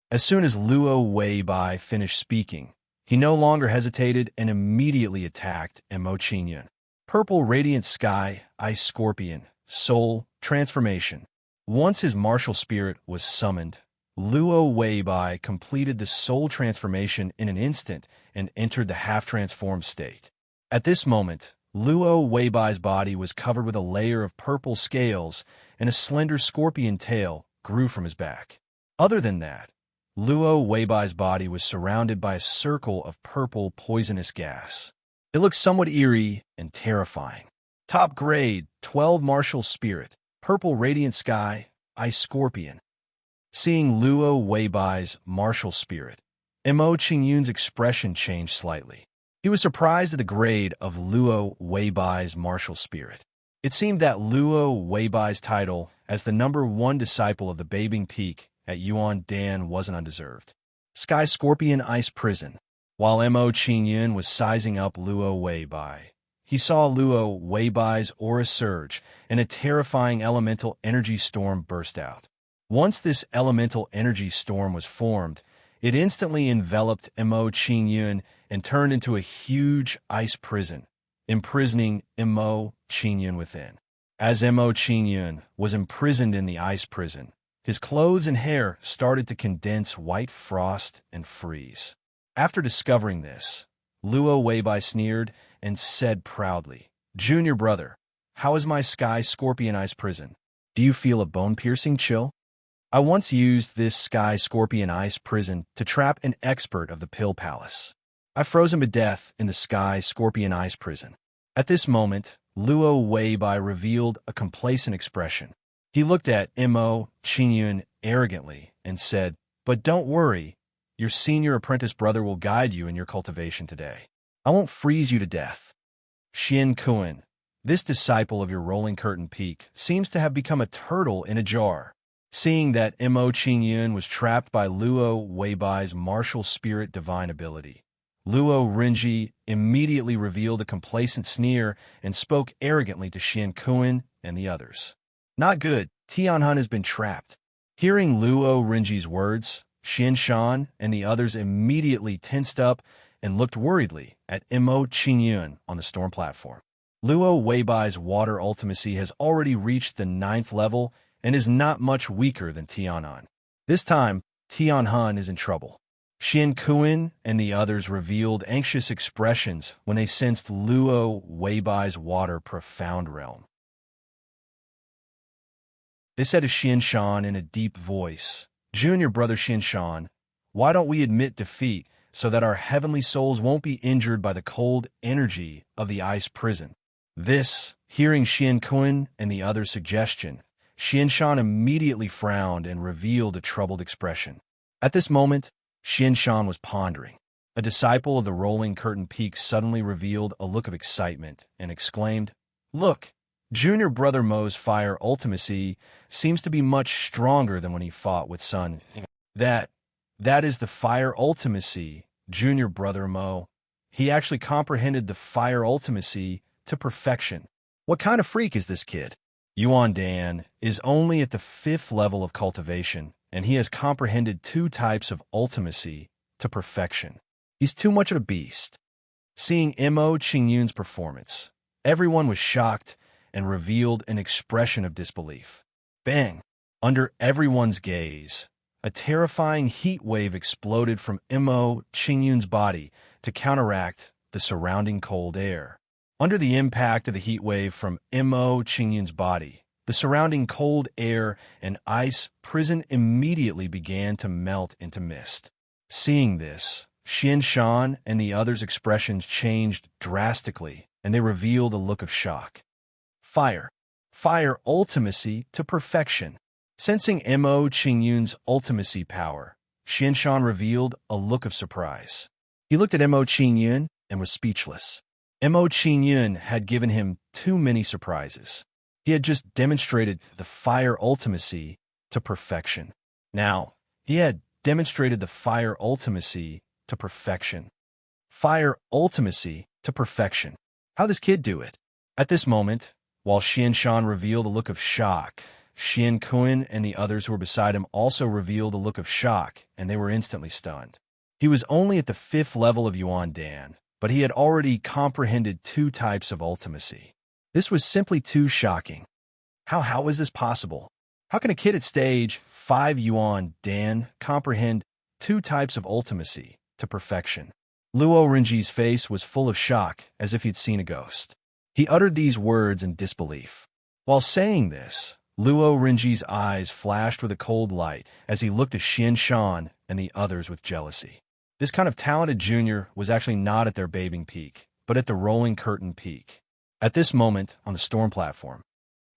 As soon as Luo Weibai finished speaking, he no longer hesitated and immediately attacked Mo Qingyun. Purple radiant sky, ice scorpion, soul, transformation. Once his martial spirit was summoned, Luo Weibai completed the soul transformation in an instant and entered the half-transformed state. At this moment, Luo Weibai's body was covered with a layer of purple scales, and a slender scorpion tail grew from his back. Other than that, Luo Weibai's body was surrounded by a circle of purple poisonous gas. It looked somewhat eerie and terrifying. Top grade, 12 martial spirit, purple radiant sky, ice scorpion. Seeing Luo Weibai's martial spirit, Mo Qingyun's expression changed slightly. He was surprised at the grade of Luo Weibai's martial spirit. It seemed that Luo Weibai's title as the #1 disciple of the Babing Peak at Yuan Dan wasn't undeserved. Sky Scorpion Ice Prison. While Mo Qingyun was sizing up Luo Weibai, he saw Luo Weibai's aura surge and a terrifying elemental energy storm burst out. Once this elemental energy storm was formed, it instantly enveloped Mo Qingyun and turned into a huge ice prison, imprisoning Mo Qingyun within. As Mo Qingyun was imprisoned in the ice prison, his clothes and hair started to condense white frost and freeze. After discovering this, Luo Weibai sneered and said proudly, "Junior brother, how is my Sky Scorpion Ice Prison? Do you feel a bone-piercing chill? I once used this Sky Scorpion Ice Prison to trap an expert of the Pill Palace. I froze him to death in the Sky Scorpion Ice Prison." At this moment, Luo Weibai revealed a complacent expression. He looked at Mo Qingyun arrogantly and said, "But don't worry, your senior apprentice brother will guide you in your cultivation today. I won't freeze you to death." Xian Kuan, this disciple of your Rolling Curtain Peak, seems to have become a turtle in a jar. Seeing that Mo Qingyun was trapped by Luo Weibai's martial spirit divine ability, Luo Rinji immediately revealed a complacent sneer and spoke arrogantly to Xian Kuan and the others. "Not good, Tianhun has been trapped." Hearing Luo Rinji's words, Xian Shan and the others immediately tensed up and looked worriedly at Mo Qingyun on the storm platform. Luo Weibai's water ultimacy has already reached the 9th level and is not much weaker than Tianhun. This time, Tianhun is in trouble. Xian Kuan and the others revealed anxious expressions when they sensed Luo Weibai's water profound realm. They said to Xian Shan in a deep voice, "Junior brother Xian Shan, why don't we admit defeat so that our heavenly souls won't be injured by the cold energy of the ice prison?" This, hearing Xian Kuan and the other's suggestion, Xian Shan immediately frowned and revealed a troubled expression. At this moment, Xian Shan was pondering. A disciple of the Rolling Curtain Peak suddenly revealed a look of excitement and exclaimed, "Look, Junior Brother Mo's fire ultimacy seems to be much stronger than when he fought with Sun. That is the fire ultimacy junior brother Mo. He actually comprehended the fire ultimacy to perfection. What kind of freak is this kid? Yuan Dan is only at the 5th level of cultivation, and he has comprehended 2 types of ultimacy to perfection. He's too much of a beast. Seeing Mo Qingyun's performance, everyone was shocked and revealed an expression of disbelief. Bang! Under everyone's gaze, a terrifying heat wave exploded from Mo Qingyun's body to counteract the surrounding cold air. Under the impact of the heat wave from Mo Qingyun's body, the surrounding cold air and ice prison immediately began to melt into mist. Seeing this, Xian Shan and the others' expressions changed drastically, and they revealed a look of shock. Fire. Fire ultimacy to perfection. Sensing Mo Qingyun's ultimacy power, Xian Shan revealed a look of surprise. He looked at Mo Qingyun and was speechless. Mo Qingyun had given him too many surprises. He had just demonstrated the fire ultimacy to perfection. Now, he had demonstrated the fire ultimacy to perfection. Fire ultimacy to perfection. How this kid do it? At this moment, while Xian Shan revealed a look of shock, Xian Kun and the others who were beside him also revealed a look of shock, and they were instantly stunned. He was only at the 5th level of Yuan Dan, but he had already comprehended 2 types of ultimacy. This was simply too shocking. How is this possible? How can a kid at stage 5 Yuan Dan comprehend 2 types of ultimacy to perfection? Luo Renji's face was full of shock, as if he'd seen a ghost. He uttered these words in disbelief. While saying this, Luo Renji's eyes flashed with a cold light as he looked at Xian Shan and the others with jealousy. This kind of talented junior was actually not at their bathing peak, but at the rolling curtain peak. At this moment, on the storm platform,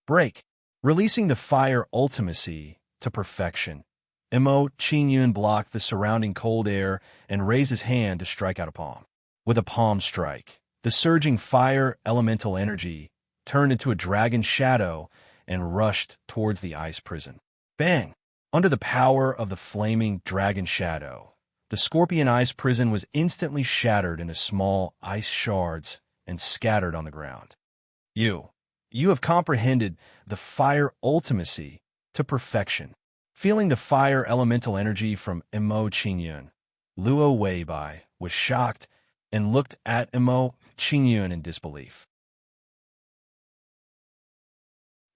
break, releasing the fire ultimacy to perfection, Mo Qingyun blocked the surrounding cold air and raised his hand to strike out a palm. With a palm strike, the surging fire elemental energy turned into a dragon shadow and rushed towards the ice prison. Bang! Under the power of the flaming dragon shadow, the scorpion ice prison was instantly shattered into small ice shards and scattered on the ground. You have comprehended the fire ultimacy to perfection. Feeling the fire elemental energy from Mo Qingyun, Luo Weibai was shocked and looked at Mo Qingyun in disbelief.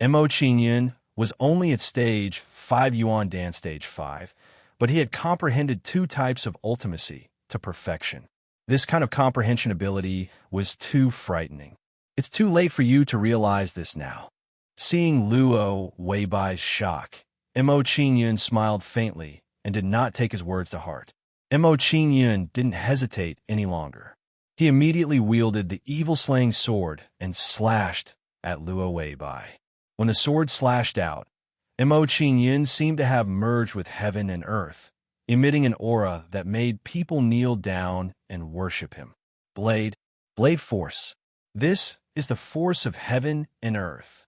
Mo Qingyun was only at stage 5 Yuan Dan stage 5, but he had comprehended 2 types of ultimacy to perfection. This kind of comprehension ability was too frightening. It's too late for you to realize this now. Seeing Luo Weibai's shock, Mo Qingyun smiled faintly and did not take his words to heart. Mo Qingyun didn't hesitate any longer. He immediately wielded the evil-slaying sword and slashed at Luo Weibai. When the sword slashed out, Mo Qingyun seemed to have merged with heaven and earth, emitting an aura that made people kneel down and worship him. Blade force. This is the force of heaven and earth.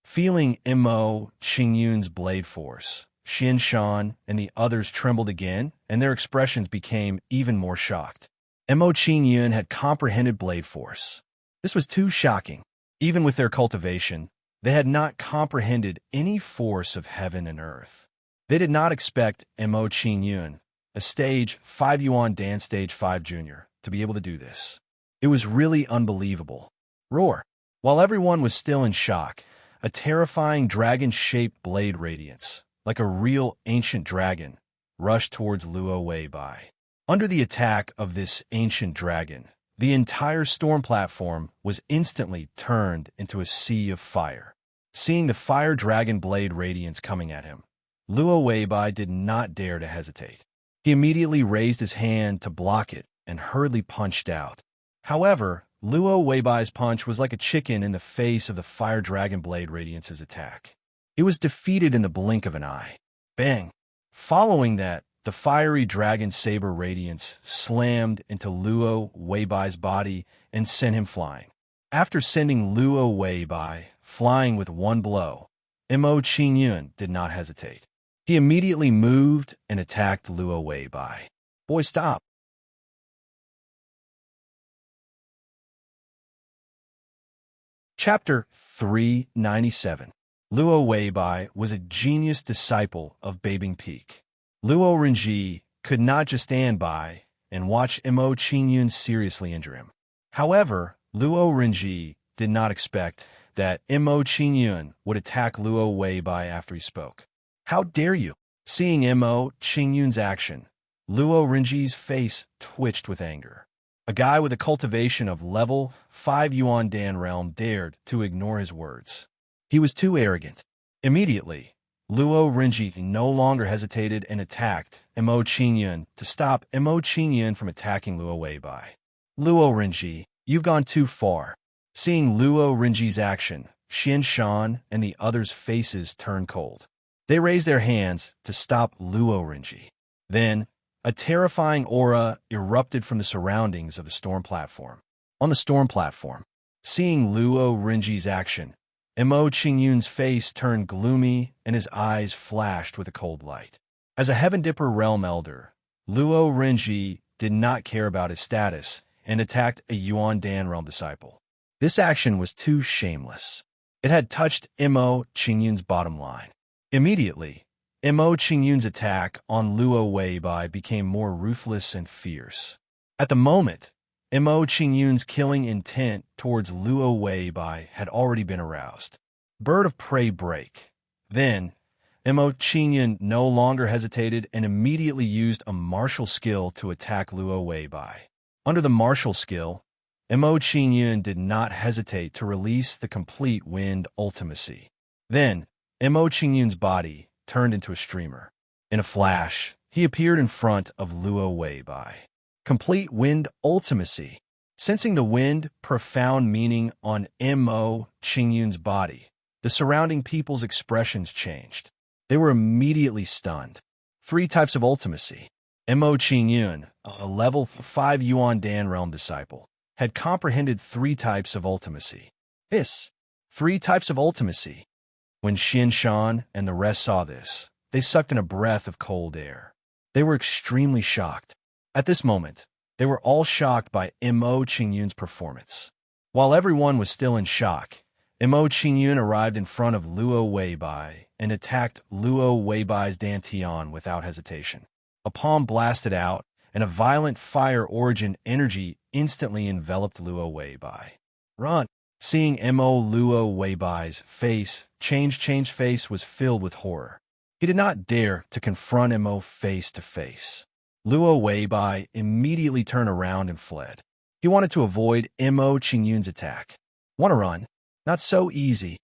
Feeling Mo Qingyun's blade force, Xian Shan and the others trembled again, and their expressions became even more shocked. Mo Qingyun had comprehended blade force. This was too shocking. Even with their cultivation, they had not comprehended any force of heaven and earth. They did not expect Mo Qingyun, a stage 5 Yuan Dan stage 5 junior, to be able to do this. It was really unbelievable. Roar. While everyone was still in shock, a terrifying dragon-shaped blade radiance, like a real ancient dragon, rushed towards Luo Weibai. Under the attack of this ancient dragon, the entire storm platform was instantly turned into a sea of fire. Seeing the fire dragon blade radiance coming at him, Luo Weibai did not dare to hesitate. He immediately raised his hand to block it and hurriedly punched out. However, Luo Weibai's punch was like a chicken in the face of the fire dragon blade radiance's attack. It was defeated in the blink of an eye. Bang! Following that, the fiery dragon saber radiance slammed into Luo Weibai's body and sent him flying. After sending Luo Weibai flying with one blow, Mo Qingyun did not hesitate. He immediately moved and attacked Luo Weibai. Boy, stop! Chapter 397. Luo Weibai was a genius disciple of Babing Peak. Luo Renji could not just stand by and watch Mo Qingyun seriously injure him. However, Luo Renji did not expect that Mo Qingyun would attack Luo Weibai after he spoke. "How dare you?" Seeing Mo Qingyun's action, Luo Renji's face twitched with anger. A guy with a cultivation of level 5 Yuan Dan realm dared to ignore his words. He was too arrogant. Immediately, Luo Renji no longer hesitated and attacked Mo Qingyun to stop Mo Qingyun from attacking Luo Weibai. "Luo Renji, you've gone too far." Seeing Luo Renji's action, Xian Shan and the others' faces turned cold. They raised their hands to stop Luo Renji. Then, a terrifying aura erupted from the surroundings of the storm platform. On the storm platform, seeing Luo Renji's action, Mo Qingyun's face turned gloomy and his eyes flashed with a cold light. As a Heaven Dipper realm elder, Luo Renji did not care about his status and attacked a Yuan Dan realm disciple. This action was too shameless. It had touched Mo Qingyun's bottom line. Immediately, Mo Qingyun's attack on Luo Weibai became more ruthless and fierce. At the moment, Mo Qingyun's killing intent towards Luo Weibai had already been aroused. Bird of prey break. Then, Mo Qingyun no longer hesitated and immediately used a martial skill to attack Luo Weibai. Under the martial skill, Mo Qingyun did not hesitate to release the complete wind ultimacy. Then, Mo Qingyun's body turned into a streamer. In a flash, he appeared in front of Luo Weibai. Complete wind ultimacy. Sensing the wind profound meaning on Mo Qingyun's body, the surrounding people's expressions changed. They were immediately stunned. 3 types of ultimacy. Mo Qingyun, a level 5 Yuan Dan realm disciple, had comprehended 3 types of ultimacy. 3 types of ultimacy. When Xian Shan and the rest saw this, they sucked in a breath of cold air. They were extremely shocked. At this moment, they were all shocked by Mo Qingyun's performance. While everyone was still in shock, Mo Qingyun arrived in front of Luo Weibai and attacked Luo Weibai's dantian without hesitation. A palm blasted out, and a violent fire origin energy instantly enveloped Luo Weibai. "Run!" Seeing Mo Luo Weibai's face, changed face was filled with horror. He did not dare to confront Mo face to face. Luo Weibai immediately turned around and fled. He wanted to avoid Mo Qingyun's attack. "Want to run? Not so easy."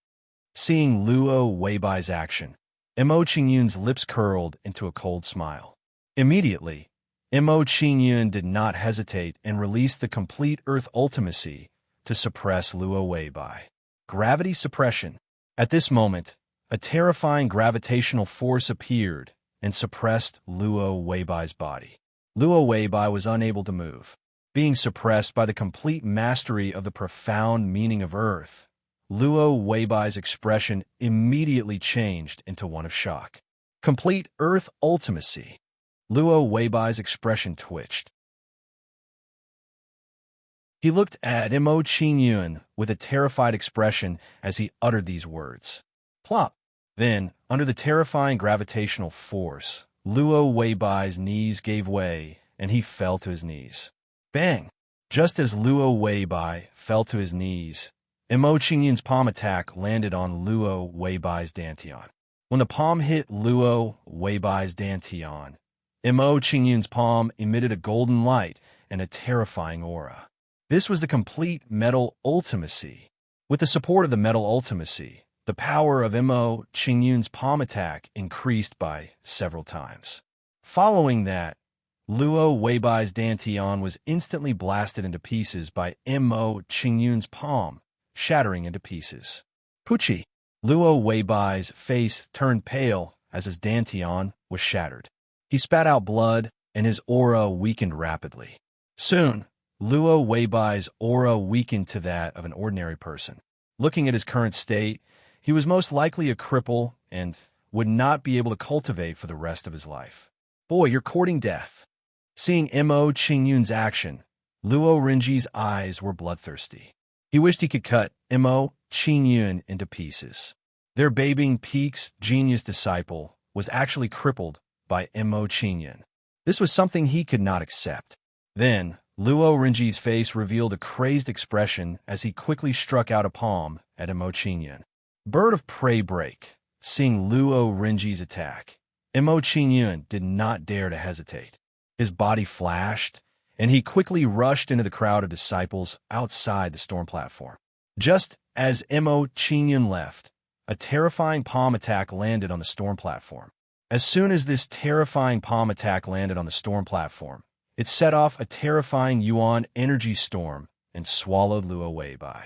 Seeing Luo Weibai's action, Mo Qingyun's lips curled into a cold smile. Immediately, Mo Qingyun did not hesitate and released the complete Earth ultimacy to suppress Luo Weibai. Gravity suppression. At this moment, a terrifying gravitational force appeared and suppressed Luo Weibai's body. Luo Weibai was unable to move. Being suppressed by the complete mastery of the profound meaning of Earth, Luo Weibai's expression immediately changed into one of shock. Complete Earth ultimacy. Luo Weibai's expression twitched. He looked at Mo Qingyun with a terrified expression as he uttered these words. Plop! Then, under the terrifying gravitational force, Luo Weibai's knees gave way, and he fell to his knees. Bang! Just as Luo Weibai fell to his knees, Mo Qingyun's palm attack landed on Luo Weibai's dantian. When the palm hit Luo Weibai's dantian, Mo Qingyun's palm emitted a golden light and a terrifying aura. This was the complete metal ultimacy. With the support of the metal ultimacy, the power of Mo Qingyun's palm attack increased by several times. Following that, Luo Weibai's dantian was instantly blasted into pieces by Mo Qingyun's palm, shattering into pieces. Pucci! Luo Weibai's face turned pale as his dantian was shattered. He spat out blood, and his aura weakened rapidly. Soon, Luo Weibai's aura weakened to that of an ordinary person. Looking at his current state, he was most likely a cripple and would not be able to cultivate for the rest of his life. Boy, you're courting death. Seeing Mo Qingyun's action, Luo Renji's eyes were bloodthirsty. He wished he could cut Mo Qingyun into pieces. Their Beibing Peak's genius disciple was actually crippled by Mo Qingyun. This was something he could not accept. Then, Luo Renji's face revealed a crazed expression as he quickly struck out a palm at Mo Qingyun. Bird of prey break. Seeing Luo Renji's attack, Mo Qingyun did not dare to hesitate. His body flashed, and he quickly rushed into the crowd of disciples outside the storm platform. Just as Mo Qingyun left, a terrifying palm attack landed on the storm platform. As soon as this terrifying palm attack landed on the storm platform, it set off a terrifying Yuan energy storm and swallowed Luo Weibai.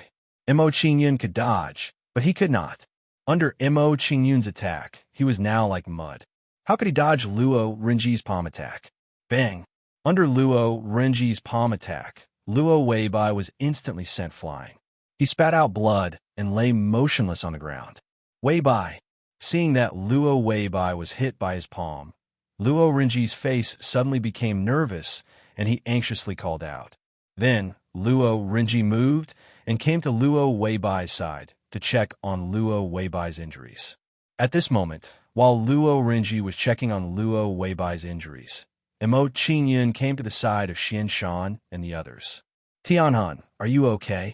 Mo Qingyun could dodge, but he could not. Under Mo Qingyun's attack, he was now like mud. How could he dodge Luo Renji's palm attack? Bang! Under Luo Renji's palm attack, Luo Weibai was instantly sent flying. He spat out blood and lay motionless on the ground. Weibai! Seeing that Luo Weibai was hit by his palm, Luo Renji's face suddenly became nervous, and he anxiously called out. Then, Luo Renji moved and came to Luo Weibai's side to check on Luo Weibai's injuries. At this moment, while Luo Renji was checking on Luo Weibai's injuries, Mo Qingyun came to the side of Xian Shan and the others. Tianhan, are you okay?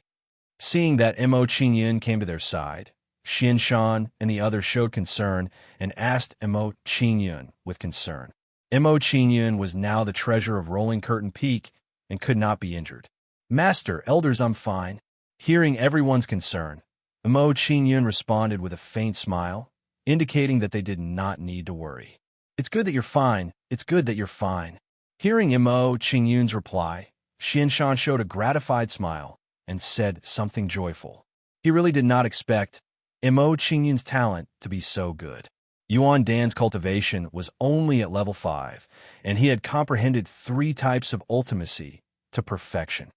Seeing that Mo Qingyun came to their side, Xian Shan and the others showed concern and asked Mo Qingyun with concern. Mo Qingyun was now the treasure of Rolling Curtain Peak and could not be injured. Master, elders, I'm fine. Hearing everyone's concern, Mo Qingyun responded with a faint smile, indicating that they did not need to worry. It's good that you're fine. It's good that you're fine. Hearing Mo Qingyun's reply, Xian Shan showed a gratified smile and said something joyful. He really did not expect Mo Qingyun's talent to be so good. Yuan Dan's cultivation was only at level 5, and he had comprehended 3 types of ultimacy to perfection.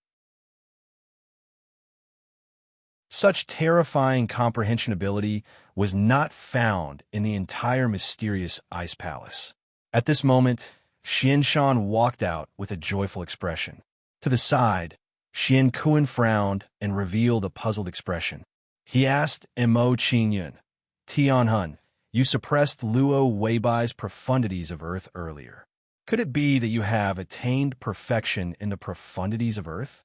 Such terrifying comprehension ability was not found in the entire mysterious Ice Palace. At this moment, Xian Shan walked out with a joyful expression. To the side, Xian Kuan frowned and revealed a puzzled expression. He asked Mo Qingyun, Tianhan, you suppressed Luo Weibai's profundities of earth earlier. Could it be that you have attained perfection in the profundities of earth?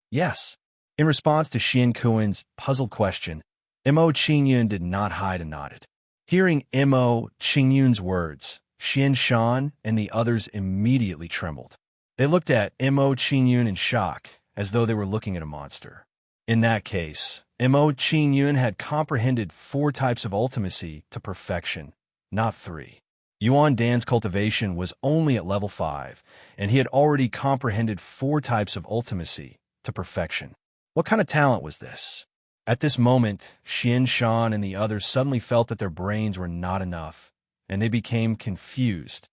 Yes. In response to Xian Kuan's puzzled question, Mo Qingyun did not hide and nodded. Hearing Mo Qingyun's words, Xian Shan and the others immediately trembled. They looked at Mo Qingyun in shock, as though they were looking at a monster. In that case, Mo Qingyun had comprehended 4 types of ultimacy to perfection, not 3. Yuan Dan's cultivation was only at level 5, and he had already comprehended 4 types of ultimacy to perfection. What kind of talent was this? At this moment, Xian Shan and the others suddenly felt that their brains were not enough, and they became confused.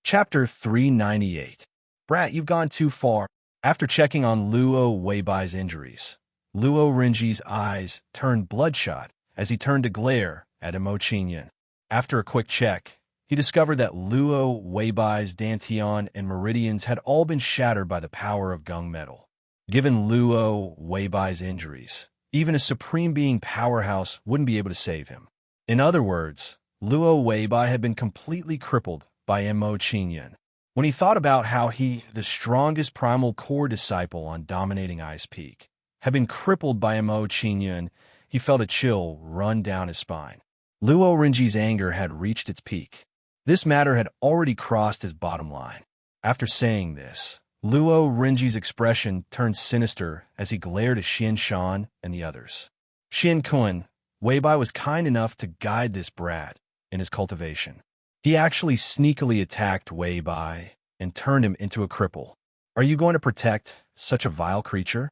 Chapter 398. Brat, you've gone too far. After checking on Luo Weibai's injuries, Luo Renji's eyes turned bloodshot as he turned to glare at Mo Qingyun. After a quick check, he discovered that Luo Weibai's dantian and meridians had all been shattered by the power of gung metal. Given Luo Weibai's injuries, even a supreme being powerhouse wouldn't be able to save him. In other words, Luo Weibai had been completely crippled by Mo Qingyun. When he thought about how he, the strongest primal core disciple on dominating Ice Peak, had been crippled by Mo Qingyun, he felt a chill run down his spine. Luo Renji's anger had reached its peak. This matter had already crossed his bottom line. After saying this, Luo Renji's expression turned sinister as he glared at Xian Shan and the others. Xian Kuan, Weibai was kind enough to guide this brat in his cultivation. He actually sneakily attacked Weibai and turned him into a cripple. Are you going to protect such a vile creature?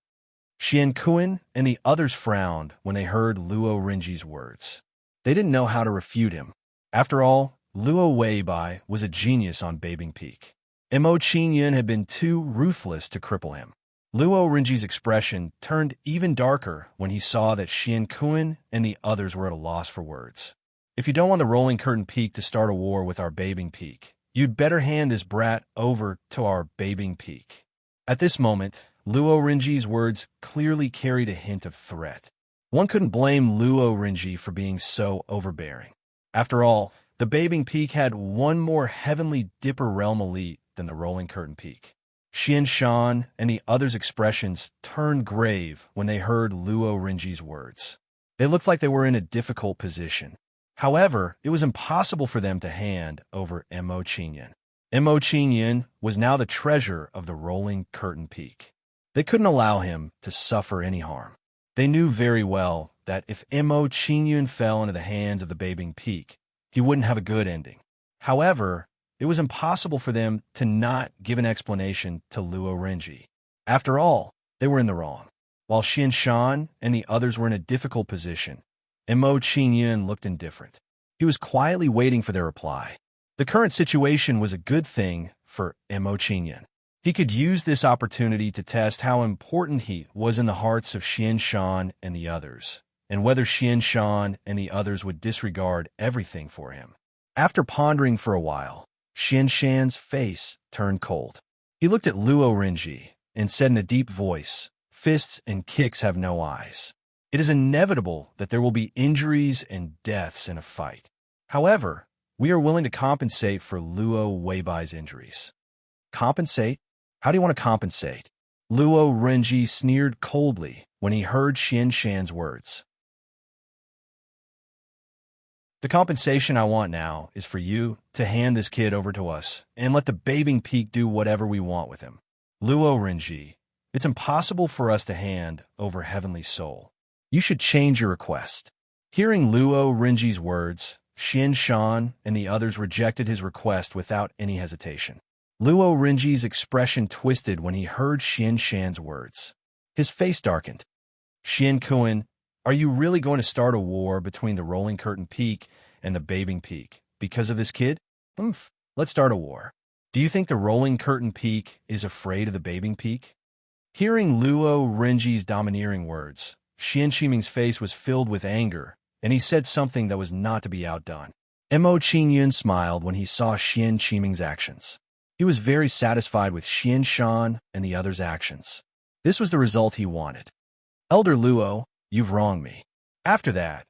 Xian Kuan and the others frowned when they heard Luo Renji's words. They didn't know how to refute him. After all, Luo Weibai was a genius on Beibing Peak. Mo Qingyun had been too ruthless to cripple him. Luo Renji's expression turned even darker when he saw that Xian Kuan and the others were at a loss for words. If you don't want the Rolling Curtain Peak to start a war with our Beibing Peak, you'd better hand this brat over to our Beibing Peak. At this moment, Luo Renji's words clearly carried a hint of threat. One couldn't blame Luo Renji for being so overbearing. After all, the Bathing Peak had one more heavenly Dipper realm elite than the Rolling Curtain Peak. Xian Shan and the others' expressions turned grave when they heard Luo Renji's words. They looked like they were in a difficult position. However, it was impossible for them to hand over Mo Qingyun. Mo Qingyun was now the treasure of the Rolling Curtain Peak. They couldn't allow him to suffer any harm. They knew very well that if Mo Qingyun fell into the hands of the Bathing Peak, he wouldn't have a good ending. However, it was impossible for them to not give an explanation to Luo Renji. After all, they were in the wrong. While Xian Shan and the others were in a difficult position, Mo Qingyun looked indifferent. He was quietly waiting for their reply. The current situation was a good thing for Mo Qingyun. He could use this opportunity to test how important he was in the hearts of Xian Shan and the others, and whether Xian Shan and the others would disregard everything for him. After pondering for a while, Xian Shan's face turned cold. He looked at Luo Renji and said in a deep voice, "Fists and kicks have no eyes. It is inevitable that there will be injuries and deaths in a fight. However, we are willing to compensate for Luo Weibai's injuries." Compensate? How do you want to compensate? Luo Renji sneered coldly when he heard Xian Shan's words. The compensation I want now is for you to hand this kid over to us and let the Bathing Peak do whatever we want with him. Luo Renji, it's impossible for us to hand over Heavenly Soul. You should change your request. Hearing Luo Renji's words, Xian Shan and the others rejected his request without any hesitation. Luo Renji's expression twisted when he heard Xian Shan's words. His face darkened. "Xian Kuan, are you really going to start a war between the Rolling Curtain Peak and the Bathing Peak because of this kid? Let's start a war. Do you think the Rolling Curtain Peak is afraid of the Bathing Peak?" Hearing Luo Renji's domineering words, Xian Qiming's face was filled with anger, and he said something that was not to be outdone. Mo Qingyun smiled when he saw Xian Qiming's actions. He was very satisfied with Xian Shan and the others' actions. This was the result he wanted. "Elder Luo, you've wronged me." After that,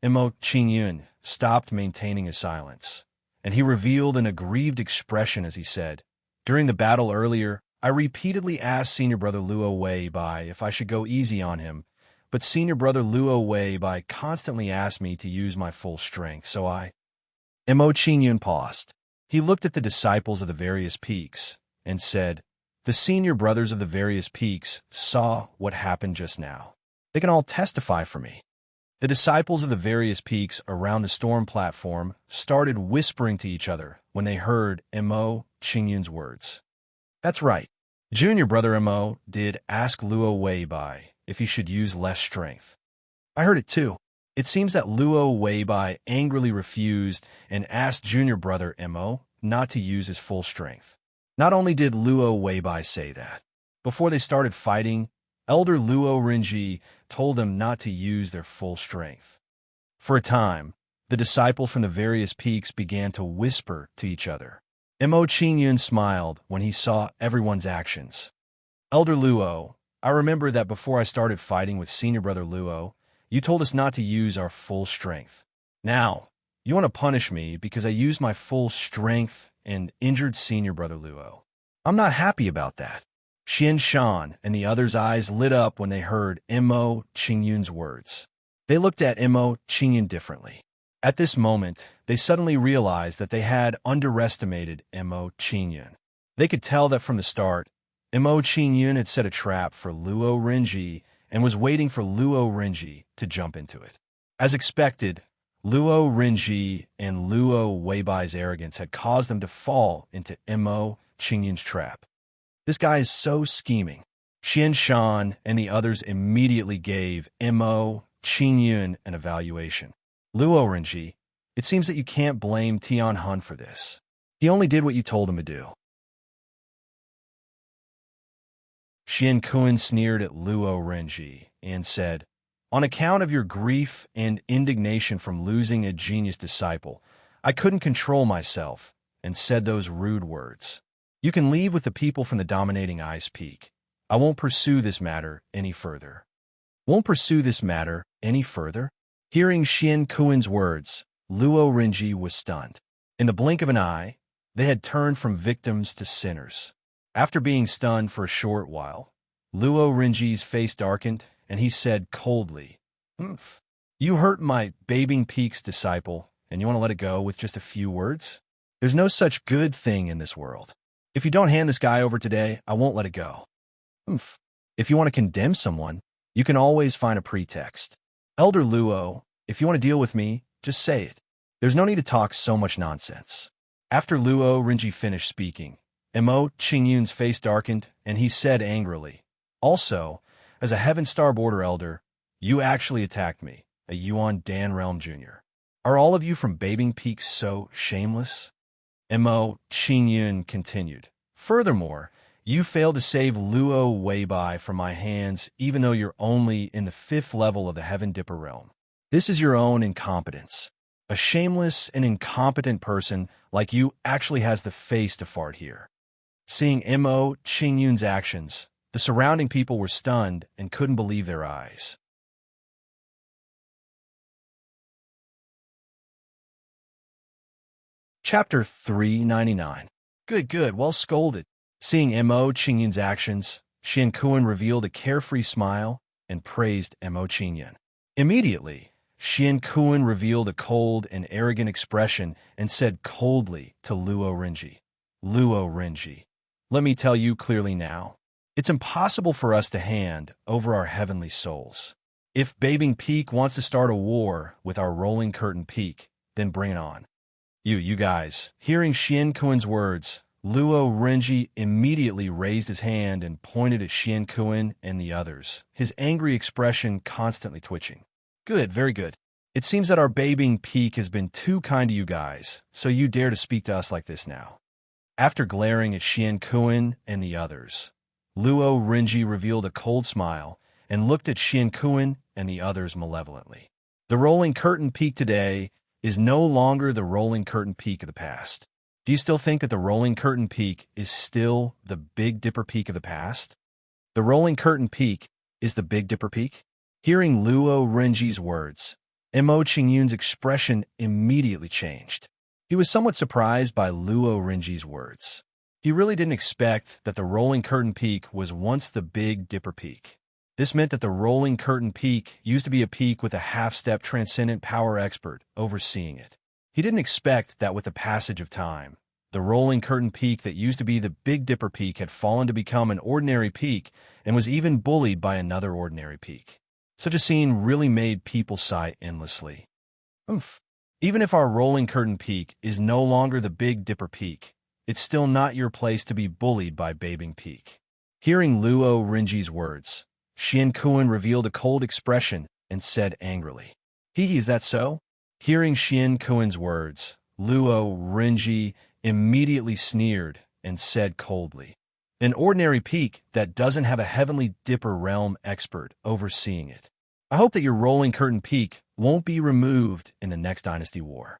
Mo Qingyun stopped maintaining his silence, and he revealed an aggrieved expression as he said, "During the battle earlier, I repeatedly asked Senior Brother Luo Weibai if I should go easy on him, but Senior Brother Luo Weibai constantly asked me to use my full strength, so I—" Mo Qingyun paused. He looked at the disciples of the various peaks and said, "The senior brothers of the various peaks saw what happened just now. They can all testify for me." The disciples of the various peaks around the storm platform started whispering to each other when they heard Mo Qingyun's words. That's right. Junior Brother Mo did ask Luo Weibai if he should use less strength. I heard it too. It seems that Luo Weibai angrily refused and asked Junior Brother Mo not to use his full strength. Not only did Luo Weibai say that, before they started fighting, Elder Luo Renji told them not to use their full strength. For a time, the disciples from the various peaks began to whisper to each other. Mo Qingyun smiled when he saw everyone's actions. "Elder Luo, I remember that before I started fighting with Senior Brother Luo, you told us not to use our full strength. Now, you want to punish me because I used my full strength and injured Senior Brother Luo. I'm not happy about that." Xian Shan and the others' eyes lit up when they heard Mo Qingyun's words. They looked at Mo Qingyun differently. At this moment, they suddenly realized that they had underestimated Mo Qingyun. They could tell that from the start, Mo Qingyun had set a trap for Luo Renji and was waiting for Luo Renji to jump into it. As expected, Luo Renji and Luo Weibai's arrogance had caused them to fall into Mo Qingyun's trap. This guy is so scheming. Xian Shan and the others immediately gave Mo Qingyun an evaluation. "Luo Renji, it seems that you can't blame Tian Han for this. He only did what you told him to do." Xian Kun sneered at Luo Renji and said, "On account of your grief and indignation from losing a genius disciple, I couldn't control myself and said those rude words. You can leave with the people from the dominating ice peak. I won't pursue this matter any further. Won't pursue this matter any further? Hearing Xian Kuan's words, Luo Renji was stunned. In the blink of an eye, they had turned from victims to sinners. After being stunned for a short while, Luo Renji's face darkened, and he said coldly, "Humph. You hurt my Babing Peak's disciple, and you want to let it go with just a few words? There's no such good thing in this world. If you don't hand this guy over today, I won't let it go. Humph. If you want to condemn someone, you can always find a pretext. Elder Luo, if you want to deal with me, just say it. There's no need to talk so much nonsense." After Luo Renji finished speaking, Mo Qingyun's face darkened, and he said angrily, "Also, as a Heaven Star Border Elder, you actually attacked me, a Yuan Dan Realm Jr. Are all of you from Babing Peak so shameless?" Mo Qingyun continued, "Furthermore, you failed to save Luo Weibai from my hands even though you're only in the 5th level of the Heaven Dipper Realm. This is your own incompetence. A shameless and incompetent person like you actually has the face to fart here." Seeing Mo Qingyun's actions, the surrounding people were stunned and couldn't believe their eyes. Chapter 399. Good, well scolded. Seeing Mo Qingyun's actions, Xian Kuan revealed a carefree smile and praised Mo Qingyun. Immediately, Xian Kuan revealed a cold and arrogant expression and said coldly to Luo Renji, "Luo Renji, let me tell you clearly now. It's impossible for us to hand over our heavenly souls. If Babing Peak wants to start a war with our Rolling Curtain Peak, then bring it on." You guys. Hearing Xian Kuan's words, Luo Renji immediately raised his hand and pointed at Xian Kuan and the others, his angry expression constantly twitching. "Good, very good. It seems that our Babing Peak has been too kind to you guys, so you dare to speak to us like this now." After glaring at Xian Kuan and the others, Luo Renji revealed a cold smile and looked at Xian Kuan and the others malevolently. "The Rolling Curtain Peak today is no longer the Rolling Curtain Peak of the past. Do you still think that the Rolling Curtain Peak is still the Big Dipper Peak of the past? The Rolling Curtain Peak is the Big Dipper Peak?" Hearing Luo Renji's words, Mo Qingyun's expression immediately changed. He was somewhat surprised by Luo Renji's words. He really didn't expect that the Rolling Curtain Peak was once the Big Dipper Peak. This meant that the Rolling Curtain Peak used to be a peak with a half-step transcendent power expert overseeing it. He didn't expect that with the passage of time, the Rolling Curtain Peak that used to be the Big Dipper Peak had fallen to become an ordinary peak and was even bullied by another ordinary peak. Such a scene really made people sigh endlessly. Oomph. Even if our Rolling Curtain Peak is no longer the Big Dipper Peak, it's still not your place to be bullied by Babing Peak. Hearing Luo Renji's words, Xian Kuan revealed a cold expression and said angrily, Is that so?" Hearing Xian Kuan's words, Luo Renji immediately sneered and said coldly, "An ordinary peak that doesn't have a Heavenly Dipper Realm expert overseeing it. I hope that your Rolling Curtain Peak won't be removed in the next Dynasty War."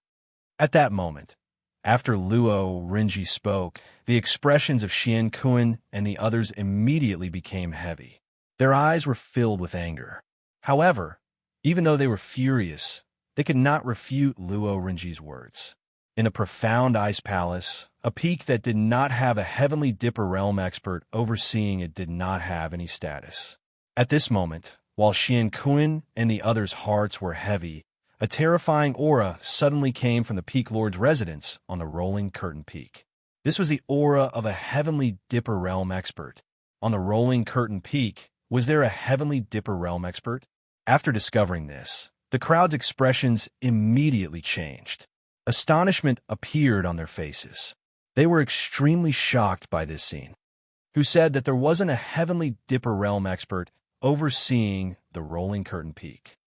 At that moment, after Luo Renji spoke, the expressions of Xian Kuan and the others immediately became heavy. Their eyes were filled with anger. However, even though they were furious, they could not refute Luo Renji's words. In a profound ice palace, a peak that did not have a Heavenly Dipper Realm expert overseeing it did not have any status. At this moment, while Xian Kuan and the others' hearts were heavy, a terrifying aura suddenly came from the Peak Lord's residence on the Rolling Curtain Peak. This was the aura of a Heavenly Dipper Realm expert. On the Rolling Curtain Peak, was there a Heavenly Dipper Realm expert? After discovering this, the crowd's expressions immediately changed. Astonishment appeared on their faces. They were extremely shocked by this scene. Who said that there wasn't a Heavenly Dipper Realm expert overseeing the Rolling Curtain Peak?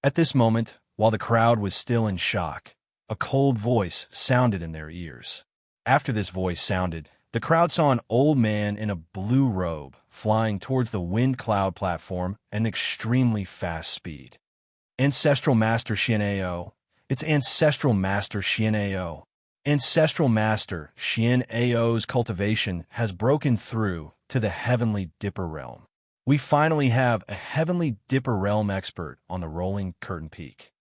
At this moment, while the crowd was still in shock, a cold voice sounded in their ears. After this voice sounded, the crowd saw an old man in a blue robe flying towards the wind cloud platform at an extremely fast speed. Ancestral Master Xian'ao. It's Ancestral Master Xian'ao. Ancestral master Xian Ao's cultivation has broken through to the Heavenly Dipper realm. We finally have a Heavenly Dipper realm expert on the rolling curtain peak.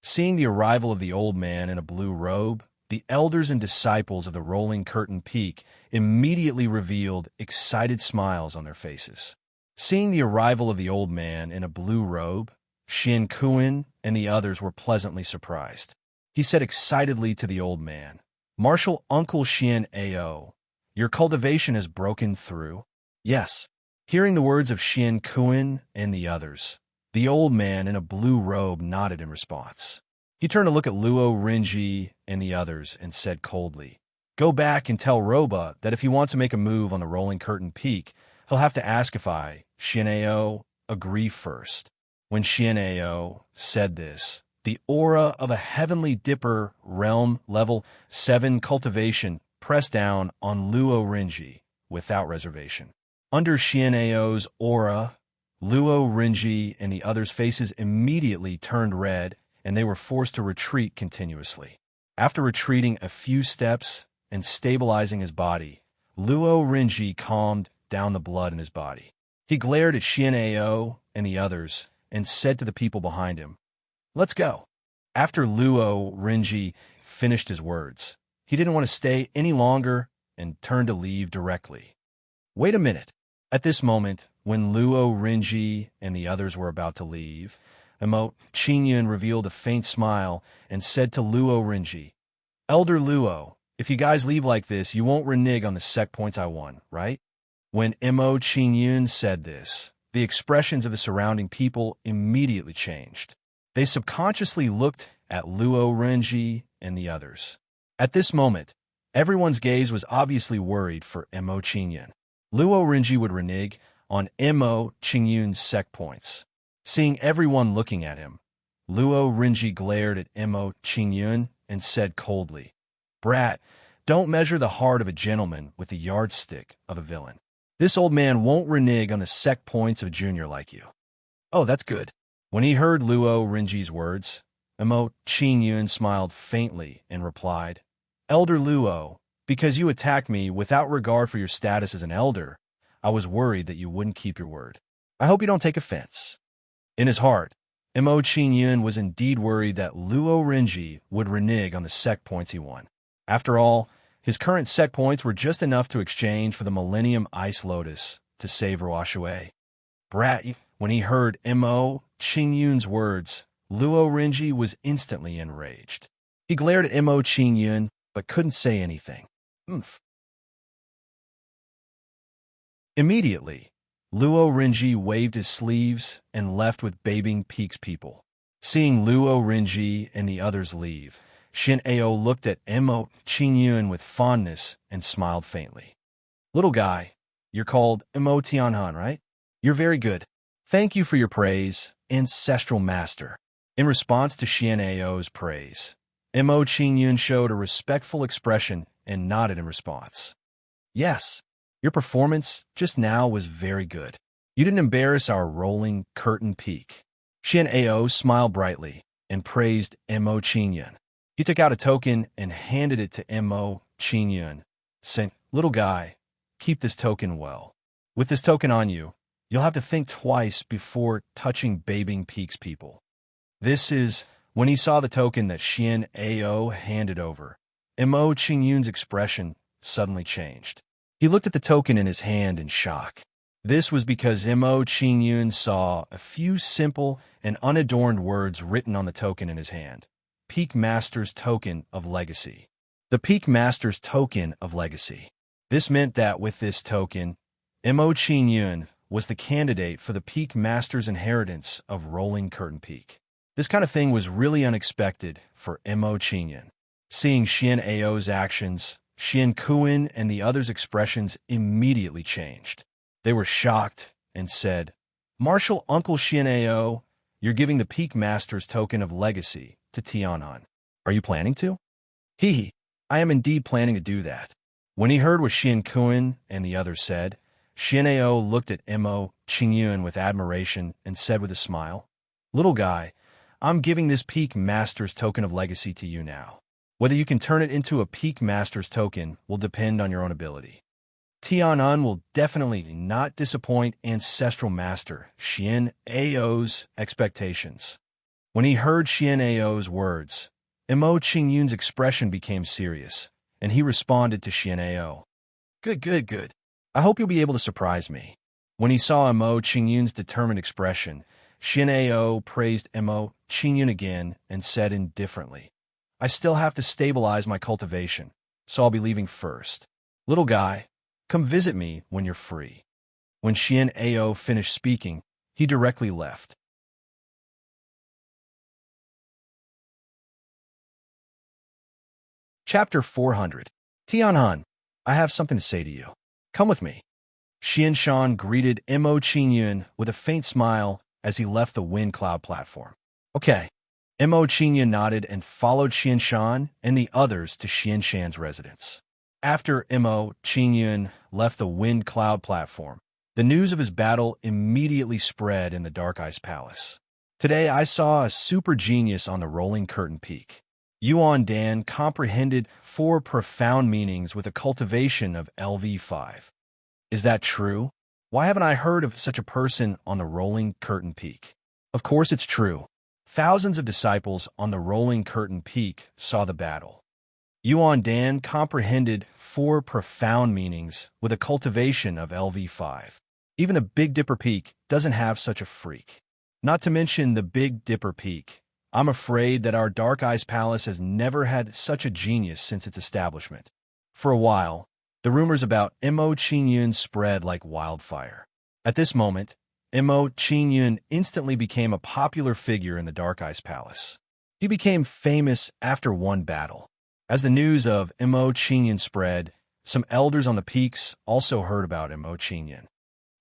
Seeing the arrival of the old man in a blue robe, the elders and disciples of the rolling curtain peak immediately revealed excited smiles on their faces. Seeing the arrival of the old man in a blue robe, Xian Kuan and the others were pleasantly surprised. He said excitedly to the old man, "Martial Uncle Xian Ao, your cultivation has broken through?" "Yes." Hearing the words of Xian Kuan and the others, the old man in a blue robe nodded in response. He turned to look at Luo Rinji and the others and said coldly, "Go back and tell Roba that if he wants to make a move on the rolling curtain peak, he'll have to ask if I, Xian Ao, agree first." When Xian Ao said this, the aura of a Heavenly Dipper realm level 7 cultivation pressed down on Luo Rinji without reservation. Under Xian Ao's aura, Luo Rinji and the others' faces immediately turned red and they were forced to retreat continuously. After retreating a few steps and stabilizing his body, Luo Rinji calmed down the blood in his body. He glared at Xian Ao and the others and said to the people behind him, "Let's go." After Luo Rinji finished his words, he didn't want to stay any longer and turned to leave directly. Wait a minute. At this moment, when Luo Rinji and the others were about to leave, Emo Qingyun revealed a faint smile and said to Luo Rinji, "Elder Luo, if you guys leave like this, you won't renege on the sec points I won, right?" When Emo Qingyun said this, the expressions of the surrounding people immediately changed. They subconsciously looked at Luo Rinji and the others. At this moment, everyone's gaze was obviously worried for Emo Qingyun. Luo Rinji would renege on Emo Qingyun's sec points. Seeing everyone looking at him, Luo Rinji glared at Emo Qingyun and said coldly, "Brat, don't measure the heart of a gentleman with the yardstick of a villain. This old man won't renege on the sec points of a junior like you." "Oh, that's good." When he heard Luo Rinji's words, Emo Qingyun smiled faintly and replied, "Elder Luo, because you attacked me without regard for your status as an elder, I was worried that you wouldn't keep your word. I hope you don't take offense." In his heart, Emo Qingyun was indeed worried that Luo Rinji would renege on the sec points he won. After all, his current sec points were just enough to exchange for the Millennium Ice Lotus to save Roashue. Brat, when he heard Emo Qingyun's words, Luo Rinji was instantly enraged. He glared at Emo Qingyun, but couldn't say anything. Immediately, Luo Rinji waved his sleeves and left with Babing Peak's people. Seeing Luo Rinji and the others leave, Xian Ao looked at Emo Qingyun with fondness and smiled faintly. "Little guy, you're called Emo Tianhan, right? You're very good. Thank you for your praise, ancestral master." In response to Xian Ao's praise, Emo Qingyun showed a respectful expression and nodded in response. "Yes, your performance just now was very good. You didn't embarrass our rolling curtain peak." Xian Ao smiled brightly and praised Emo Qingyun. He took out a token and handed it to Emo Qingyun, saying, "Little guy, keep this token well. With this token on you, you'll have to think twice before touching Babing Peak's people." This is when he saw the token that Xian Ao handed over. Emo Qingyun's expression suddenly changed. He looked at the token in his hand in shock. This was because Emo Qingyun saw a few simple and unadorned words written on the token in his hand. Peak Master's Token of Legacy. The Peak Master's Token of Legacy. This meant that with this token, Emo Qingyun was the candidate for the Peak Master's inheritance of Rolling Curtain Peak. This kind of thing was really unexpected for Emo Qingyun. Seeing Xian Ao's actions, Xian Kuan and the others' expressions immediately changed. They were shocked and said, "Martial Uncle Xian Ao, you're giving the Peak Master's Token of Legacy to Tianhan. Are you planning to?" I am indeed planning to do that." When he heard what Xian Kuan and the others said, Xian Ao looked at Emo Qingyun with admiration and said with a smile, "Little guy, I'm giving this Peak Master's Token of Legacy to you now. Whether you can turn it into a peak master's token will depend on your own ability. Tianan will definitely not disappoint Ancestral Master Xian Ao's expectations. When he heard Xian Ao's words, Mo Qingyun's expression became serious, and he responded to Xian Ao. Good, good, good. I hope you'll be able to surprise me. When he saw Mo Qingyun's determined expression, Xian Ao praised Mo Qingyun again and said indifferently, I still have to stabilize my cultivation, so I'll be leaving first. Little guy, come visit me when you're free. When Xian Ao finished speaking, he directly left. Chapter 400. Tianhan, I have something to say to you. Come with me. Xian Shan greeted Mo Qingyun with a faint smile as he left the wind cloud platform. Okay. Mo Qingyun nodded and followed Xian Shan and the others to Xian Shan's residence. After Mo Qingyun left the wind cloud platform, the news of his battle immediately spread in the Dark Ice Palace. Today I saw a super genius on the Rolling Curtain Peak. Yuan Dan comprehended 4 profound meanings with a cultivation of LV5. Is that true? Why haven't I heard of such a person on the Rolling Curtain Peak? Of course it's true. Thousands of disciples on the Rolling Curtain Peak saw the battle. Yuan Dan comprehended 4 profound meanings with a cultivation of LV5. Even the Big Dipper Peak doesn't have such a freak. Not to mention the Big Dipper Peak. I'm afraid that our Dark Ice Palace has never had such a genius since its establishment. For a while, the rumors about Mo Qingyun spread like wildfire. At this moment, Mo Qingyun instantly became a popular figure in the Dark Ice Palace. He became famous after one battle. As the news of Mo Qingyun spread, some elders on the peaks also heard about Mo Qingyun.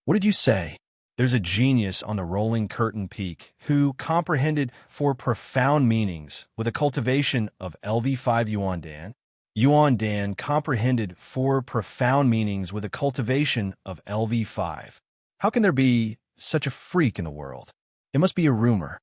What did you say? There's a genius on the Rolling Curtain Peak who comprehended 4 profound meanings with a cultivation of LV5 Yuan Dan. Yuan Dan comprehended 4 profound meanings with a cultivation of LV5. How can there be such a freak in the world? It must be a rumor.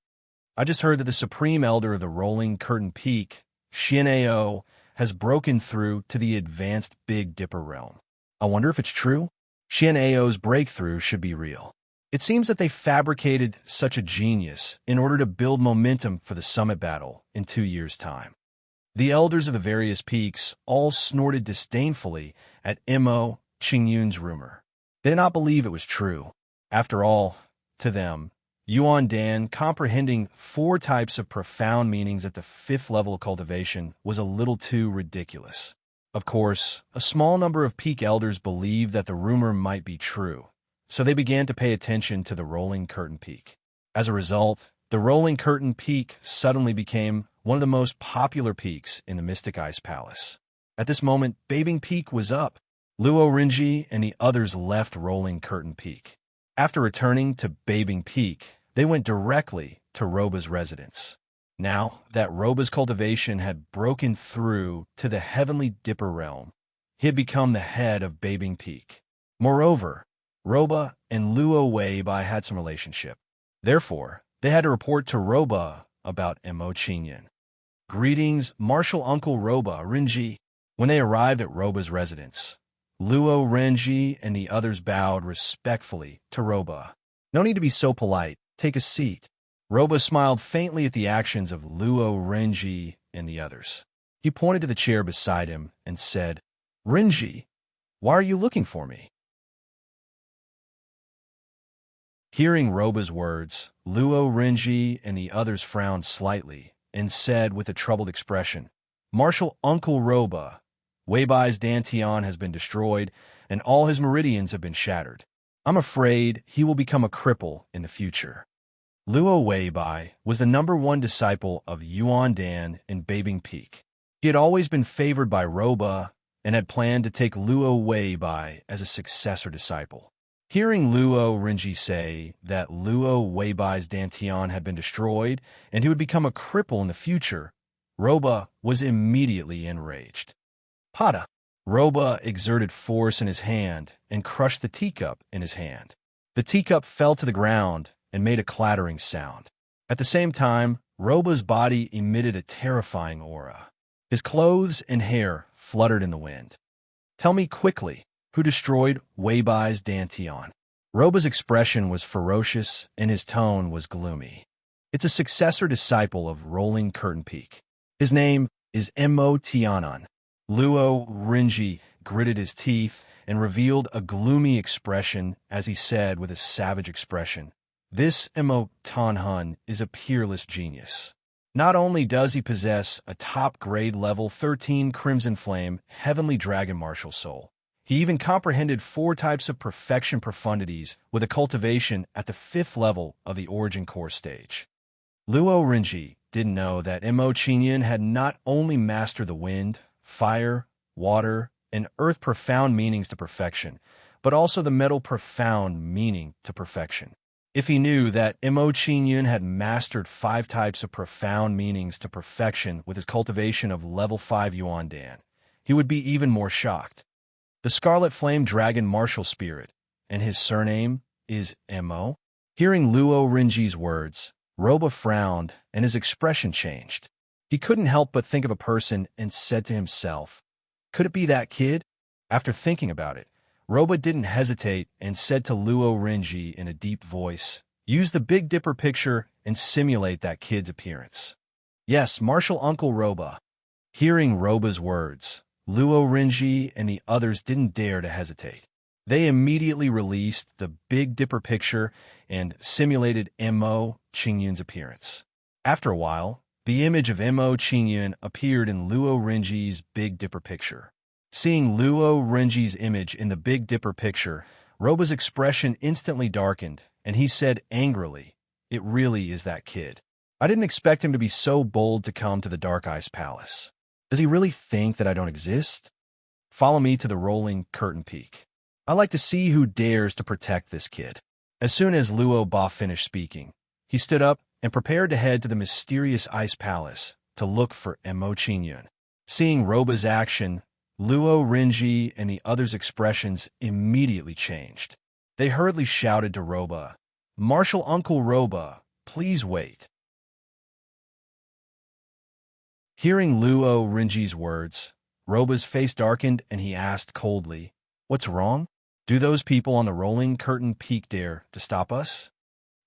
I just heard that the Supreme Elder of the Rolling Curtain Peak, Xian Ao, has broken through to the advanced Big Dipper realm. I wonder if it's true? Xian Ao's breakthrough should be real. It seems that they fabricated such a genius in order to build momentum for the summit battle in 2 years' time. The elders of the various peaks all snorted disdainfully at Mo Qingyun's rumor. They did not believe it was true. After all, to them, Yuan Dan comprehending 4 types of profound meanings at the 5th level of cultivation was a little too ridiculous. Of course, a small number of peak elders believed that the rumor might be true, so they began to pay attention to the Rolling Curtain Peak. As a result, the Rolling Curtain Peak suddenly became one of the most popular peaks in the Mystic Ice Palace. At this moment, Babing Peak was up. Luo Renji and the others left Rolling Curtain Peak. After returning to Babing Peak, they went directly to Roba's residence. Now that Roba's cultivation had broken through to the Heavenly Dipper realm, he had become the head of Babing Peak. Moreover, Roba and Luo Weibai had some relationship. Therefore, they had to report to Roba about Mo Qingyun. Greetings, Martial Uncle Roba Renji. When they arrived at Roba's residence, Luo Renji and the others bowed respectfully to Roba. No need to be so polite. Take a seat. Roba smiled faintly at the actions of Luo Renji and the others. He pointed to the chair beside him and said, Renji, why are you looking for me? Hearing Roba's words, Luo Renji and the others frowned slightly and said with a troubled expression, Martial Uncle Roba, Weibai's Dantian has been destroyed and all his meridians have been shattered. I'm afraid he will become a cripple in the future. Luo Weibai was the #1 disciple of Yuan Dan in Babing Peak. He had always been favored by Roba and had planned to take Luo Weibai as a successor disciple. Hearing Luo Renji say that Luo Weibai's Dantian had been destroyed and he would become a cripple in the future, Roba was immediately enraged. Pada! Roba exerted force in his hand and crushed the teacup in his hand. The teacup fell to the ground and made a clattering sound. At the same time, Roba's body emitted a terrifying aura. His clothes and hair fluttered in the wind. Tell me quickly, who destroyed Weibai's Dantian? Roba's expression was ferocious and his tone was gloomy. It's a successor disciple of Rolling Curtain Peak. His name is Mo Tianan. Luo Rinji gritted his teeth and revealed a gloomy expression as he said with a savage expression, "This Mo Tanhun is a peerless genius. Not only does he possess a top-grade level 13 Crimson Flame Heavenly Dragon Martial Soul, he even comprehended 4 types of perfection profundities with a cultivation at the 5th level of the Origin Core stage." Luo Rinji didn't know that Mo Qingyun had not only mastered the wind, fire, water, and earth profound meanings to perfection, but also the metal profound meaning to perfection. If he knew that Mo Qingyun had mastered 5 types of profound meanings to perfection with his cultivation of level 5 Yuan Dan, he would be even more shocked. The Scarlet Flame Dragon Martial Spirit, and his surname is Mo. Hearing Luo Rinji's words, Roba frowned and his expression changed. He couldn't help but think of a person and said to himself, "Could it be that kid?" After thinking about it, Roba didn't hesitate and said to Luo Rinji in a deep voice, "Use the Big Dipper picture and simulate that kid's appearance." "Yes, Martial Uncle Roba." Hearing Roba's words, Luo Rinji and the others didn't dare to hesitate. They immediately released the Big Dipper picture and simulated Mo Qingyun's appearance. After a while, the image of Mo Qingyun appeared in Luo Rinji's Big Dipper picture. Seeing Luo Rinji's image in the Big Dipper picture, Roba's expression instantly darkened, and he said angrily, "It really is that kid. I didn't expect him to be so bold to come to the Dark Ice Palace. Does he really think that I don't exist? Follow me to the Rolling Curtain Peak. I'd like to see who dares to protect this kid." As soon as Luo Ba finished speaking, he stood up and prepared to head to the mysterious Ice Palace to look for Mo Qingyun. Seeing Roba's action, Luo Rinji and the others' expressions immediately changed. They hurriedly shouted to Roba, "Martial Uncle Roba, please wait." Hearing Luo Rinji's words, Roba's face darkened and he asked coldly, "What's wrong? Do those people on the Rolling Curtain Peak dare to stop us?"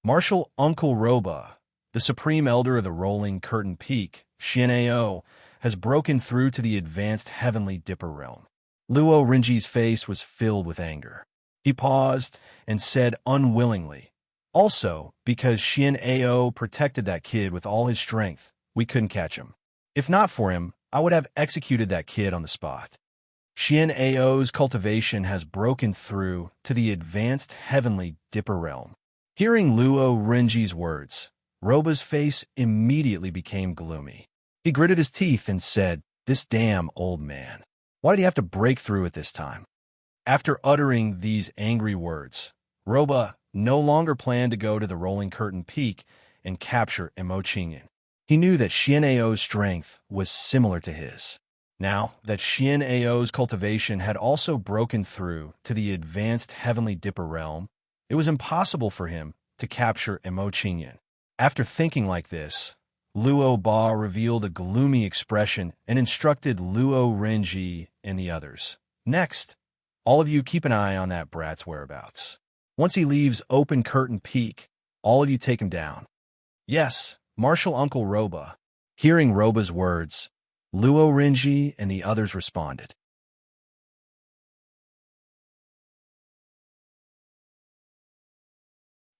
Martial Uncle Roba, the Supreme Elder of the Rolling Curtain Peak, Xian'ao, has broken through to the advanced Heavenly Dipper realm. Luo Rinji's face was filled with anger. He paused and said unwillingly, "Also, because Xian'ao protected that kid with all his strength, we couldn't catch him. If not for him, I would have executed that kid on the spot." Xian'ao's cultivation has broken through to the advanced Heavenly Dipper realm. Hearing Luo Rinji's words, Roba's face immediately became gloomy. He gritted his teeth and said, "This damn old man. Why did he have to break through at this time?" After uttering these angry words, Roba no longer planned to go to the Rolling Curtain Peak and capture Mo Qingyun. He knew that Xian'ao's strength was similar to his. Now that Xian'ao's cultivation had also broken through to the advanced Heavenly Dipper realm, it was impossible for him to capture Mo Qingyun. After thinking like this, Luo Ba revealed a gloomy expression and instructed Luo Rinji and the others, "Next, all of you keep an eye on that brat's whereabouts. Once he leaves Open Curtain Peak, all of you take him down." "Yes, Martial Uncle Roba." Hearing Roba's words, Luo Rinji and the others responded.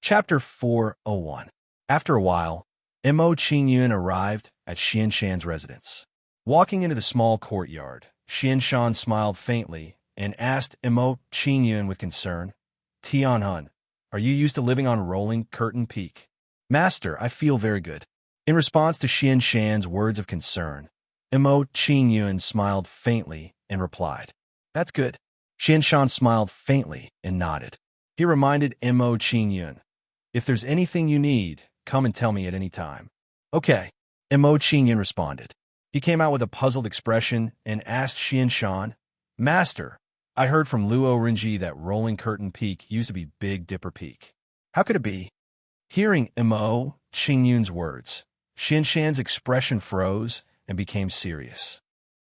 Chapter 401. After a while, Mo Qingyun arrived at Xianshan's residence. Walking into the small courtyard, Xianshan smiled faintly and asked Mo Qingyun with concern, "Tianhun, are you used to living on Rolling Curtain Peak?" "Master, I feel very good." In response to Xianshan's words of concern, Mo Qingyun smiled faintly and replied, "That's good." Xianshan smiled faintly and nodded. He reminded Mo Qingyun, "If there's anything you need, come and tell me at any time." "Okay," Mo Qingyun responded. He came out with a puzzled expression and asked Xianshan, "Master, I heard from Luo Rinji that Rolling Curtain Peak used to be Big Dipper Peak. How could it be?" Hearing Mo Qingyun's words, Xianshan's expression froze and became serious.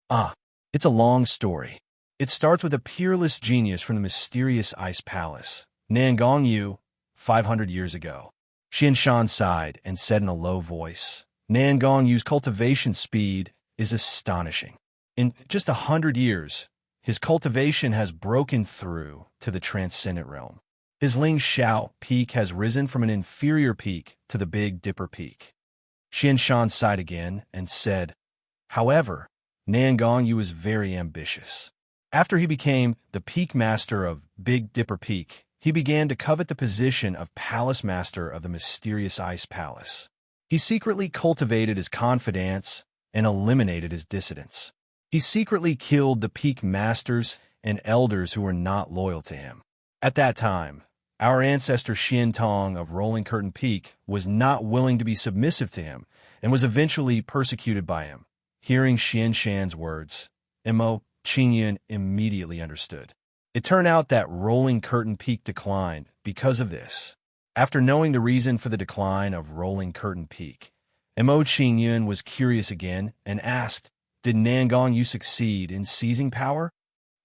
Ah, it's a long story. It starts with a peerless genius from the mysterious Ice Palace, Nangongyu, 500 years ago. Xinshan sighed and said in a low voice, Nangongyu's cultivation speed is astonishing. In just 100 years, his cultivation has broken through to the transcendent realm. His Ling Shao peak has risen from an inferior peak to the Big Dipper peak. Xinshan sighed again and said, however, Nangongyu is very ambitious. After he became the peak master of Big Dipper Peak, he began to covet the position of palace master of the mysterious Ice Palace. He secretly cultivated his confidence and eliminated his dissidents. He secretly killed the peak masters and elders who were not loyal to him. At that time, our ancestor Xian Tong of Rolling Curtain Peak was not willing to be submissive to him and was eventually persecuted by him. Hearing Xian Shan's words, Mo Qingyun immediately understood. It turned out that Rolling Curtain Peak declined because of this. After knowing the reason for the decline of Rolling Curtain Peak, Mo Qingyun was curious again and asked, did Nangongyu succeed in seizing power?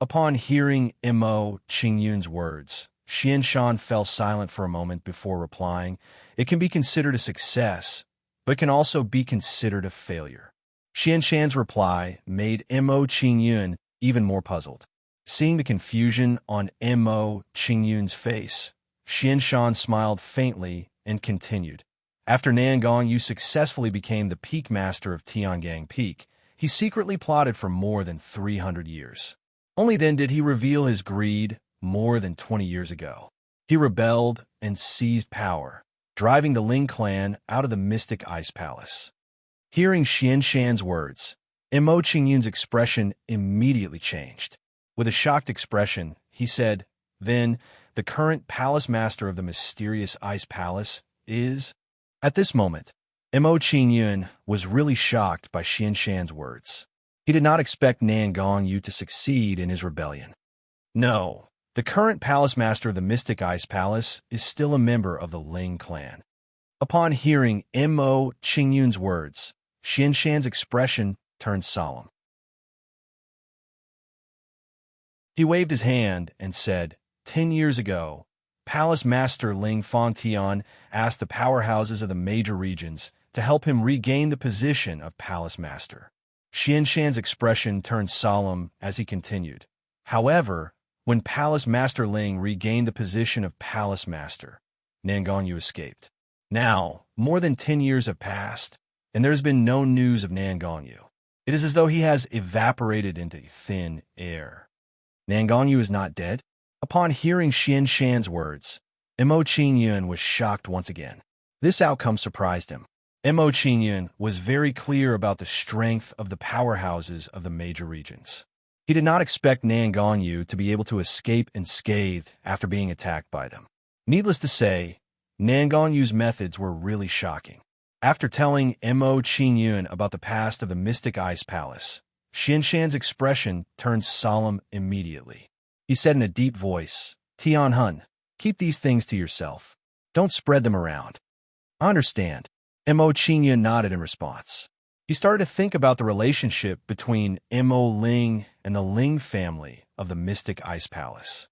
Upon hearing Mo Qingyun's words, Xinshan fell silent for a moment before replying, it can be considered a success, but can also be considered a failure. Xinshan's reply made Mo Qingyun even more puzzled. Seeing the confusion on Mo Qingyun's face, Xinshan smiled faintly and continued. After Nangongyu successfully became the peak master of Tiangang Peak, he secretly plotted for more than 300 years. Only then did he reveal his greed more than 20 years ago. He rebelled and seized power, driving the Ling clan out of the mystic Ice Palace. Hearing Xinshan's words, Mo Qingyun's expression immediately changed. With a shocked expression, he said, then, the current palace master of the mysterious Ice Palace is... At this moment, Mo Qingyun was really shocked by Xinshan's words. He did not expect Nangongyu to succeed in his rebellion. No, the current palace master of the mystic Ice Palace is still a member of the Ling clan. Upon hearing Mo Qingyun's words, Xinshan's expression turned solemn. He waved his hand and said, 10 years ago, Palace Master Ling Fangtian asked the powerhouses of the major regions to help him regain the position of Palace Master. Xinshan's expression turned solemn as he continued. However, when Palace Master Ling regained the position of Palace Master, Nangongyu escaped. Now, more than 10 years have passed, and there has been no news of Nangongyu. It is as though he has evaporated into thin air. Nangongyu is not dead? Upon hearing Xinshan's words, Mo Qingyun was shocked once again. This outcome surprised him. Mo Qingyun was very clear about the strength of the powerhouses of the major regions. He did not expect Nangongyu to be able to escape unscathed after being attacked by them. Needless to say, Nangongyu's methods were really shocking. After telling Mo Qingyun about the past of the mystic Ice Palace, Xinshan's expression turned solemn immediately. He said in a deep voice, Tianhun, keep these things to yourself. Don't spread them around. I understand. Mo Qingyun nodded in response. He started to think about the relationship between Mo Ling and the Ling family of the mystic Ice Palace.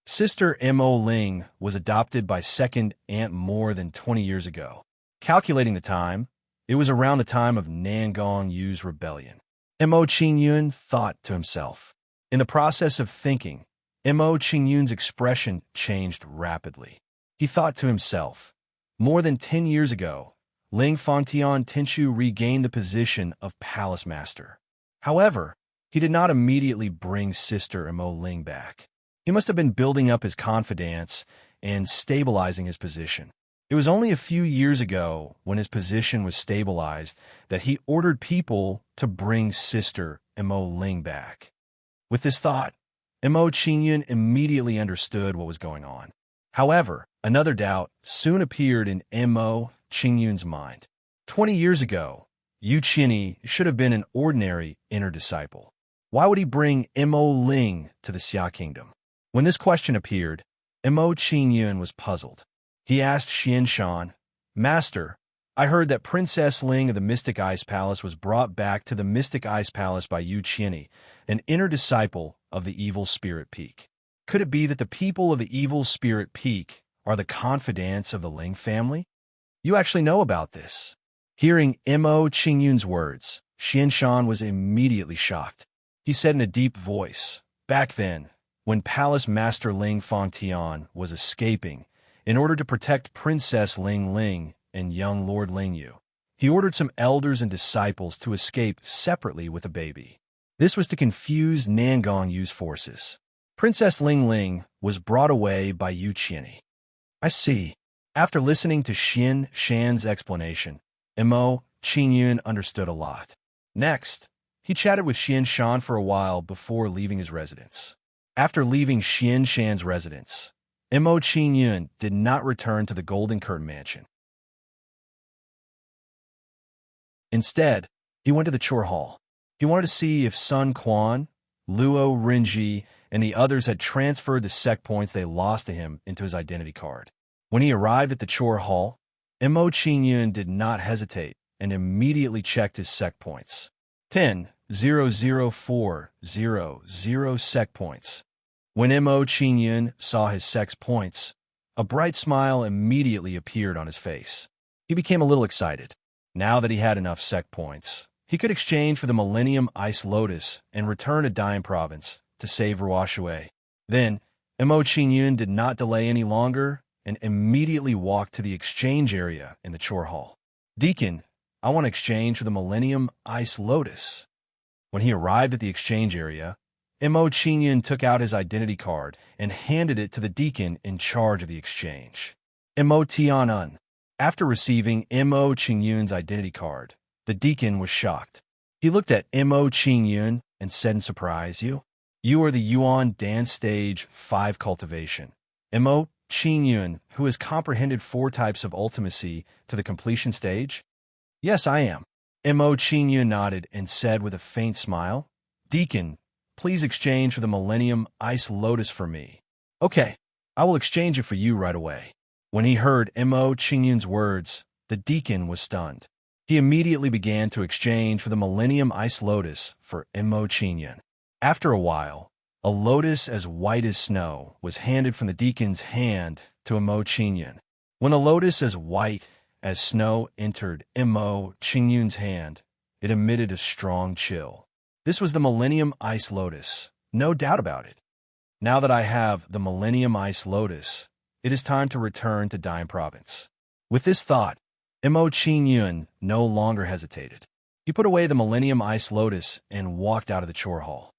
Sister Mo Ling was adopted by second aunt more than 20 years ago. Calculating the time, it was around the time of Nangongyu's rebellion. Mo Qingyun thought to himself. In the process of thinking, Mo Qingyun's expression changed rapidly. He thought to himself, more than 10 years ago, Ling Fangtian Tinshu regained the position of Palace Master. However, he did not immediately bring Sister Mo Ling back. He must have been building up his confidence and stabilizing his position. It was only a few years ago, when his position was stabilized, that he ordered people to bring Sister Mo Ling back. With this thought, Mo Qingyun immediately understood what was going on. However, another doubt soon appeared in Mo Qingyun's mind. 20 years ago, Yu Qinyi should have been an ordinary inner disciple. Why would he bring Mo Ling to the Xia Kingdom? When this question appeared, Mo Qingyun was puzzled. He asked Xinshan, Master, I heard that Princess Ling of the Mystic Ice Palace was brought back to the Mystic Ice Palace by Yu Qianni, an inner disciple of the Evil Spirit Peak. Could it be that the people of the Evil Spirit Peak are the confidants of the Ling family? You actually know about this. Hearing Mo Qingyun's words, Xianshan was immediately shocked. He said in a deep voice, "Back then, when Palace Master Ling Fangtian was escaping, in order to protect Princess Ling Ling and young Lord Lingyu, he ordered some elders and disciples to escape separately with a baby. This was to confuse Nangong Yu's forces. Princess Ling Ling was brought away by Yu Qianni." I see. After listening to Xian Shan's explanation, Mo Qingyun understood a lot. Next, he chatted with Xian Shan for a while before leaving his residence. After leaving Xian Shan's residence, Mo Qingyun did not return to the Golden Curtain Mansion. Instead, he went to the Chor Hall. He wanted to see if Sun Quan, Luo Rinji, and the others had transferred the sect points they lost to him into his identity card. When he arrived at the Chor Hall, Mo Qingyun did not hesitate and immediately checked his sect points. 10,004,000 sect points. When Mo Qingyun saw his sect's points, a bright smile immediately appeared on his face. He became a little excited. Now that he had enough sect points, he could exchange for the Millennium Ice Lotus and return to Dian Province to save Ruoshui. Then, Mo Qingyun did not delay any longer and immediately walked to the exchange area in the Chor Hall. "Deacon, I want to exchange for the Millennium Ice Lotus." When he arrived at the exchange area, Mo Qingyun took out his identity card and handed it to the deacon in charge of the exchange. Mo Tianun. After receiving Mo Qingyun's identity card, the deacon was shocked. He looked at Mo Qingyun and said in surprise, You are the Yuan Dance Stage 5 cultivation. Mo Qingyun, who has comprehended 4 types of ultimacy to the completion stage? Yes, I am. Mo Qingyun nodded and said with a faint smile, "Deacon, please exchange for the Millennium Ice Lotus for me." "Okay, I will exchange it for you right away." When he heard Mo Qingyun's words, the deacon was stunned. He immediately began to exchange for the Millennium Ice Lotus for Mo Qingyun. After a while, a lotus as white as snow was handed from the deacon's hand to Mo Qingyun. When the lotus as white as snow entered Mo Qingyun's hand, it emitted a strong chill. This was the Millennium Ice Lotus, no doubt about it. Now that I have the Millennium Ice Lotus, it is time to return to Dian Province. With this thought, Mo Qingyun no longer hesitated. He put away the Millennium Ice Lotus and walked out of the Chor Hall.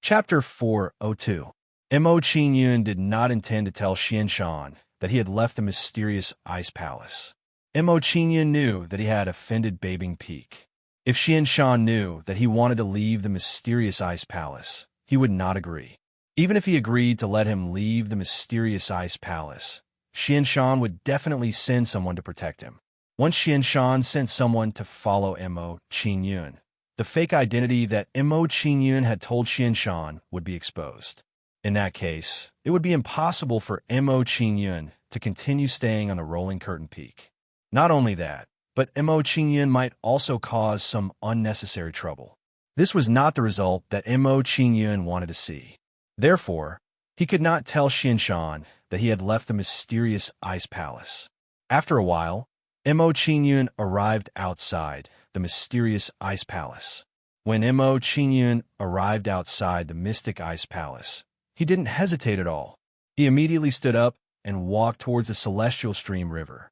Chapter 402. Mo Qingyun did not intend to tell Xianshan that he had left the mysterious ice palace. Mo Qingyun knew that he had offended Beibing Peak. If Xianshan knew that he wanted to leave the mysterious ice palace, he would not agree. Even if he agreed to let him leave the mysterious ice palace, Xianshan would definitely send someone to protect him. Once Xianshan sent someone to follow Mo Qingyun, the fake identity that Mo Qingyun had told Xianshan would be exposed. In that case, it would be impossible for Mo Qingyun to continue staying on the Rolling Curtain Peak. Not only that, but Mo Qingyun might also cause some unnecessary trouble. This was not the result that Mo Qingyun wanted to see. Therefore, he could not tell Xianshan that he had left the mysterious ice palace. After a while, Mo Qingyun arrived outside the mysterious ice palace. When Mo Qingyun arrived outside the mystic ice palace, he didn't hesitate at all. He immediately stood up and walked towards the celestial stream river.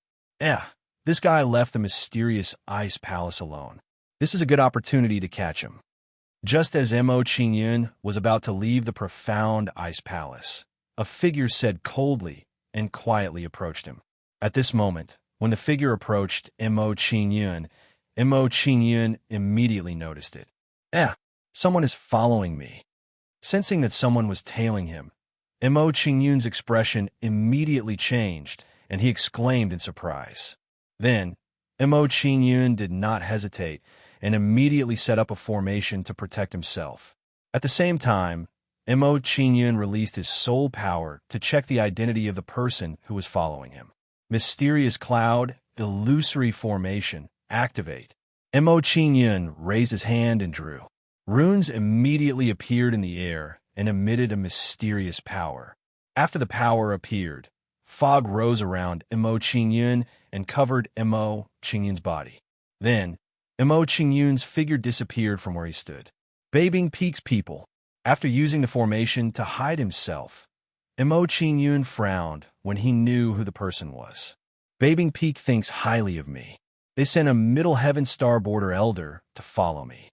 This guy left the mysterious ice palace alone. This is a good opportunity to catch him. Just as Mo Qingyun was about to leave the profound ice palace, a figure said coldly and quietly approached him. At this moment, when the figure approached Mo Qingyun immediately noticed it. Someone is following me. Sensing that someone was tailing him, Mo Qingyun's expression immediately changed, and he exclaimed in surprise. Then, Mo Qingyun did not hesitate and immediately set up a formation to protect himself. At the same time, Mo Qingyun released his soul power to check the identity of the person who was following him. Mysterious cloud, illusory formation, activate. Mo Qingyun raised his hand and drew. Runes immediately appeared in the air and emitted a mysterious power. After the power appeared, fog rose around Mo Qingyun and covered Mo Qingyun's body. Then, Mo Qingyun's figure disappeared from where he stood. Babing Peak's people. After using the formation to hide himself, Mo Qingyun frowned when he knew who the person was. Babing Peak thinks highly of me. They sent a Middle Heaven Star Border Elder to follow me.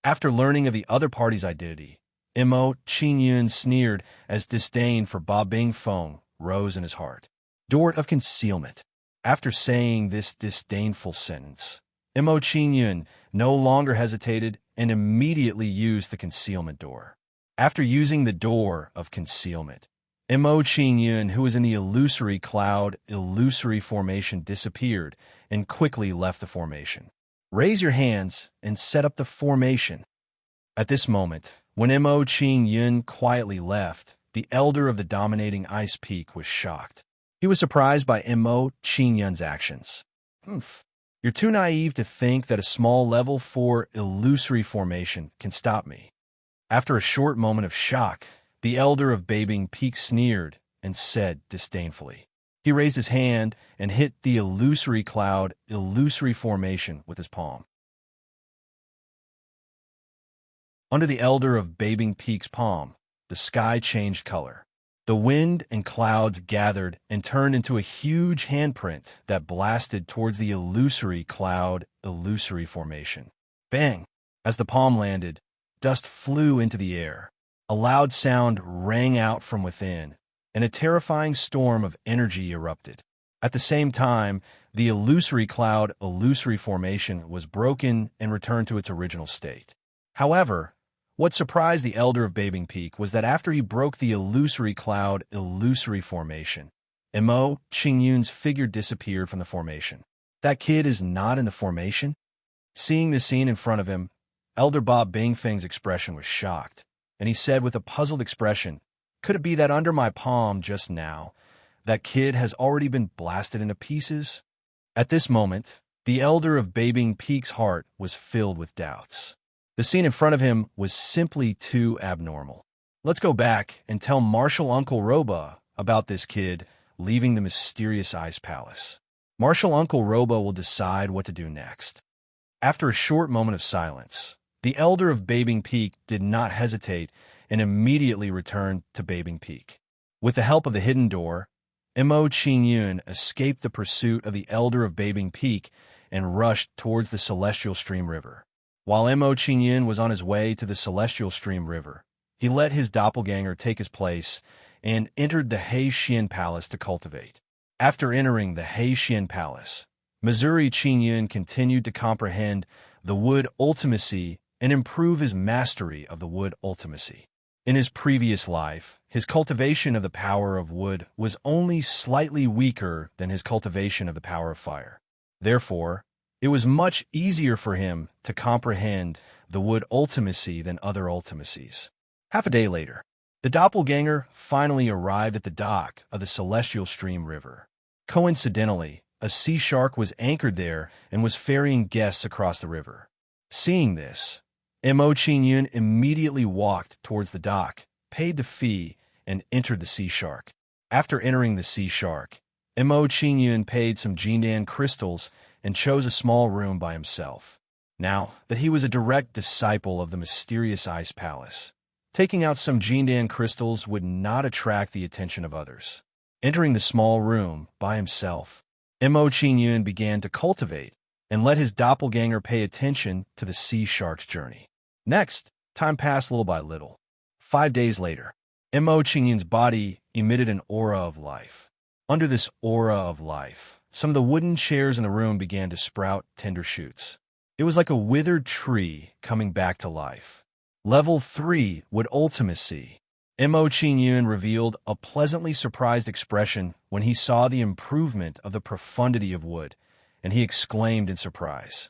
After learning of the other party's identity, Mo Qingyun sneered as disdain for Ba Bingfeng rose in his heart. Door of concealment. After saying this disdainful sentence, Mo Qingyun no longer hesitated and immediately used the concealment door. After using the door of concealment, Mo Qingyun, who was in the illusory cloud, illusory formation, disappeared and quickly left the formation. Raise your hands and set up the formation. At this moment, when Mo Qingyun quietly left, the elder of the dominating ice peak was shocked. He was surprised by Mo Qingyun's actions. You're too naive to think that a small level 4 illusory formation can stop me. After a short moment of shock, the elder of Babing Peak sneered and said disdainfully. He raised his hand and hit the illusory cloud, illusory formation with his palm. Under the elder of Babing Peak's palm, the sky changed color. The wind and clouds gathered and turned into a huge handprint that blasted towards the illusory cloud, illusory formation. Bang! As the palm landed, dust flew into the air. A loud sound rang out from within, and a terrifying storm of energy erupted. At the same time, the illusory cloud, illusory formation was broken and returned to its original state. However, what surprised the elder of Babing Peak was that after he broke the illusory cloud, illusory formation, Mo Qingyun's figure disappeared from the formation. That kid is not in the formation? Seeing the scene in front of him, Elder Bob Bingfeng's expression was shocked, and he said with a puzzled expression, "Could it be that under my palm just now, that kid has already been blasted into pieces?" At this moment, the elder of Babing Peak's heart was filled with doubts. The scene in front of him was simply too abnormal. Let's go back and tell Marshal Uncle Roba about this kid leaving the mysterious ice palace. Marshal Uncle Roba will decide what to do next. After a short moment of silence, the elder of Babing Peak did not hesitate and immediately returned to Babing Peak. With the help of the hidden door, Mo Qingyun escaped the pursuit of the elder of Babing Peak and rushed towards the Celestial Stream River. While Mo Qingyun was on his way to the Celestial Stream River, he let his doppelganger take his place and entered the He Xian Palace to cultivate. After entering the He Xian Palace, Missouri Qingyun continued to comprehend the wood ultimacy and improve his mastery of the wood ultimacy. In his previous life, his cultivation of the power of wood was only slightly weaker than his cultivation of the power of fire. Therefore, it was much easier for him to comprehend the wood ultimacy than other ultimacies. Half a day later, the doppelganger finally arrived at the dock of the Celestial Stream River. Coincidentally, a sea shark was anchored there and was ferrying guests across the river. Seeing this, Mo Qingyun immediately walked towards the dock, paid the fee, and entered the sea shark. After entering the sea shark, Mo Qingyun paid some Jindan crystals and chose a small room by himself. Now that he was a direct disciple of the mysterious ice palace, taking out some Jindan crystals would not attract the attention of others. Entering the small room by himself, Mo Qingyun began to cultivate and let his doppelganger pay attention to the sea shark's journey. Next, time passed little by little. 5 days later, Mo Qingyun's body emitted an aura of life. Under this aura of life, some of the wooden chairs in the room began to sprout tender shoots. It was like a withered tree coming back to life. Level 3 would ultimacy. Mo Qingyun revealed a pleasantly surprised expression when he saw the improvement of the profundity of wood, and he exclaimed in surprise.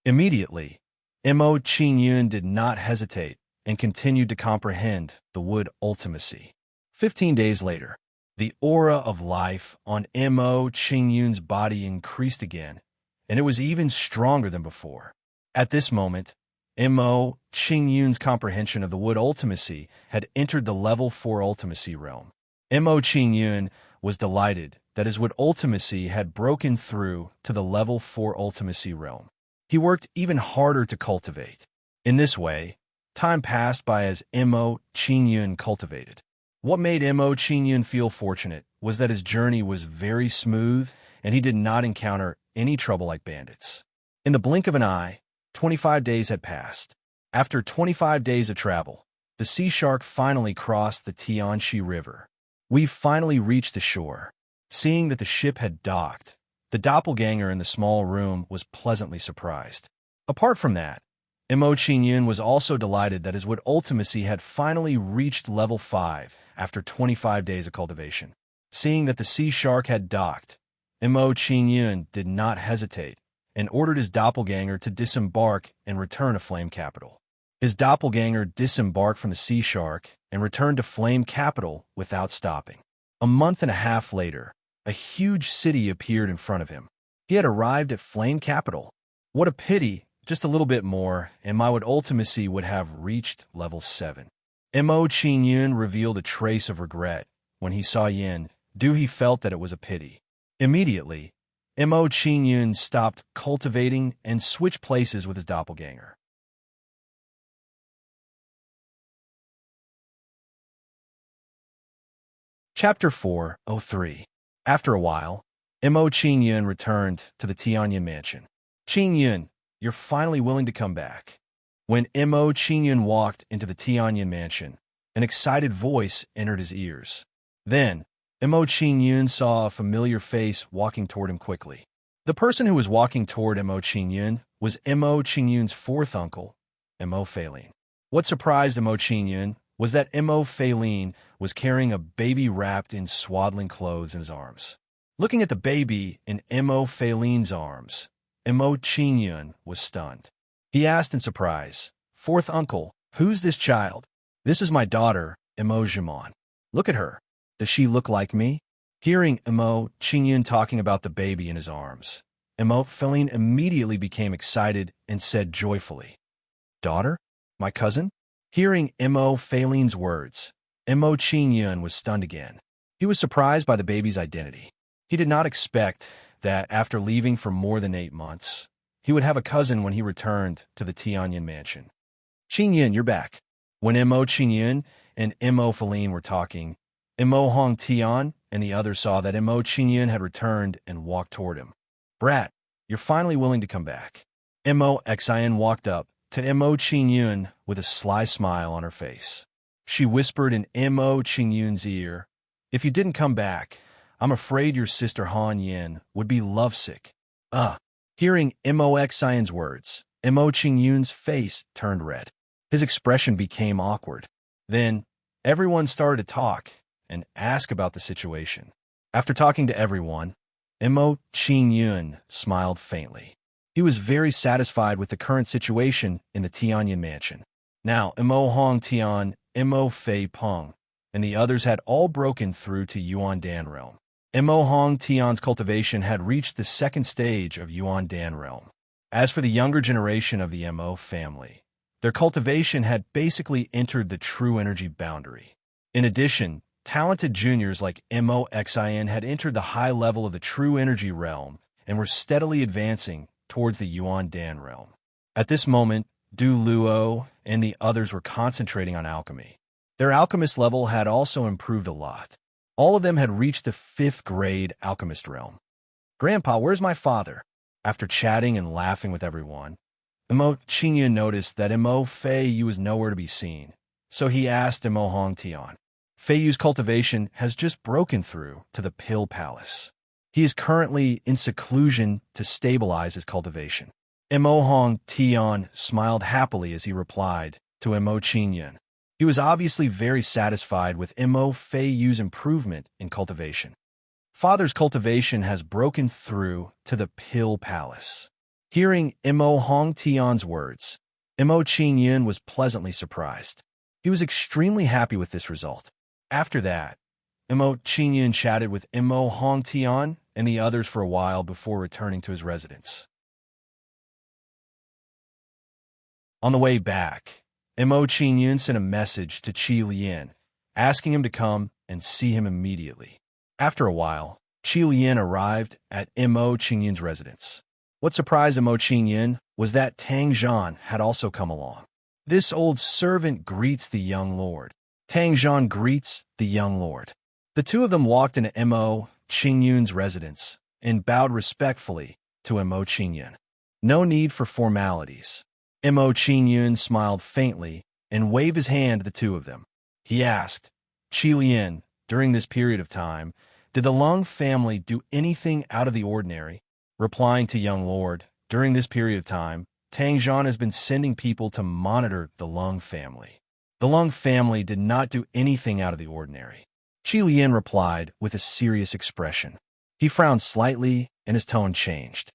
Immediately, Mo Qingyun did not hesitate and continued to comprehend the wood ultimacy. 15 days later, the aura of life on Mo Qingyun's body increased again, and it was even stronger than before. At this moment, Mo Qingyun's comprehension of the wood ultimacy had entered the level 4 ultimacy realm. Mo Qingyun was delighted that his wood ultimacy had broken through to the level 4 ultimacy realm. He worked even harder to cultivate. In this way, time passed by as Mo Qingyun cultivated. What made Mo Qingyun feel fortunate was that his journey was very smooth and he did not encounter any trouble like bandits. In the blink of an eye, 25 days had passed. After 25 days of travel, the sea shark finally crossed the Tianxi River. We finally reached the shore. Seeing that the ship had docked, the doppelganger in the small room was pleasantly surprised. Apart from that, Mo Qingyun was also delighted that his wood ultimacy had finally reached level 5 after 25 days of cultivation. Seeing that the sea shark had docked, Mo Qingyun did not hesitate and ordered his doppelganger to disembark and return to Flame Capital. His doppelganger disembarked from the sea shark and returned to Flame Capital without stopping. A month and a half later, a huge city appeared in front of him. He had arrived at Flame Capital. What a pity, just a little bit more, and my wood ultimacy would have reached level 7. Mo Qingyun revealed a trace of regret when he saw Yin. He felt that it was a pity. Immediately, Mo Qingyun stopped cultivating and switched places with his doppelganger. Chapter 4:03. After a while, Mo Qingyun returned to the Tianyan mansion. Qingyun, you're finally willing to come back. When Mo Qingyun walked into the Tianyan mansion, an excited voice entered his ears. Then, Mo Qingyun saw a familiar face walking toward him quickly. The person who was walking toward Mo Qingyun was Mo Qingyun's fourth uncle, Mo Feilin. What surprised Mo Qingyun was that Mo Feilin was carrying a baby wrapped in swaddling clothes in his arms. Looking at the baby in Mo Feilin's arms, Mo Qingyun was stunned. He asked in surprise, "Fourth uncle, who's this child?" "This is my daughter, Mo Jimon. Look at her. Does she look like me?" Hearing Mo Qingyun talking about the baby in his arms, Mo Feilin immediately became excited and said joyfully, "Daughter? My cousin?" Hearing Mo Feilin's words, Mo Qingyun was stunned again. He was surprised by the baby's identity. He did not expect that after leaving for more than 8 months, he would have a cousin when he returned to the Tianyan mansion. "Qingyun, you're back." When Mo Qingyun and Mo Feilin were talking, Mo Hong Tian and the others saw that Mo Qingyun had returned and walked toward him. "Brat, you're finally willing to come back." Mo Xian walked up to Mo Qingyun with a sly smile on her face. She whispered in Mo Qingyun's ear, "If you didn't come back, I'm afraid your sister Han Yin would be lovesick." Hearing Mo Xian's words, Mo Qingyun's face turned red. His expression became awkward. Then, everyone started to talk and ask about the situation. After talking to everyone, Mo Qingyun smiled faintly. He was very satisfied with the current situation in the Tianyan mansion. Now, Mo Hong Tian, Mo Fei Peng, and the others had all broken through to Yuan Dan realm. Mo Hong Tian's cultivation had reached the second stage of Yuan Dan realm. As for the younger generation of the Mo family, their cultivation had basically entered the true energy boundary. In addition, talented juniors like Mo Xian had entered the high level of the true energy realm and were steadily advancing towards the Yuan Dan realm. At this moment, Du Luo and the others were concentrating on alchemy. Their alchemist level had also improved a lot. All of them had reached the 5th grade alchemist realm. "Grandpa, where's my father?" After chatting and laughing with everyone, Mo Qingyun noticed that Mo Fei was nowhere to be seen, so he asked Mo Hong Tian. Feiyu's cultivation has just broken through to the Pill Palace. He is currently in seclusion to stabilize his cultivation. Mo Hong Tian smiled happily as he replied to Mo Qingyun. He was obviously very satisfied with Mo Feiyu's improvement in cultivation. Father's cultivation has broken through to the Pill Palace. Hearing Mo Hong Tian's words, Mo Qingyun was pleasantly surprised. He was extremely happy with this result. After that, Mo Qingyun chatted with Mo Hongtian and the others for a while before returning to his residence. On the way back, Mo Qingyun sent a message to Qi Lian, asking him to come and see him immediately. After a while, Qi Lian arrived at Mo Qingyun's residence. What surprised Mo Qingyun was that Tang Zhan had also come along. This old servant greets the young lord. Tang Zhan greets the young lord. The two of them walked into Mo Qingyun's residence and bowed respectfully to Mo Qingyun. No need for formalities. Mo Qingyun smiled faintly and waved his hand at the two of them. He asked, Qi Lian, during this period of time, did the Lung family do anything out of the ordinary? Replying to young lord, during this period of time, Tang Zhan has been sending people to monitor the Lung family. The Lung family did not do anything out of the ordinary. Qi Lian replied with a serious expression. He frowned slightly and his tone changed.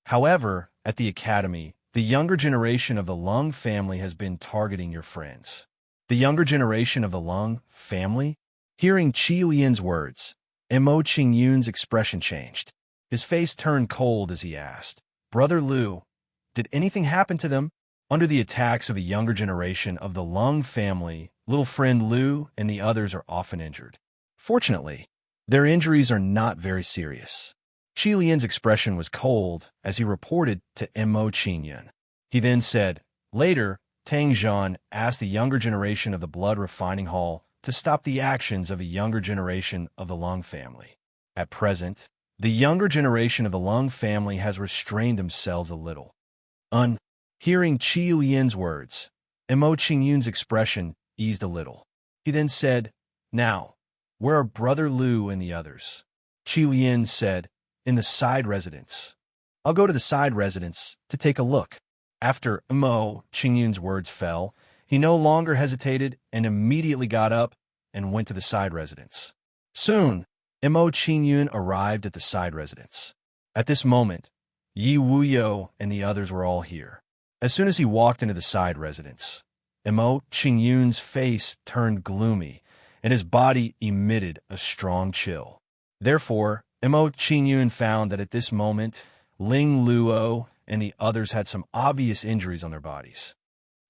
However, at the academy, the younger generation of the Lung family has been targeting your friends. The younger generation of the Lung family? Hearing Qi Lian's words, Mo Qingyun's expression changed. His face turned cold as he asked, Brother Liu, did anything happen to them? Under the attacks of the younger generation of the Lung family, little friend Liu and the others are often injured. Fortunately, their injuries are not very serious. Qi Lian's expression was cold as he reported to Mo Qingyun. He then said, later, Tang Zhan asked the younger generation of the blood refining hall to stop the actions of the younger generation of the Lung family. At present, the younger generation of the Lung family has restrained themselves a little. Hearing Qi Lian's words, Mo Qingyun's expression eased a little. He then said, now, where are Brother Liu and the others? Qi Lian said, in the side residence. I'll go to the side residence to take a look. After Mo Qingyun's words fell, he no longer hesitated and immediately got up and went to the side residence. Soon, Mo Qingyun arrived at the side residence. At this moment, Yi Wuyo and the others were all here. As soon as he walked into the side residence, Mo Qingyun's face turned gloomy and his body emitted a strong chill. Therefore, Mo Qingyun found that at this moment, Ling Luo and the others had some obvious injuries on their bodies.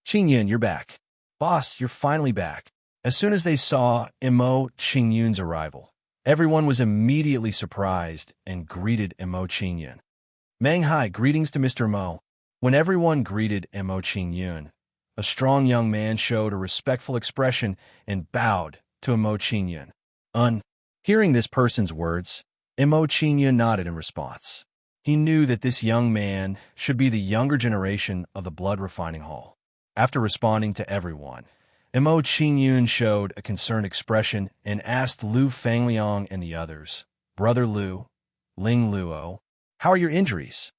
Qingyun, you're back. Boss, you're finally back. As soon as they saw Mo Qingyun's arrival, everyone was immediately surprised and greeted Mo Qingyun. Meng Hai, greetings to Mr. Mo. When everyone greeted Mo Qingyun, a strong young man showed a respectful expression and bowed to Mo Qingyun. Hearing this person's words, Mo Qingyun nodded in response. He knew that this young man should be the younger generation of the blood refining hall. After responding to everyone, Mo Qingyun showed a concerned expression and asked Lu Fangliang and the others, Brother Liu, Ling Luo, how are your injuries?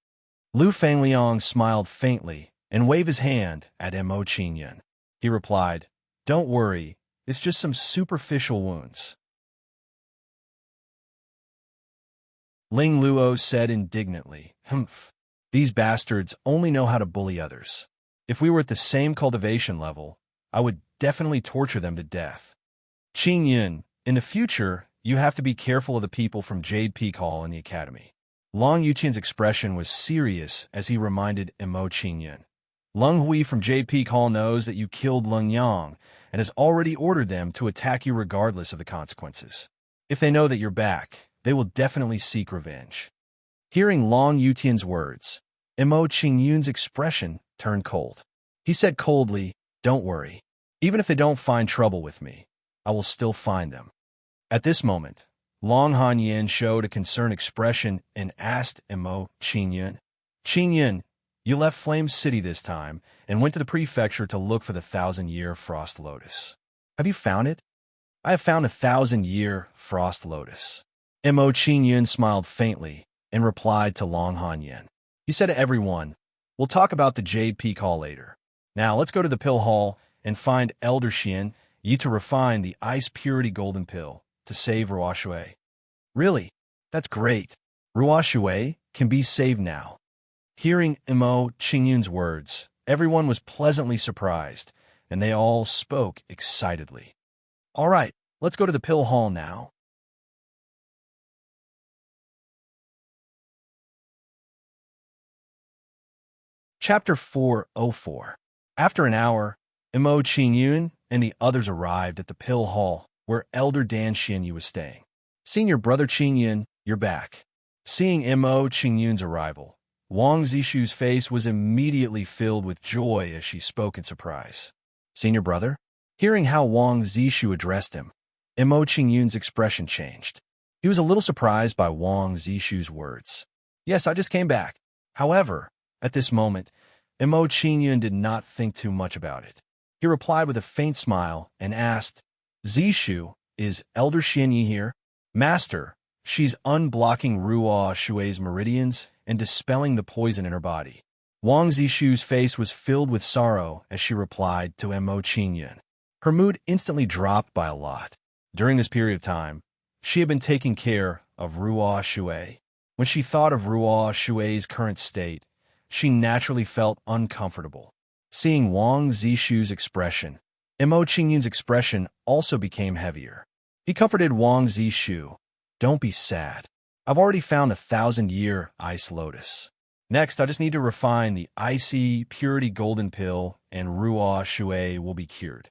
Lu Fangliang smiled faintly and waved his hand at Mo Qingyun. He replied, don't worry, it's just some superficial wounds. Ling Luo said indignantly, Humph, these bastards only know how to bully others. If we were at the same cultivation level, I would definitely torture them to death. Qingyun, in the future, you have to be careful of the people from Jade Peak Hall in the academy. Long Yuqian's expression was serious as he reminded Mo Qingyun. Lung Hui from Jade Peak Hall knows that you killed Lung Yang and has already ordered them to attack you regardless of the consequences. If they know that you're back, they will definitely seek revenge. Hearing Long Yutian's words, Mo Qingyun's expression turned cold. He said coldly, don't worry. Even if they don't find trouble with me, I will still find them. At this moment, Long Hanyan showed a concerned expression and asked Mo Qingyun, Qingyun, you left Flame City this time and went to the prefecture to look for the 1,000-year Frost Lotus. Have you found it? I have found a 1,000-year Frost Lotus. Mo Qingyun smiled faintly and replied to Long Hanyan. He said to everyone, we'll talk about the Jade Peak Hall later. Now let's go to the Pill Hall and find Elder Xian Yi to refine the Ice Purity Golden Pill to save Ruoshui. Really? That's great. Ruoshui can be saved now. Hearing Mo Qingyun's words, everyone was pleasantly surprised, and they all spoke excitedly. All right, let's go to the pill hall now. Chapter 404. After an hour, Mo Qingyun and the others arrived at the pill hall where Elder Dan Xianyi was staying. Senior brother Qingyun, you're back. Seeing Mo Qingyun's arrival, Wang Zishu's face was immediately filled with joy as she spoke in surprise. Senior brother? Hearing how Wang Zishu addressed him, Mo Qingyun's expression changed. He was a little surprised by Wang Zishu's words. Yes, I just came back. However, at this moment, Mo Qingyun did not think too much about it. He replied with a faint smile and asked, Zishu, is Elder Xianyi here? Master, she's unblocking Ruo Shui's meridians and dispelling the poison in her body. Wang Zishu's face was filled with sorrow as she replied to Mo Qingyun. Her mood instantly dropped by a lot. During this period of time, she had been taking care of Ruo Shui. When she thought of Ruo Shui's current state, she naturally felt uncomfortable. Seeing Wang Zishu's expression, Mo Qingyun's expression also became heavier. He comforted Wang Zishu. Don't be sad. I've already found a 1,000-year ice lotus. Next, I just need to refine the icy purity golden pill and Ruo Shui will be cured.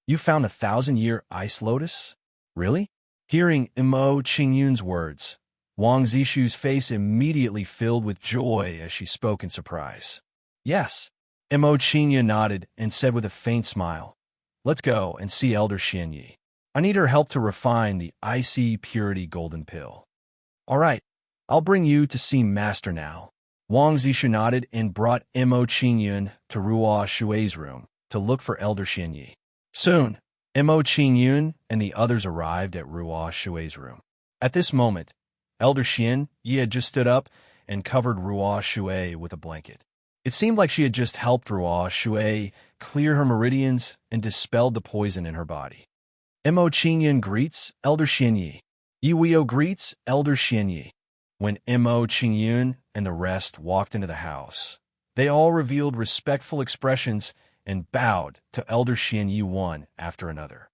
You found a 1,000-year ice lotus? Really? Hearing Mo Qingyun's words, Wang Zishu's face immediately filled with joy as she spoke in surprise. Yes. Mo Qingyun nodded and said with a faint smile, Let's go and see Elder Xianyi. I need her help to refine the icy purity golden pill. All right, I'll bring you to see Master now. Wang Zishu nodded and brought Mo Qingyun to Ruo Shui's room to look for Elder Xianyi. Soon, Mo Qingyun and the others arrived at Ruo Shui's room. At this moment, Elder Xianyi had just stood up and covered Ruo Shui with a blanket. It seemed like she had just helped Ruo Shui clear her meridians and dispelled the poison in her body. Mo Qingyun greets Elder Xianyi. Yi Weio greets Elder Xianyi. When Mo Qingyun and the rest walked into the house, they all revealed respectful expressions and bowed to Elder Xianyi one after another.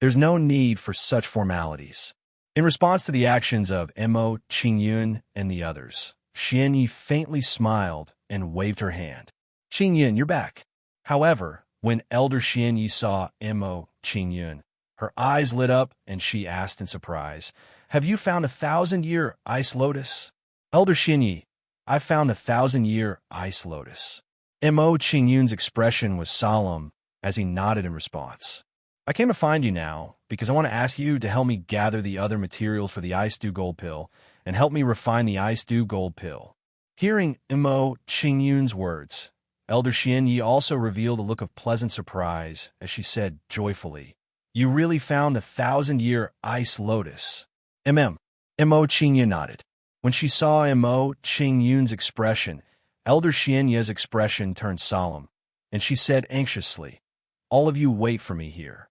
There's no need for such formalities. In response to the actions of Mo Qingyun and the others, Xianyi faintly smiled and waved her hand. Qingyun, you're back. However, when Elder Xianyi saw Mo Qingyun, her eyes lit up and she asked in surprise, Have you found a 1,000-year ice lotus? Elder Xianyi, I found a 1,000-year ice lotus. Mo Qingyun's expression was solemn as he nodded in response. I came to find you now because I want to ask you to help me gather the other materials for the Ice Dew Gold Pill and help me refine the Ice Dew Gold Pill. Hearing Mo Qingyun's words, Elder Xianyi also revealed a look of pleasant surprise as she said joyfully, You really found the 1,000-year ice lotus. Mo Qingyun nodded. When she saw Mo Qingyun's expression, Elder Xianyi's expression turned solemn, and she said anxiously, All of you wait for me here.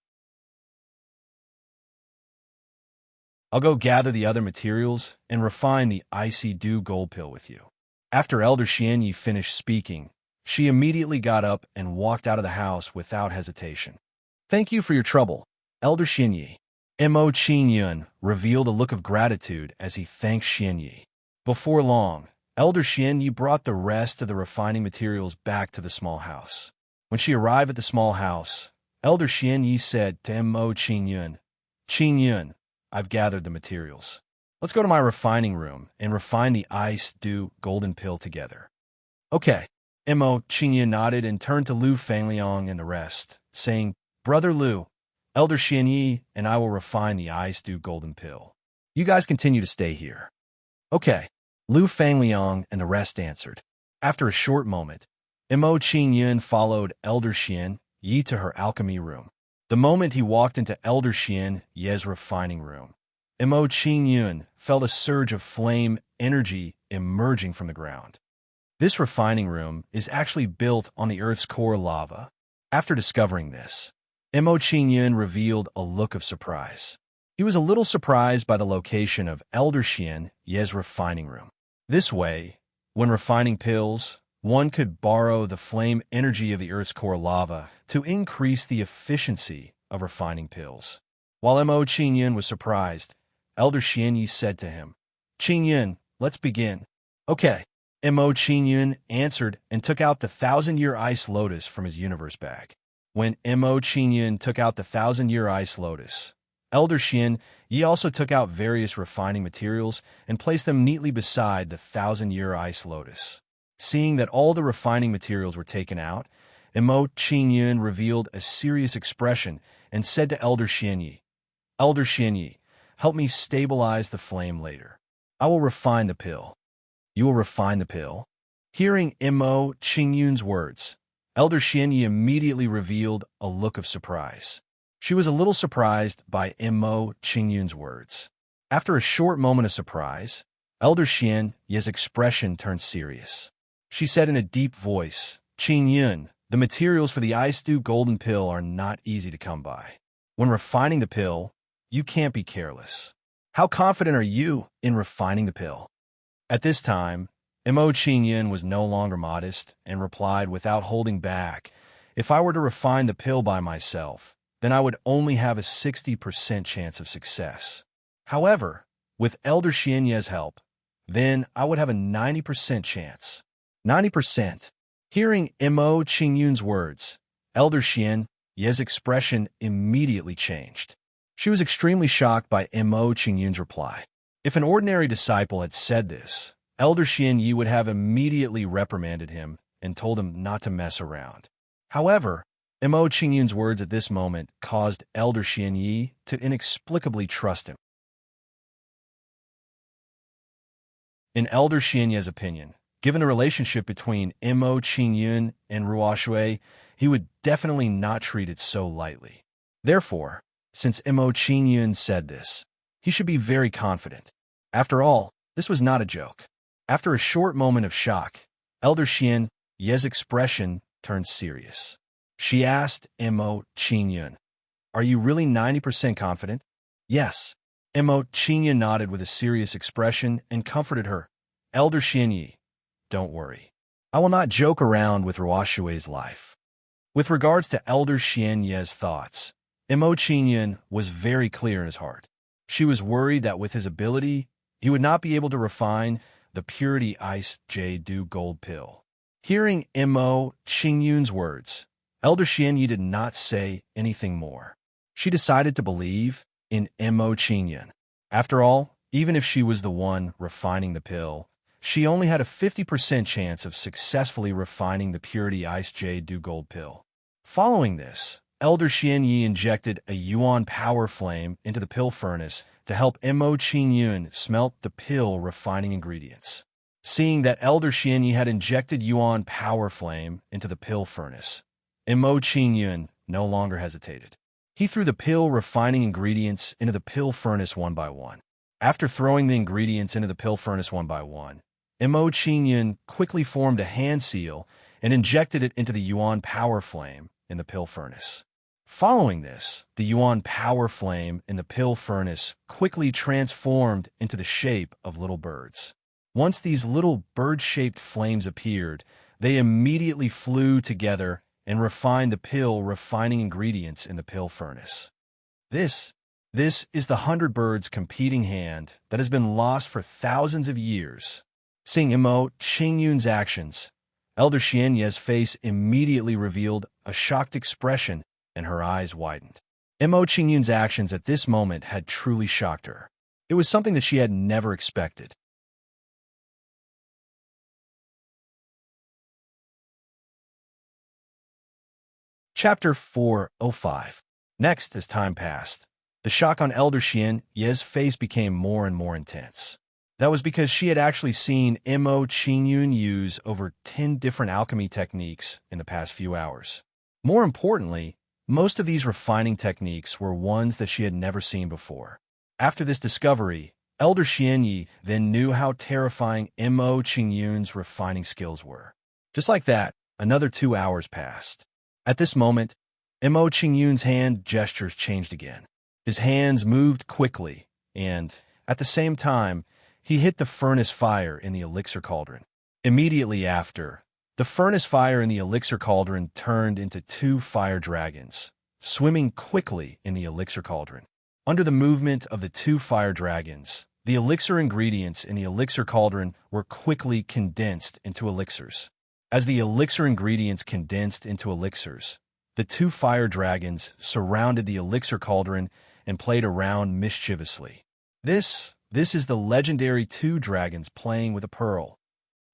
I'll go gather the other materials and refine the Icy Dew Gold Pill with you. After Elder Xianyi finished speaking, she immediately got up and walked out of the house without hesitation. Thank you for your trouble, Elder Xianyi. Mo Qingyun revealed a look of gratitude as he thanked Xianyi. Before long, Elder Xianyi brought the rest of the refining materials back to the small house. When she arrived at the small house, Elder Xianyi said to Mo Qingyun, Qingyun, I've gathered the materials. Let's go to my refining room and refine the Ice Dew Golden Pill together. Okay. Mo Qingyun nodded and turned to Lu Fangliang and the rest, saying, Brother Lu, Elder Xianyi and I will refine the Ice Dew Golden Pill. You guys continue to stay here. Okay. Lu Fangliang and the rest answered. After a short moment, Mo Qingyun followed Elder Xianyi to her alchemy room. The moment he walked into Elder Xianyi's refining room, Mo Qingyun felt a surge of flame energy emerging from the ground. This refining room is actually built on the Earth's core lava. After discovering this, Mo Qingyun revealed a look of surprise. He was a little surprised by the location of Elder Xianyi's refining room. This way, when refining pills, one could borrow the flame energy of the Earth's core lava to increase the efficiency of refining pills. While Mo Qingyun was surprised, Elder Xianyi said to him, "Qingyun, let's begin." "Okay." Mo Qingyun answered and took out the 1,000-year ice lotus from his universe bag. When Mo Qingyun took out the 1,000-year ice lotus, Elder Xian Yi also took out various refining materials and placed them neatly beside the 1,000-year ice lotus. Seeing that all the refining materials were taken out, Mo Qingyun revealed a serious expression and said to Elder Xianyi, "Elder Xianyi, help me stabilize the flame later. I will refine the pill." "You will refine the pill?" Hearing Mo Qingyun's words, Elder Xianyi immediately revealed a look of surprise. She was a little surprised by Mo Qingyun's words. After a short moment of surprise, Elder Xianyi's expression turned serious. She said in a deep voice, "Qingyun, the materials for the Ice Dew Golden Pill are not easy to come by. When refining the pill, you can't be careless. How confident are you in refining the pill?" At this time, Mo Qingyun was no longer modest and replied without holding back, "If I were to refine the pill by myself, then I would only have a 60% chance of success. However, with Elder Xianyi's help, then I would have a 90% chance." 90%. Hearing Mo Qingyun's words, Elder Xianyi's expression immediately changed. She was extremely shocked by Mo Qingyun's reply. If an ordinary disciple had said this, Elder Xianyi would have immediately reprimanded him and told him not to mess around. However, Mo Qingyun's words at this moment caused Elder Xianyi to inexplicably trust him. In Elder Xianyi's opinion, given the relationship between Mo Qingyun and Ruo Shui, he would definitely not treat it so lightly. Therefore, since Mo Qingyun said this, he should be very confident. After all, this was not a joke. After a short moment of shock, Elder Xianyi's expression turned serious. She asked Mo Qingyun, "Are you really 90% confident?" "Yes." Mo Qingyun nodded with a serious expression and comforted her. "Elder Xianyi, don't worry. I will not joke around with Ruo Shui's life." With regards to Elder Xianyi's thoughts, Mo Qingyun was very clear in his heart. She was worried that with his ability, he would not be able to refine the Purity Ice Jade Dew Gold Pill. Hearing Mo Qingyun's words, Elder Xianyi did not say anything more. She decided to believe in Mo Qingyun. After all, even if she was the one refining the pill, she only had a 50% chance of successfully refining the Purity Ice Jade Dew Gold Pill. Following this, Elder Xianyi injected a Yuan power flame into the pill furnace to help Mo Qingyun smelt the pill refining ingredients. Seeing that Elder Xianyi had injected Yuan power flame into the pill furnace, Mo Qingyun no longer hesitated. He threw the pill refining ingredients into the pill furnace one by one. After throwing the ingredients into the pill furnace one by one, Mo Qingyun quickly formed a hand seal and injected it into the Yuan power flame in the pill furnace. Following this, the Yuan power flame in the pill furnace quickly transformed into the shape of little birds. Once these little bird-shaped flames appeared, they immediately flew together and refined the pill refining ingredients in the pill furnace. This is the 100 birds competing hand that has been lost for thousands of years. Seeing Mo Qingyun's actions, Elder Xianyi's face immediately revealed a shocked expression and her eyes widened. Mo Qingyun's actions at this moment had truly shocked her. It was something that she had never expected. Chapter 405. Next, as time passed, the shock on Elder Xianyi's face became more and more intense. That was because she had actually seen Mo Qingyun use over 10 different alchemy techniques in the past few hours. More importantly, most of these refining techniques were ones that she had never seen before. After this discovery, Elder Xianyi then knew how terrifying Mo Qingyun's refining skills were. Just like that, another 2 hours passed. At this moment, Mo Qingyun's hand gestures changed again. His hands moved quickly, and, at the same time, he hit the furnace fire in the elixir cauldron. Immediately after, The furnace fire in the elixir cauldron turned into two fire dragons, swimming quickly in the elixir cauldron. Under the movement of the two fire dragons, the elixir ingredients in the elixir cauldron were quickly condensed into elixirs. As the elixir ingredients condensed into elixirs, the two fire dragons surrounded the elixir cauldron and played around mischievously. This is the legendary two dragons playing with a pearl.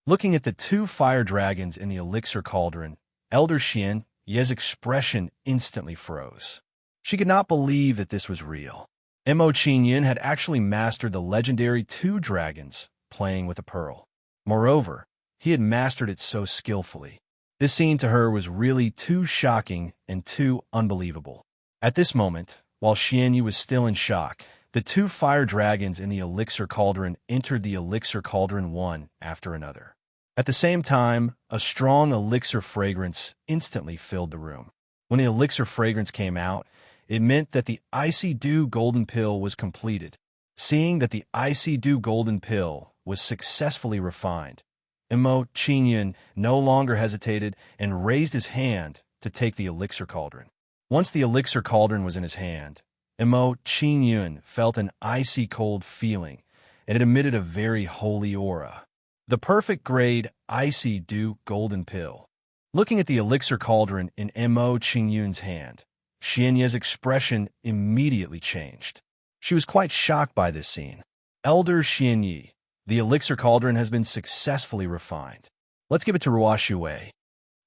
Looking at the two fire dragons in the elixir cauldron, Elder Xian Ye's expression instantly froze. She could not believe that this was real. Mo Qingyun had actually mastered the legendary two dragons playing with a pearl. Moreover, he had mastered it so skillfully. This scene to her was really too shocking and too unbelievable. At this moment, while Xian Yu was still in shock, the two fire dragons in the elixir cauldron entered the elixir cauldron one after another. At the same time, a strong elixir fragrance instantly filled the room. When the elixir fragrance came out, it meant that the icy dew golden pill was completed. Seeing that the icy dew golden pill was successfully refined, Mo Qingyun no longer hesitated and raised his hand to take the elixir cauldron. Once the elixir cauldron was in his hand, Mo Qingyun felt an icy cold feeling, and it emitted a very holy aura. The perfect grade icy dew golden pill. Looking at the elixir cauldron in Mo Qingyun's hand, Xian Ye's expression immediately changed. She was quite shocked by this scene. Elder Xian Yi, the elixir cauldron has been successfully refined. Let's give it to Ruo Shui.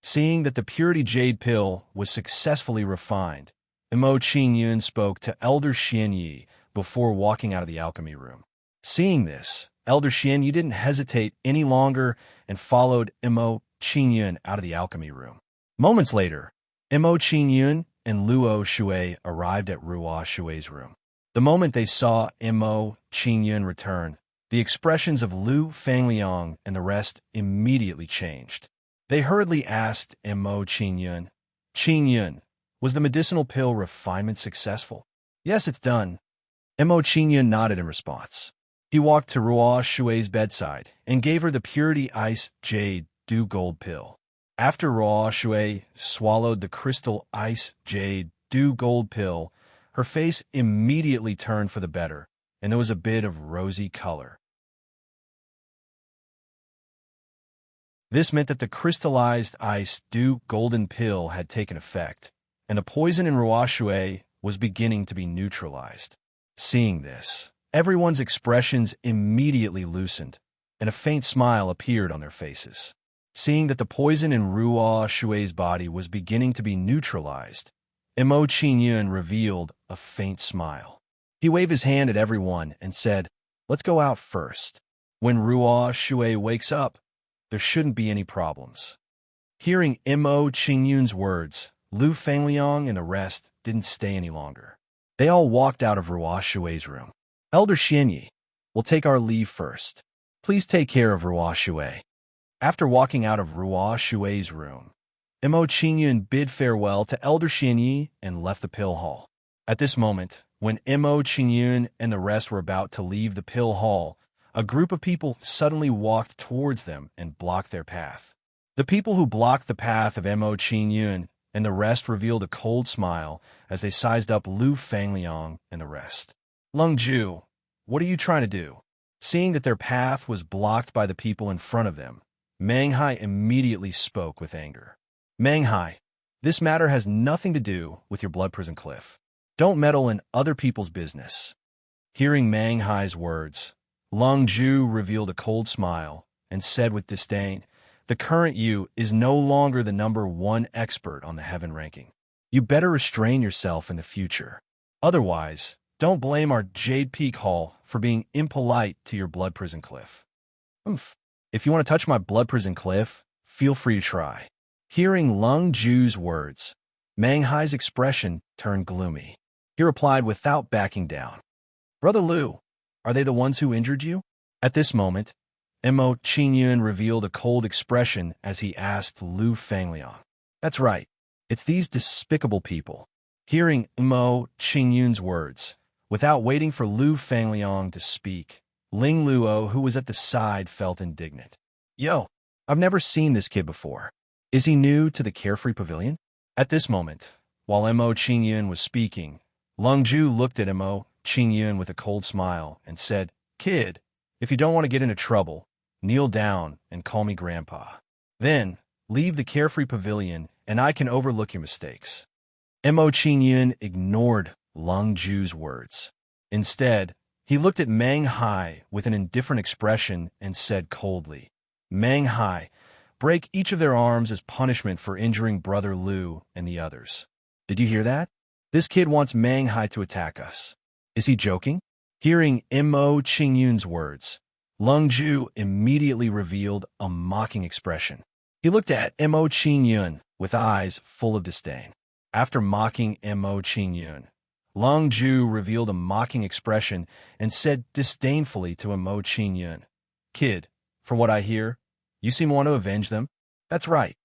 Seeing that the purity jade pill was successfully refined, Mo Qingyun spoke to Elder Xian Yi before walking out of the alchemy room. Seeing this, Elder Xian Yi didn't hesitate any longer and followed Mo Qingyun out of the alchemy room. Moments later, Mo Qingyun and Luo Shui arrived at Ruo Shui's room. The moment they saw Mo Qingyun return, the expressions of Lu Fangliang and the rest immediately changed. They hurriedly asked Mo Qingyun, "Qingyun, was the medicinal pill refinement successful?" "Yes, it's done." Mo Qingyun nodded in response. He walked to Ruo Shui's bedside and gave her the purity ice jade dew gold pill. After Ruo Shui swallowed the crystal ice jade dew gold pill, her face immediately turned for the better, and there was a bit of rosy color. This meant that the crystallized ice dew golden pill had taken effect, and the poison in Ruo Shui was beginning to be neutralized. Seeing this, everyone's expressions immediately loosened, and a faint smile appeared on their faces. Seeing that the poison in Ruo Shui's body was beginning to be neutralized, Mo Qingyun revealed a faint smile. He waved his hand at everyone and said, "Let's go out first. When Ruo Shui wakes up, there shouldn't be any problems." Hearing Mo Qingyun's words, Lu Fangliang and the rest didn't stay any longer. They all walked out of Ruo Shui's room. "Elder Xian Yi, we'll take our leave first. Please take care of Ruo Shui." After walking out of Ruo Shui's room, Mo Qingyun bid farewell to Elder Xian Yi and left the pill hall. At this moment, when Mo Qingyun and the rest were about to leave the pill hall, a group of people suddenly walked towards them and blocked their path. The people who blocked the path of Mo Qingyun and the rest revealed a cold smile as they sized up Lu Fangliang and the rest. "Lung Ju, what are you trying to do?" Seeing that their path was blocked by the people in front of them, Meng Hai immediately spoke with anger. "Meng Hai, this matter has nothing to do with your blood prison cliff. Don't meddle in other people's business." Hearing Meng Hai's words, Lung Ju revealed a cold smile and said with disdain, "The current you is no longer the #1 expert on the heaven ranking. You better restrain yourself in the future. Otherwise, don't blame our Jade Peak Hall for being impolite to your blood prison cliff." If you want to touch my blood prison cliff, feel free to try." Hearing Lung Ju's words, Meng Hai's expression turned gloomy. He replied without backing down, "Brother Lu, are they the ones who injured you?" At this moment, Mo Qingyun revealed a cold expression as he asked Lu Fangliang. "That's right. It's these despicable people." Hearing Mo Qingyun's words, without waiting for Lu Fangliang to speak, Ling Luo, who was at the side, felt indignant. "Yo, I've never seen this kid before. Is he new to the Carefree Pavilion? At this moment, while Mo Qingyun was speaking, Lung Ju looked at Mo Qingyun with a cold smile and said, "Kid, if you don't want to get into trouble, kneel down and call me Grandpa. Then, leave the Carefree Pavilion and I can overlook your mistakes." Mo Qingyun ignored Lung Ju's words. Instead, he looked at Meng Hai with an indifferent expression and said coldly, "Meng Hai, break each of their arms as punishment for injuring Brother Liu and the others." Did you hear that? This kid wants Meng Hai to attack us. Is he joking? Hearing Mo Qingyun's words, Lung Ju immediately revealed a mocking expression. He looked at Mo Qingyun with eyes full of disdain. After mocking Mo Qingyun, Lung Ju revealed a mocking expression and said disdainfully to Mo Qingyun, "Kid, from what I hear, you seem to want to avenge them?" "That's right."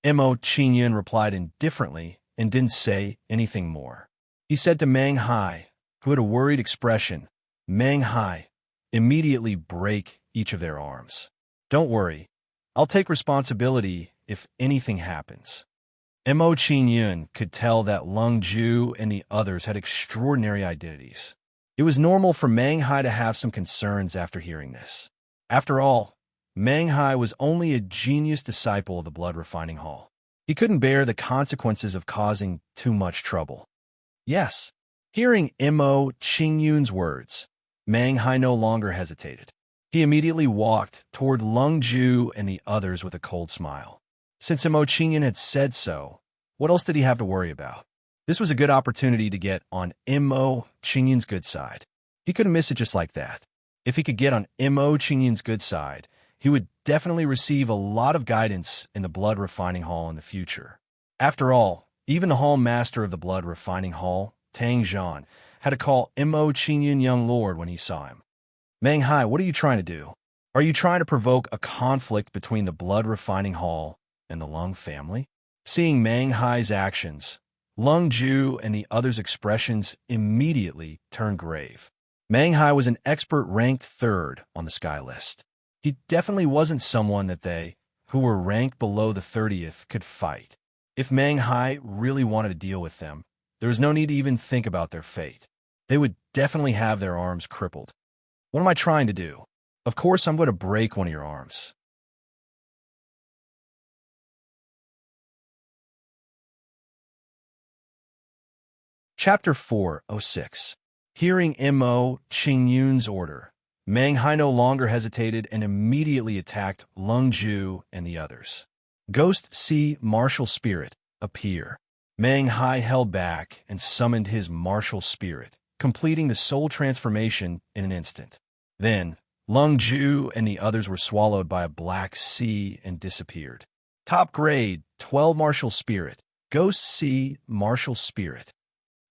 Mo Qingyun replied indifferently and didn't say anything more. He said to Meng Hai, who had a worried expression, "Meng Hai, immediately break each of their arms. Don't worry, I'll take responsibility if anything happens." Mo Qingyun could tell that Lung Ju and the others had extraordinary identities. It was normal for Meng Hai to have some concerns after hearing this. After all, Meng Hai was only a genius disciple of the Blood Refining Hall. He couldn't bear the consequences of causing too much trouble. Yes, hearing Mo Qingyun's words, Meng Hai no longer hesitated. He immediately walked toward Lung Ju and the others with a cold smile. Since Mo Qingyun had said so, what else did he have to worry about? This was a good opportunity to get on Mo Qingyun's good side. He couldn't miss it just like that. If he could get on Mo Qingyun's good side, he would definitely receive a lot of guidance in the Blood Refining Hall in the future. After all, even the Hall Master of the Blood Refining Hall, Tang Zhan, had to call Mo Qingyun young lord when he saw him. "Meng Hai, what are you trying to do? Are you trying to provoke a conflict between the Blood Refining Hall and the Lung family?" Seeing Meng Hai's actions, Lung Ju and the others' expressions immediately turned grave. Meng Hai was an expert ranked third on the Sky List. He definitely wasn't someone that they, who were ranked below the 30th, could fight. If Meng Hai really wanted to deal with them, there was no need to even think about their fate. They would definitely have their arms crippled. What am I trying to do? Of course I'm going to break one of your arms. Chapter 406. Hearing Mo Qingyun's order, Meng Hai no longer hesitated and immediately attacked Lung Ju and the others. Ghost Sea Martial Spirit, appear. Meng Hai held back and summoned his martial spirit, completing the soul transformation in an instant. Then, Lung Ju and the others were swallowed by a black sea and disappeared. Top grade, 12 Martial Spirit, Ghost Sea Martial Spirit.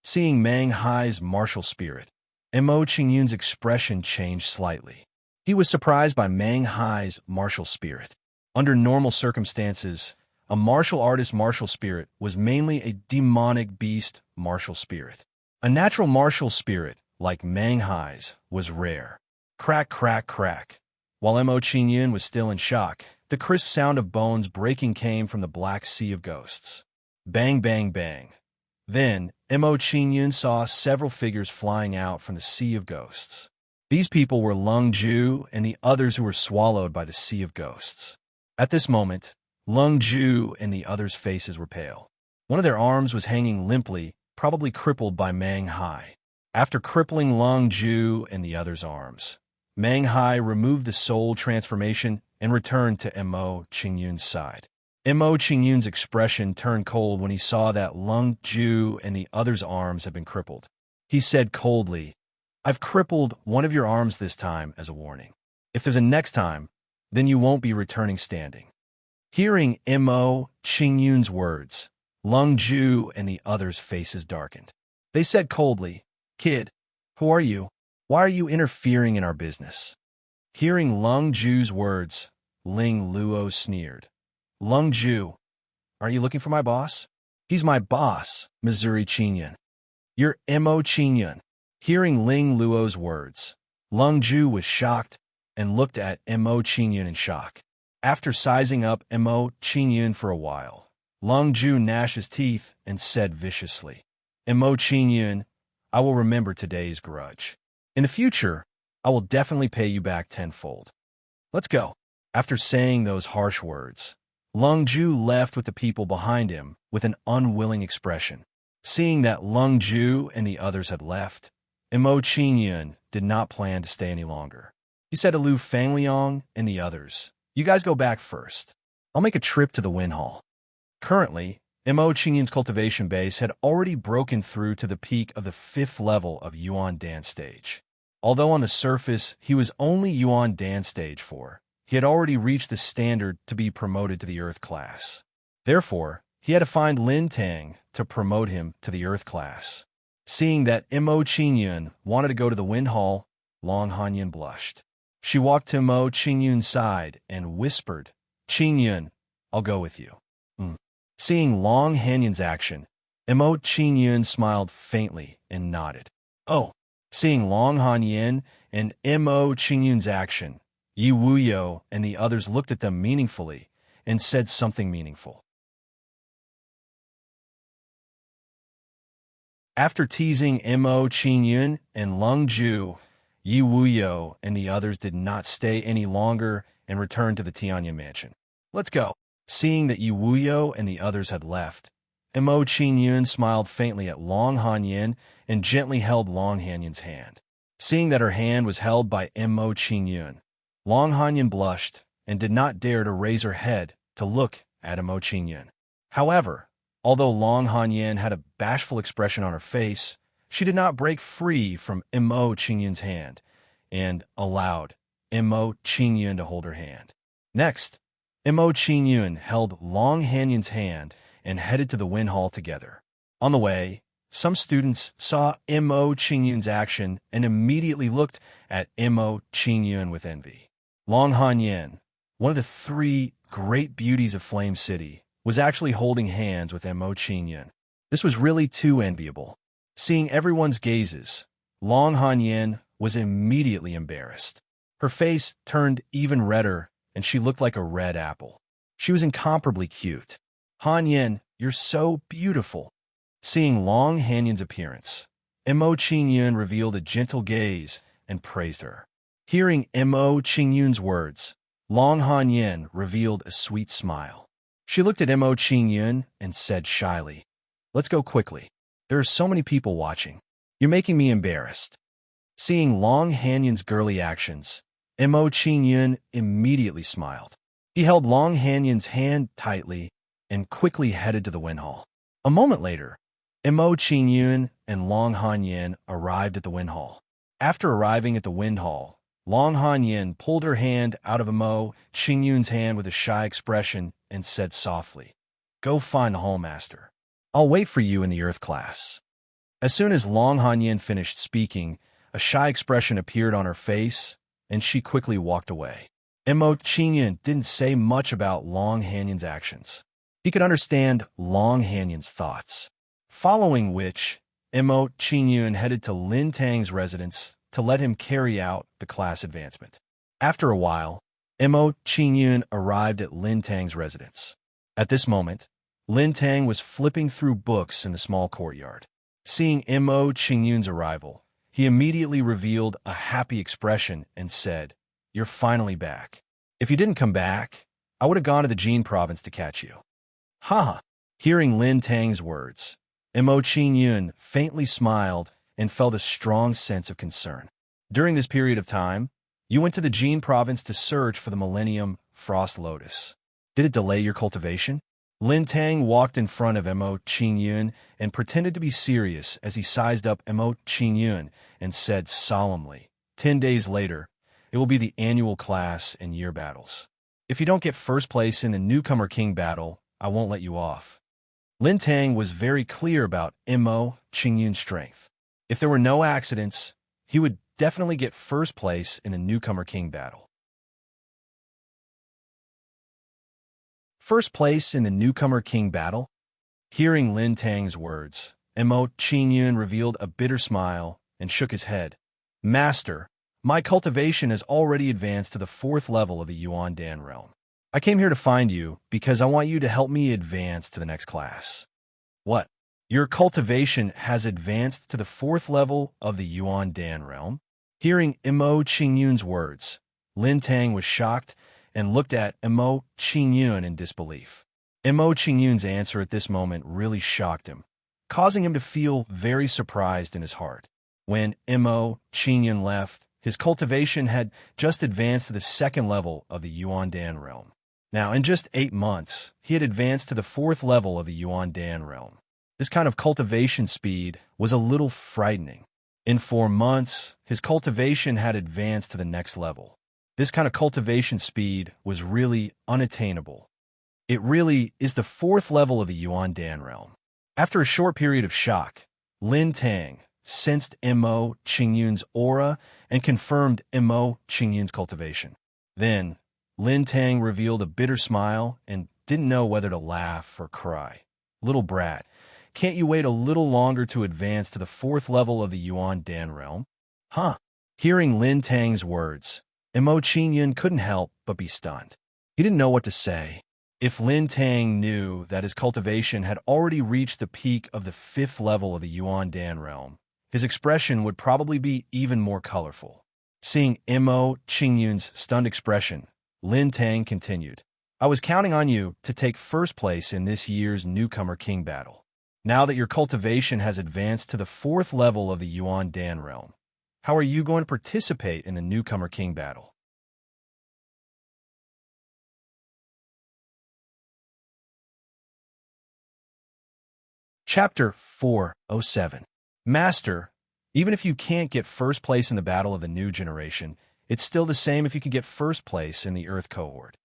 Seeing Meng Hai's martial spirit, Mo Qingyun's expression changed slightly. He was surprised by Meng Hai's martial spirit. Under normal circumstances, a martial artist's martial spirit was mainly a demonic beast martial spirit. A natural martial spirit, like Meng Hai's, was rare. Crack, crack, crack. While Mo Qingyun was still in shock, the crisp sound of bones breaking came from the black sea of ghosts. Bang, bang, bang. Then, Mo Qingyun saw several figures flying out from the sea of ghosts. These people were Lung Ju and the others who were swallowed by the sea of ghosts. At this moment, Lung Ju and the others' faces were pale. One of their arms was hanging limply, probably crippled by Meng Hai. After crippling Lung Ju and the others' arms, Meng Hai removed the soul transformation and returned to Mo Qingyun's side. Mo Qingyun's expression turned cold when he saw that Lung Ju and the others' arms had been crippled. He said coldly, "I've crippled one of your arms this time as a warning. If there's a next time, then you won't be returning standing." Hearing Mo Qingyun's words, Lung Ju and the others' faces darkened. They said coldly, "Kid, who are you? Why are you interfering in our business?" Hearing Lung Ju's words, Ling Luo sneered. "Lung Ju, are you looking for my boss?" "He's my boss, Missouri Qingyun." "You're Mo Qingyun." Hearing Ling Luo's words, Lung Ju was shocked and looked at Mo Qingyun in shock. After sizing up Mo Qingyun for a while, Lung Ju gnashed his teeth and said viciously, Mo Qingyun, I will remember today's grudge. In the future, I will definitely pay you back tenfold. Let's go. After saying those harsh words, Lung Ju left with the people behind him with an unwilling expression. Seeing that Lung Ju and the others had left, Mo Qingyun did not plan to stay any longer. He said to Lu Fangliang and the others, You guys go back first. I'll make a trip to the Wind Hall. Currently, Mo Qingyun's cultivation base had already broken through to the peak of the 5th level of Yuan Dan Stage. Although on the surface he was only Yuan Dan Stage 4, he had already reached the standard to be promoted to the Earth class. Therefore, he had to find Lin Tang to promote him to the Earth class. Seeing that Mo Qingyun wanted to go to the Wind Hall, Long Hanyan blushed. She walked to Mo Qingyun's side and whispered, Qingyun, I'll go with you. Seeing Long Hanyan's action, Mo Qingyun smiled faintly and nodded. Oh, seeing Long Hanyan and Mo Qingyun's action, Yi Wuyo and the others looked at them meaningfully and said something meaningful. After teasing Mo Qingyun and Lung Ju, Yi Wuyo and the others did not stay any longer and returned to the Tianya mansion. Let's go. Seeing that Yi Wuyo and the others had left, Mo Qingyun smiled faintly at Long Hanyan and gently held Long Hanyan's hand. Seeing that her hand was held by Mo Qingyun, Long Hanyan blushed and did not dare to raise her head to look at Mo Qingyun. However, although Long Hanyan had a bashful expression on her face, she did not break free from Mo Qingyun's hand and allowed Mo Qingyun to hold her hand. Next, Mo Qingyun held Long Hanyan's hand and headed to the Wind Hall together. On the way, some students saw Mo Qingyun's action and immediately looked at Mo Qingyun with envy. Long Hanyan, one of the 3 great beauties of Flame City, was actually holding hands with Mo Qingyun. This was really too enviable. Seeing everyone's gazes, Long Hanyan was immediately embarrassed. Her face turned even redder and she looked like a red apple. She was incomparably cute. Hanyan, you're so beautiful. Seeing Long Hanyan's appearance, Mo Qingyun revealed a gentle gaze and praised her. Hearing Mo Qingyun's words, Long Hanyan revealed a sweet smile. She looked at Mo Qingyun and said shyly, Let's go quickly. There are so many people watching. You're making me embarrassed. Seeing Long Hanyan's girly actions, Mo Qingyun immediately smiled. He held Long Hanyan's hand tightly and quickly headed to the Wind Hall. A moment later, Mo Qingyun and Long Hanyan arrived at the Wind Hall. After arriving at the Wind Hall, Long Hanyan pulled her hand out of Mo Qingyun's hand with a shy expression and said softly, Go find the Hallmaster. I'll wait for you in the Earth class. As soon as Long Hanyan finished speaking, a shy expression appeared on her face, and she quickly walked away. Mo Qingyun didn't say much about Long Hanyan's actions. He could understand Long Hanyan's thoughts. Following which, Mo Qingyun headed to Lin Tang's residence to let him carry out the class advancement. After a while, Mo Qingyun arrived at Lin Tang's residence. At this moment, Lin Tang was flipping through books in the small courtyard. Seeing Mo Qingyun's arrival, he immediately revealed a happy expression and said, You're finally back. If you didn't come back, I would have gone to the Jin province to catch you. Haha. Hearing Lin Tang's words, Mo Qingyun faintly smiled and felt a strong sense of concern. During this period of time, you went to the Jin province to search for the Millennium Frost Lotus. Did it delay your cultivation? Lin Tang walked in front of Mo Qingyun and pretended to be serious as he sized up Mo Qingyun and said solemnly, 10 days later, it will be the annual class and year battles. If you don't get first place in the Newcomer King battle, I won't let you off. Lin Tang was very clear about Mo Qingyun's strength. If there were no accidents, he would definitely get first place in the Newcomer King battle. First place in the Newcomer King battle? Hearing Lin Tang's words, Mo Qingyun revealed a bitter smile and shook his head. Master, My cultivation has already advanced to the 4th level of the Yuan Dan realm. I came here to find you because I want you to help me advance to the next class. What? Your cultivation has advanced to the 4th level of the Yuan Dan realm? Hearing Imo Qingyun's words, Lin Tang was shocked and looked at Imo Qingyun in disbelief. Imo Qingyun's answer at this moment really shocked him, causing him to feel very surprised in his heart. When Imo Qingyun left, his cultivation had just advanced to the 2nd level of the Yuan Dan realm. Now, in just 8 months, he had advanced to the 4th level of the Yuan Dan realm. This kind of cultivation speed was a little frightening. In 4 months, his cultivation had advanced to the next level. This kind of cultivation speed was really unattainable. It really is the 4th level of the Yuan Dan realm. After a short period of shock, Lin Tang sensed Imo Qingyun's aura and confirmed Imo Qingyun's cultivation. Then, Lin Tang revealed a bitter smile and didn't know whether to laugh or cry. Little brat, can't you wait a little longer to advance to the 4th level of the Yuan Dan realm? Huh? Hearing Lin Tang's words, Imo Qingyun couldn't help but be stunned. He didn't know what to say. If Lin Tang knew that his cultivation had already reached the peak of the 5th level of the Yuan Dan realm, his expression would probably be even more colorful. Seeing Imo Qingyun's stunned expression, Lin Tang continued, I was counting on you to take first place in this year's Newcomer King battle. Now that your cultivation has advanced to the 4th level of the Yuan Dan realm, how are you going to participate in the Newcomer King battle? Chapter 407. Master, even if you can't get first place in the battle of the new generation, it's still the same if you can get first place in the Earth cohort.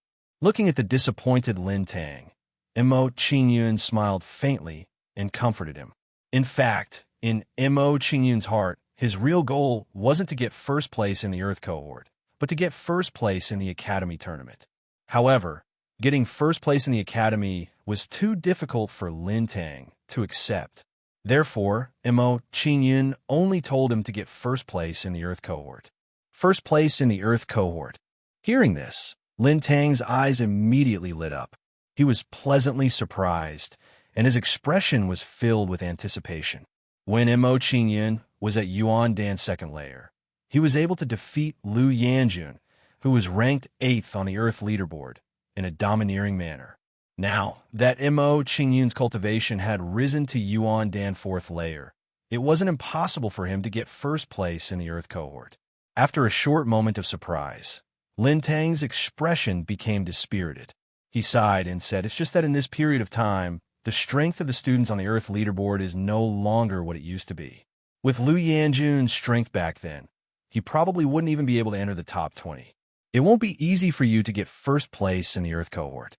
Looking at the disappointed Lin Tang, Imo Qingyun smiled faintly and comforted him. In fact, in Imo Qingyun's heart, his real goal wasn't to get first place in the Earth cohort, but to get first place in the Academy tournament. However, getting first place in the Academy was too difficult for Lin Tang to accept. Therefore, Imo Qingyun only told him to get first place in the Earth cohort. First place in the Earth cohort. Hearing this, Lin Tang's eyes immediately lit up. He was pleasantly surprised, and his expression was filled with anticipation. When Imo Qingyun was at Yuan Dan's 2nd layer, he was able to defeat Liu Yanjun, who was ranked 8th on the Earth leaderboard, in a domineering manner. Now that Imo Qingyun's cultivation had risen to Yuan Dan 4th layer, it wasn't impossible for him to get first place in the Earth cohort. After a short moment of surprise, Lin Tang's expression became dispirited. He sighed and said, it's just that in this period of time, the strength of the students on the Earth leaderboard is no longer what it used to be. With Liu Yanjun's strength back then, he probably wouldn't even be able to enter the top 20. It won't be easy for you to get first place in the Earth cohort.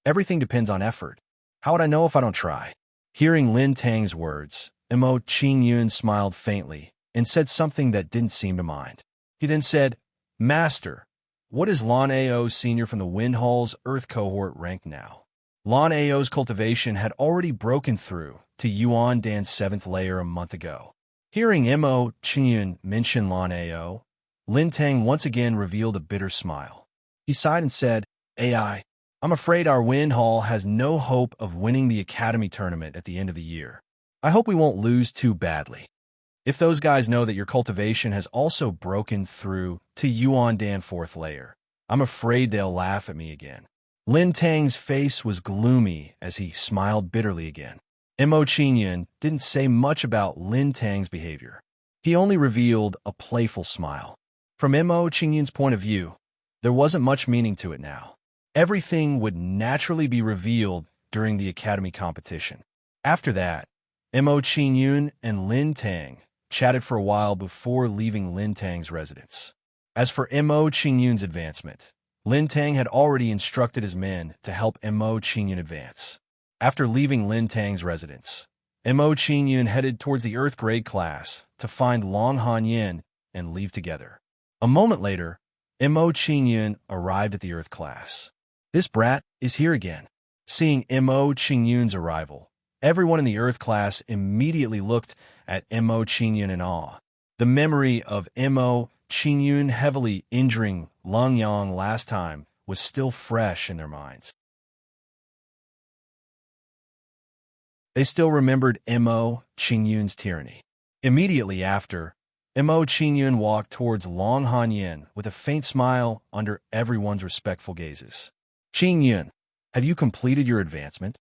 Everything depends on effort. How would I know if I don't try? Hearing Lin Tang's words, Imo Qingyun smiled faintly and said something that didn't seem to mind. He then said, Master, what is Lon Ao Senior from the Wind Hall's Earth cohort ranked now? Lon Ao's cultivation had already broken through to Yuan Dan's 7th layer a month ago. Hearing Imo Qingyun mention Lon Ao, Lin Tang once again revealed a bitter smile. He sighed and said, AI, I'm afraid our Wind Hall has no hope of winning the Academy tournament at the end of the year. I hope we won't lose too badly. If those guys know that your cultivation has also broken through to Yuan Dan 4th layer, I'm afraid they'll laugh at me again. Lin Tang's face was gloomy as he smiled bitterly again. Imo Qingyun didn't say much about Lin Tang's behavior. He only revealed a playful smile. From Imo Qingyun's point of view, there wasn't much meaning to it now. Everything would naturally be revealed during the Academy competition. After that, Imo Qingyun and Lin Tang chatted for a while before leaving Lin Tang's residence. As for Imo Qingyun's advancement, Lin Tang had already instructed his men to help Imo Qingyun advance. After leaving Lin Tang's residence, Imo Qingyun headed towards the Earth grade class to find Long Han Yin and leave together. A moment later, Imo Qingyun arrived at the Earth class. This brat is here again. Seeing Imo Qingyun's arrival, everyone in the Earth class immediately looked at Imo Qingyun in awe. The memory of Imo Qingyun heavily injuring Lung Yang last time was still fresh in their minds. They still remembered Mo Qingyun's tyranny. Immediately after, Mo Qingyun walked towards Long Hanyin with a faint smile under everyone's respectful gazes. Qingyun, have you completed your advancement?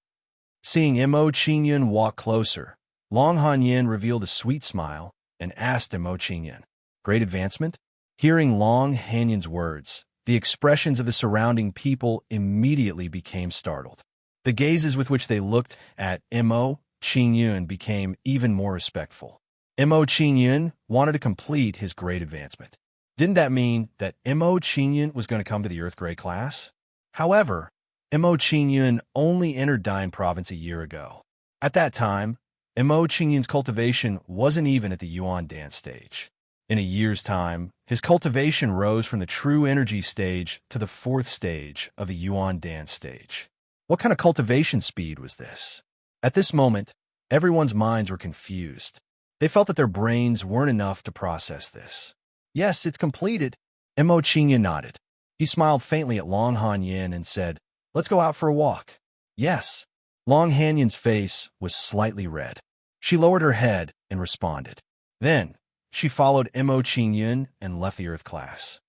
Seeing Mo Qingyun walk closer, Long Hanyin revealed a sweet smile and asked Mo Qingyun, "Great advancement?" Hearing Long Hanyin's words, the expressions of the surrounding people immediately became startled. The gazes with which they looked at Mo Qingyun became even more respectful. Mo Qingyun wanted to complete his great advancement. Didn't that mean that Mo Qingyun was going to come to the Earth Grade class? However, Mo Qingyun only entered Dine Province a year ago. At that time, Mo Qingyun's cultivation wasn't even at the Yuan dance stage. In a year's time, his cultivation rose from the true energy stage to the 4th stage of the Yuan dance stage. What kind of cultivation speed was this? At this moment, everyone's minds were confused. They felt that their brains weren't enough to process this. "Yes, it's completed." Mo Qingyun nodded. He smiled faintly at Long Hanyin and said, "Let's go out for a walk." "Yes." Long Hanyin's face was slightly red. She lowered her head and responded. Then, she followed Mo Qingyun and left the Earth class.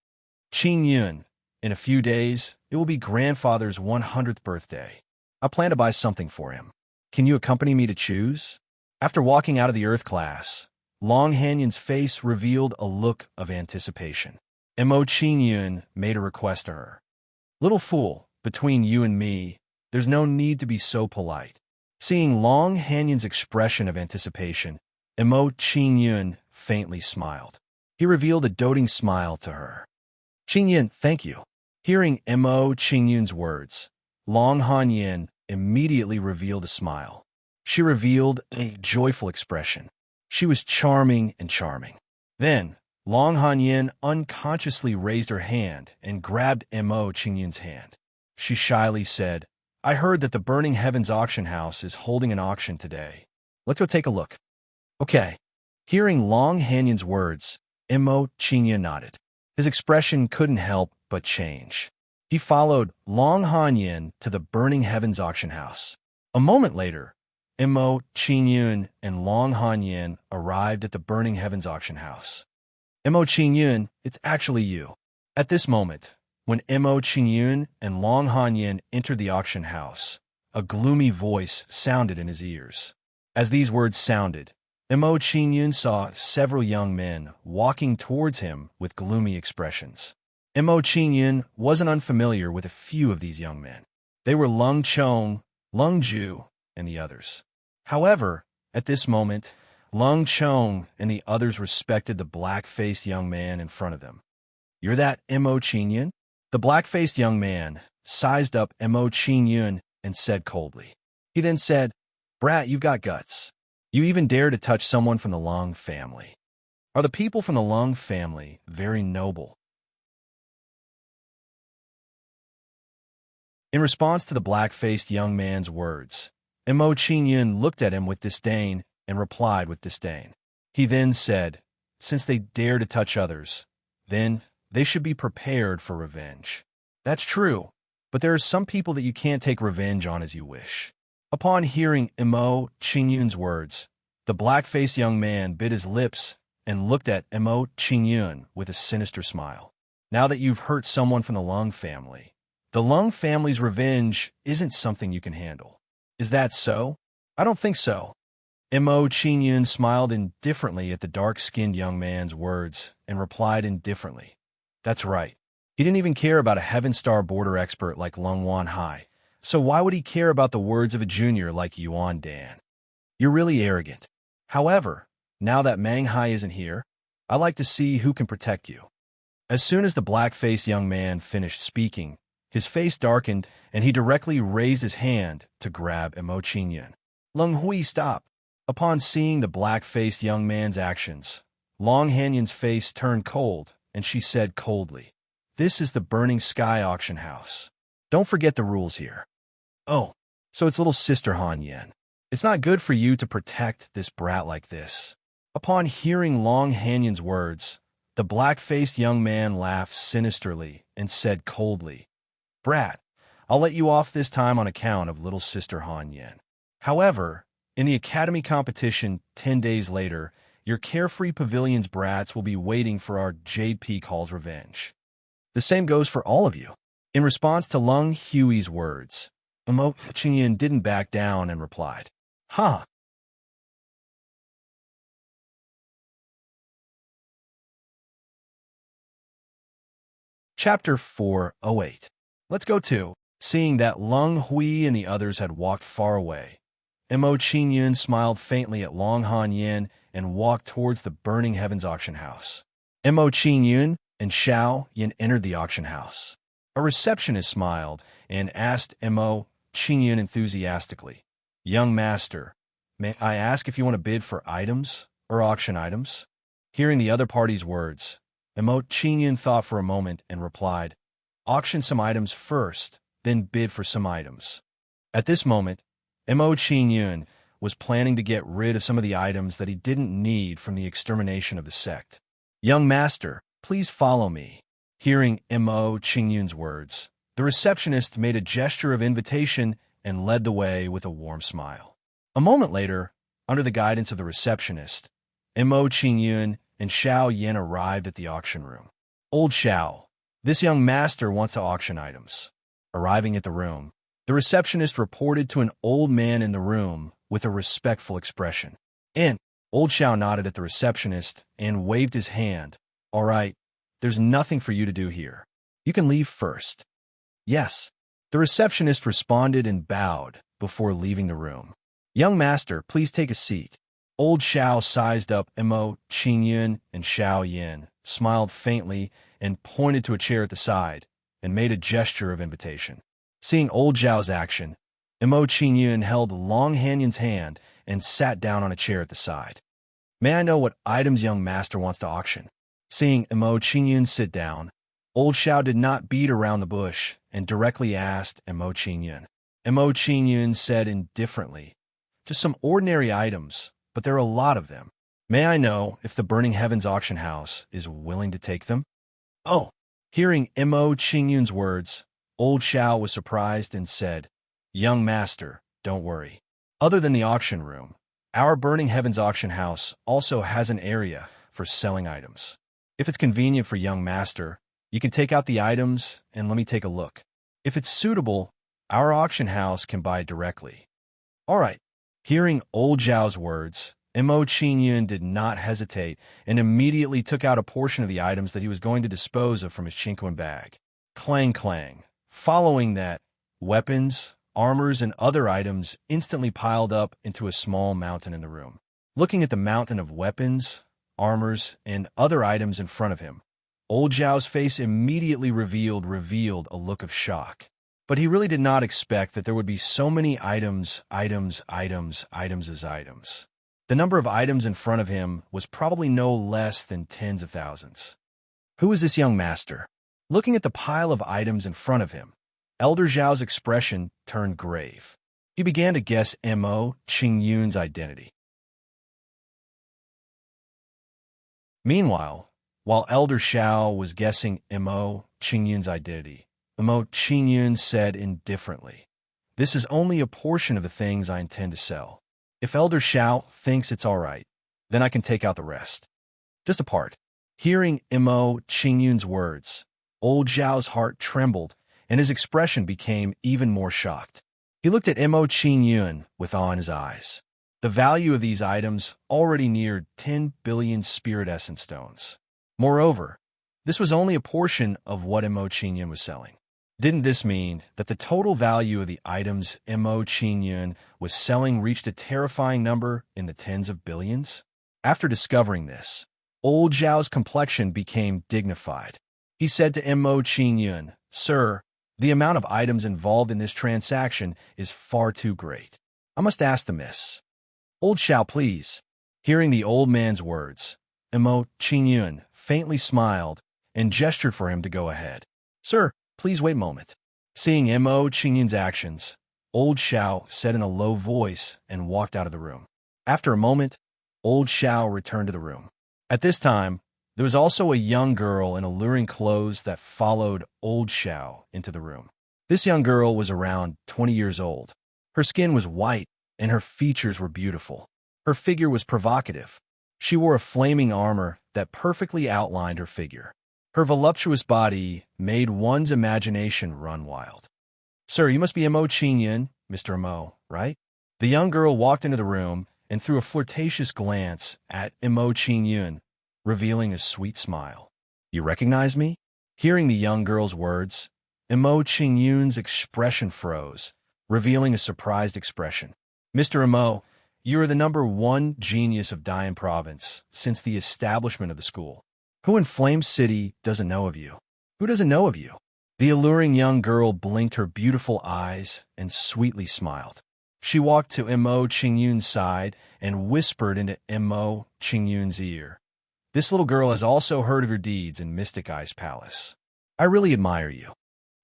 "Qingyun, in a few days, it will be grandfather's 100th birthday. I plan to buy something for him. Can you accompany me to choose?" After walking out of the Earth class, Long Hanyin's face revealed a look of anticipation. Mo Qingyun made a request to her. "Little fool, between you and me, there's no need to be so polite." Seeing Long Hanyin's expression of anticipation, Mo Qingyun faintly smiled. He revealed a doting smile to her. "Qingyun, thank you." Hearing Mo Qingyun's words, Long Hanyin immediately revealed a smile. She revealed a joyful expression. She was charming and charming. Then, Long Hanyin unconsciously raised her hand and grabbed Mo Qingyun's hand. She shyly said, "I heard that the Burning Heavens auction house is holding an auction today. Let's go take a look." "Okay." Hearing Long Hanyin's words, Mo Qingyun nodded. His expression couldn't help but change. He followed Long Hanyin to the Burning Heavens auction house. A moment later, Mo Qingyun and Long Hanyin arrived at the Burning Heavens auction house. "Mo Qingyun, it's actually you." At this moment, when Mo Qingyun and Long Hanyin entered the auction house, a gloomy voice sounded in his ears. As these words sounded, Mo Qingyun saw several young men walking towards him with gloomy expressions. Mo Qingyun wasn't unfamiliar with a few of these young men. They were Lung Chong, Lung Ju, and the others. However, at this moment, Lung Chong and the others respected the black-faced young man in front of them. "You're that Mo Qingyun?" The black-faced young man sized up Mo Qingyun and said coldly. He then said, "Brat, you've got guts. You even dare to touch someone from the Lung family. Are the people from the Lung family very noble?" In response to the black-faced young man's words, Mo Qingyun looked at him with disdain and replied with disdain. He then said, "Since they dare to touch others, then they should be prepared for revenge." "That's true, but there are some people that you can't take revenge on as you wish." Upon hearing Mo Qingyun's words, the black-faced young man bit his lips and looked at Mo Qingyun with a sinister smile. "Now that you've hurt someone from the Lung family, the Lung family's revenge isn't something you can handle. Is that so?" "I don't think so." Mo Qingyun smiled indifferently at the dark-skinned young man's words and replied indifferently, "That's right. He didn't even care about a Heaven Star border expert like Lung Wan Hai, so why would he care about the words of a junior like Yuan Dan? You're really arrogant. However, now that Mang Hai isn't here, I like to see who can protect you." As soon as the black-faced young man finished speaking, his face darkened, and he directly raised his hand to grab Mo Qingyun. "Lung Hui, stop!" Upon seeing the black-faced young man's actions, Long Hanyin's face turned cold, and she said coldly, "This is the Burning Sky auction house. Don't forget the rules here." "Oh, so it's little sister Hanyin. It's not good for you to protect this brat like this." Upon hearing Long Hanyin's words, The black-faced young man laughed sinisterly and said coldly, "Brat, I'll let you off this time on account of little sister Han Yen. However, in the academy competition 10 days later, your carefree pavilion's brats will be waiting for our Jade Peak Hall's revenge. The same goes for all of you." In response to Lung Hui's words, Emo Qingyan didn't back down and replied, "Huh." Chapter 408. Let's go to. Seeing that Lung Hui and the others had walked far away, Emo Qingyun smiled faintly at Long Han Yin and walked towards the Burning Heavens auction house. Emo Qingyun and Xiao Yin entered the auction house. A receptionist smiled and asked Emo Qingyun enthusiastically, "Young master, may I ask if you want to bid for items or auction items?" Hearing the other party's words, Emo Qingyun thought for a moment and replied, "Auction some items first, then bid for some items." At this moment, Emo Qingyun was planning to get rid of some of the items that he didn't need from the extermination of the sect. "Young master, please follow me." Hearing Emo Qingyun's words, the receptionist made a gesture of invitation and led the way with a warm smile. A moment later, under the guidance of the receptionist, Emo Qingyun and Xiao Yin arrived at the auction room. "Old Xiao, this young master wants to auction items." Arriving at the room, the receptionist reported to an old man in the room with a respectful expression. And old Xiao nodded at the receptionist and waved his hand. "All right, there's nothing for you to do here. You can leave first." "Yes." The receptionist responded and bowed before leaving the room. "Young master, please take a seat." Old Xiao sized up Emo Qingyun and Xiao Yin, smiled faintly, and pointed to a chair at the side, and made a gesture of invitation. Seeing old Xiao's action, Emo Qingyun held Long Hanyun's hand and sat down on a chair at the side. "May I know what items young master wants to auction?" Seeing Emo Qingyun sit down, old Xiao did not beat around the bush and directly asked Emo Qingyun. Emo Qingyun said indifferently, "Just some ordinary items, but there are a lot of them. May I know if the Burning Heavens auction house is willing to take them?" "Oh." Hearing Emo Qingyun's words, old Xiao was surprised and said, "Young master, don't worry. Other than the auction room, our Burning Heavens auction house also has an area for selling items. If it's convenient for young master, you can take out the items and let me take a look. If it's suitable, our auction house can buy directly." "All right." Hearing old Zhao's words, Emo Qingyun did not hesitate and immediately took out a portion of the items that he was going to dispose of from his chinquan bag. Clang clang. Following that, weapons, armors, and other items instantly piled up into a small mountain in the room. Looking at the mountain of weapons, armors, and other items in front of him, old Zhao's face immediately revealed a look of shock. But he really did not expect that there would be so many items. The number of items in front of him was probably no less than tens of thousands. Who is this young master? Looking at the pile of items in front of him, Elder Zhao's expression turned grave. He began to guess Emo Qingyun's identity. Meanwhile, while Elder Xiao was guessing Emo Qingyun's identity, Emo Qingyun said indifferently, "This is only a portion of the things I intend to sell. If Elder Xiao thinks it's all right, then I can take out the rest." Just a part. Hearing Emo Qingyun's words, old Zhao's heart trembled and his expression became even more shocked. He looked at Emo Qingyun with awe in his eyes. The value of these items already neared 10 billion spirit essence stones. Moreover, this was only a portion of what Emo Qingyun was selling. Didn't this mean that the total value of the items Emo Qingyun was selling reached a terrifying number in the tens of billions? After discovering this, old Zhao's complexion became dignified. He said to Emo Qingyun, "Sir, the amount of items involved in this transaction is far too great. I must ask the miss." "Old Xiao, please." Hearing the old man's words, Emo Qingyun faintly smiled and gestured for him to go ahead. "Sir, please wait a moment." Seeing Emo Qingyun's actions, old Xiao said in a low voice and walked out of the room. After a moment, old Xiao returned to the room. At this time, There was also a young girl in alluring clothes that followed old Xiao into the room. This young girl was around 20 years old. Her skin was white, and her features were beautiful. Her figure was provocative. She wore a flaming armor that perfectly outlined her figure. Her voluptuous body made one's imagination run wild. "Sir, you must be Mo Qingyun, Mr. Mo, right?" The young girl walked into the room and threw a flirtatious glance at Mo Qingyun, revealing a sweet smile. "You recognize me?" Hearing the young girl's words, Mo Qingyun's expression froze, revealing a surprised expression. "Mr. Mo, you are the #1 genius of Dian Province since the establishment of the school. Who in Flame City doesn't know of you? Who doesn't know of you?" The alluring young girl blinked her beautiful eyes and sweetly smiled. She walked to Mo Qingyun's side and whispered into Mo Qingyun's ear. "This little girl has also heard of your deeds in Mystic Eye's palace. I really admire you."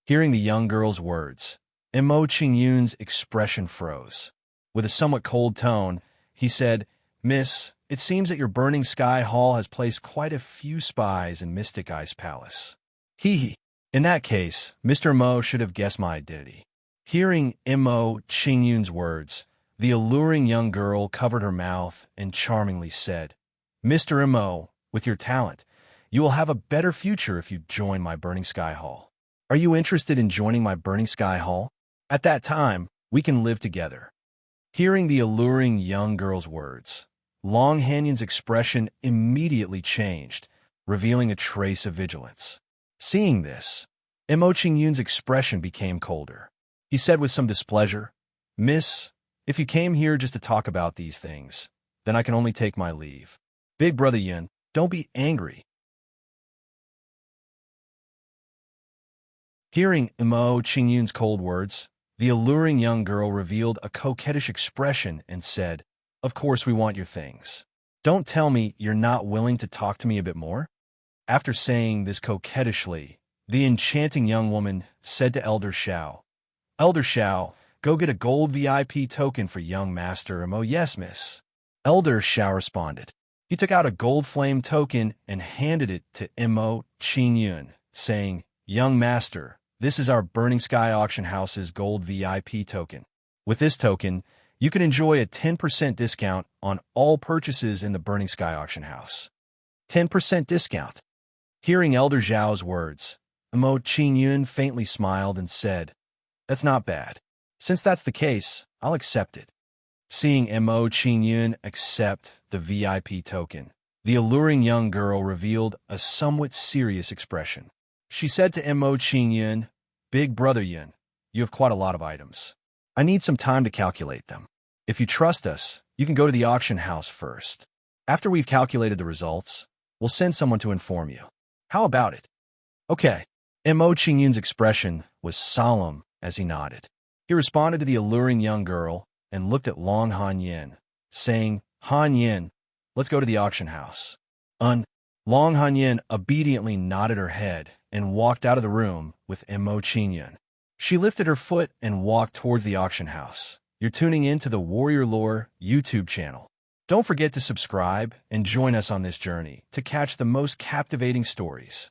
Hearing the young girl's words, Mo Qingyun's expression froze. With a somewhat cold tone, he said, "Miss, it seems that your Burning Sky Hall has placed quite a few spies in Mystic Eye's palace." Hee. In that case, Mr. Mo should have guessed my identity. Hearing Mo Qingyun's words, the alluring young girl covered her mouth and charmingly said, "Mr. Mo, with your talent, you will have a better future if you join my Burning Sky Hall. Are you interested in joining my Burning Sky Hall? At that time, we can live together." Hearing the alluring young girl's words, Long Hanyun's expression immediately changed, revealing a trace of vigilance. Seeing this, Mo Qingyun's expression became colder. He said with some displeasure, "Miss, if you came here just to talk about these things, then I can only take my leave. Big Brother Yun, don't be angry." Hearing Mo Qingyun's cold words, the alluring young girl revealed a coquettish expression and said, "Of course we want your things. Don't tell me you're not willing to talk to me a bit more?" After saying this coquettishly, the enchanting young woman said to Elder Xiao, "Elder Xiao, go get a gold VIP token for young Master Mo." "Yes, miss." Elder Xiao responded. He took out a gold flame token and handed it to Mo Qingyun, saying, "Young Master, this is our Burning Sky Auction House's gold VIP token. With this token, you can enjoy a 10% discount on all purchases in the Burning Sky Auction House." 10% discount. Hearing Elder Zhao's words, Mo Qingyun faintly smiled and said, "That's not bad. Since that's the case, I'll accept it." Seeing Mo Qingyun accept the VIP token, the alluring young girl revealed a somewhat serious expression. She said to Mo Qingyun, "Big Brother Yun, you have quite a lot of items. I need some time to calculate them. If you trust us, you can go to the auction house first. After we've calculated the results, we'll send someone to inform you. How about it?" "Okay." Mo Qingyun's expression was solemn as he nodded. He responded to the alluring young girl and looked at Long Hanyun, saying, "Hanyun, let's go to the auction house." Long Hanyun obediently nodded her head and walked out of the room with Mo Qingyun. She lifted her foot and walked towards the auction house. You're tuning in to the Warrior Lore YouTube channel. Don't forget to subscribe and join us on this journey to catch the most captivating stories.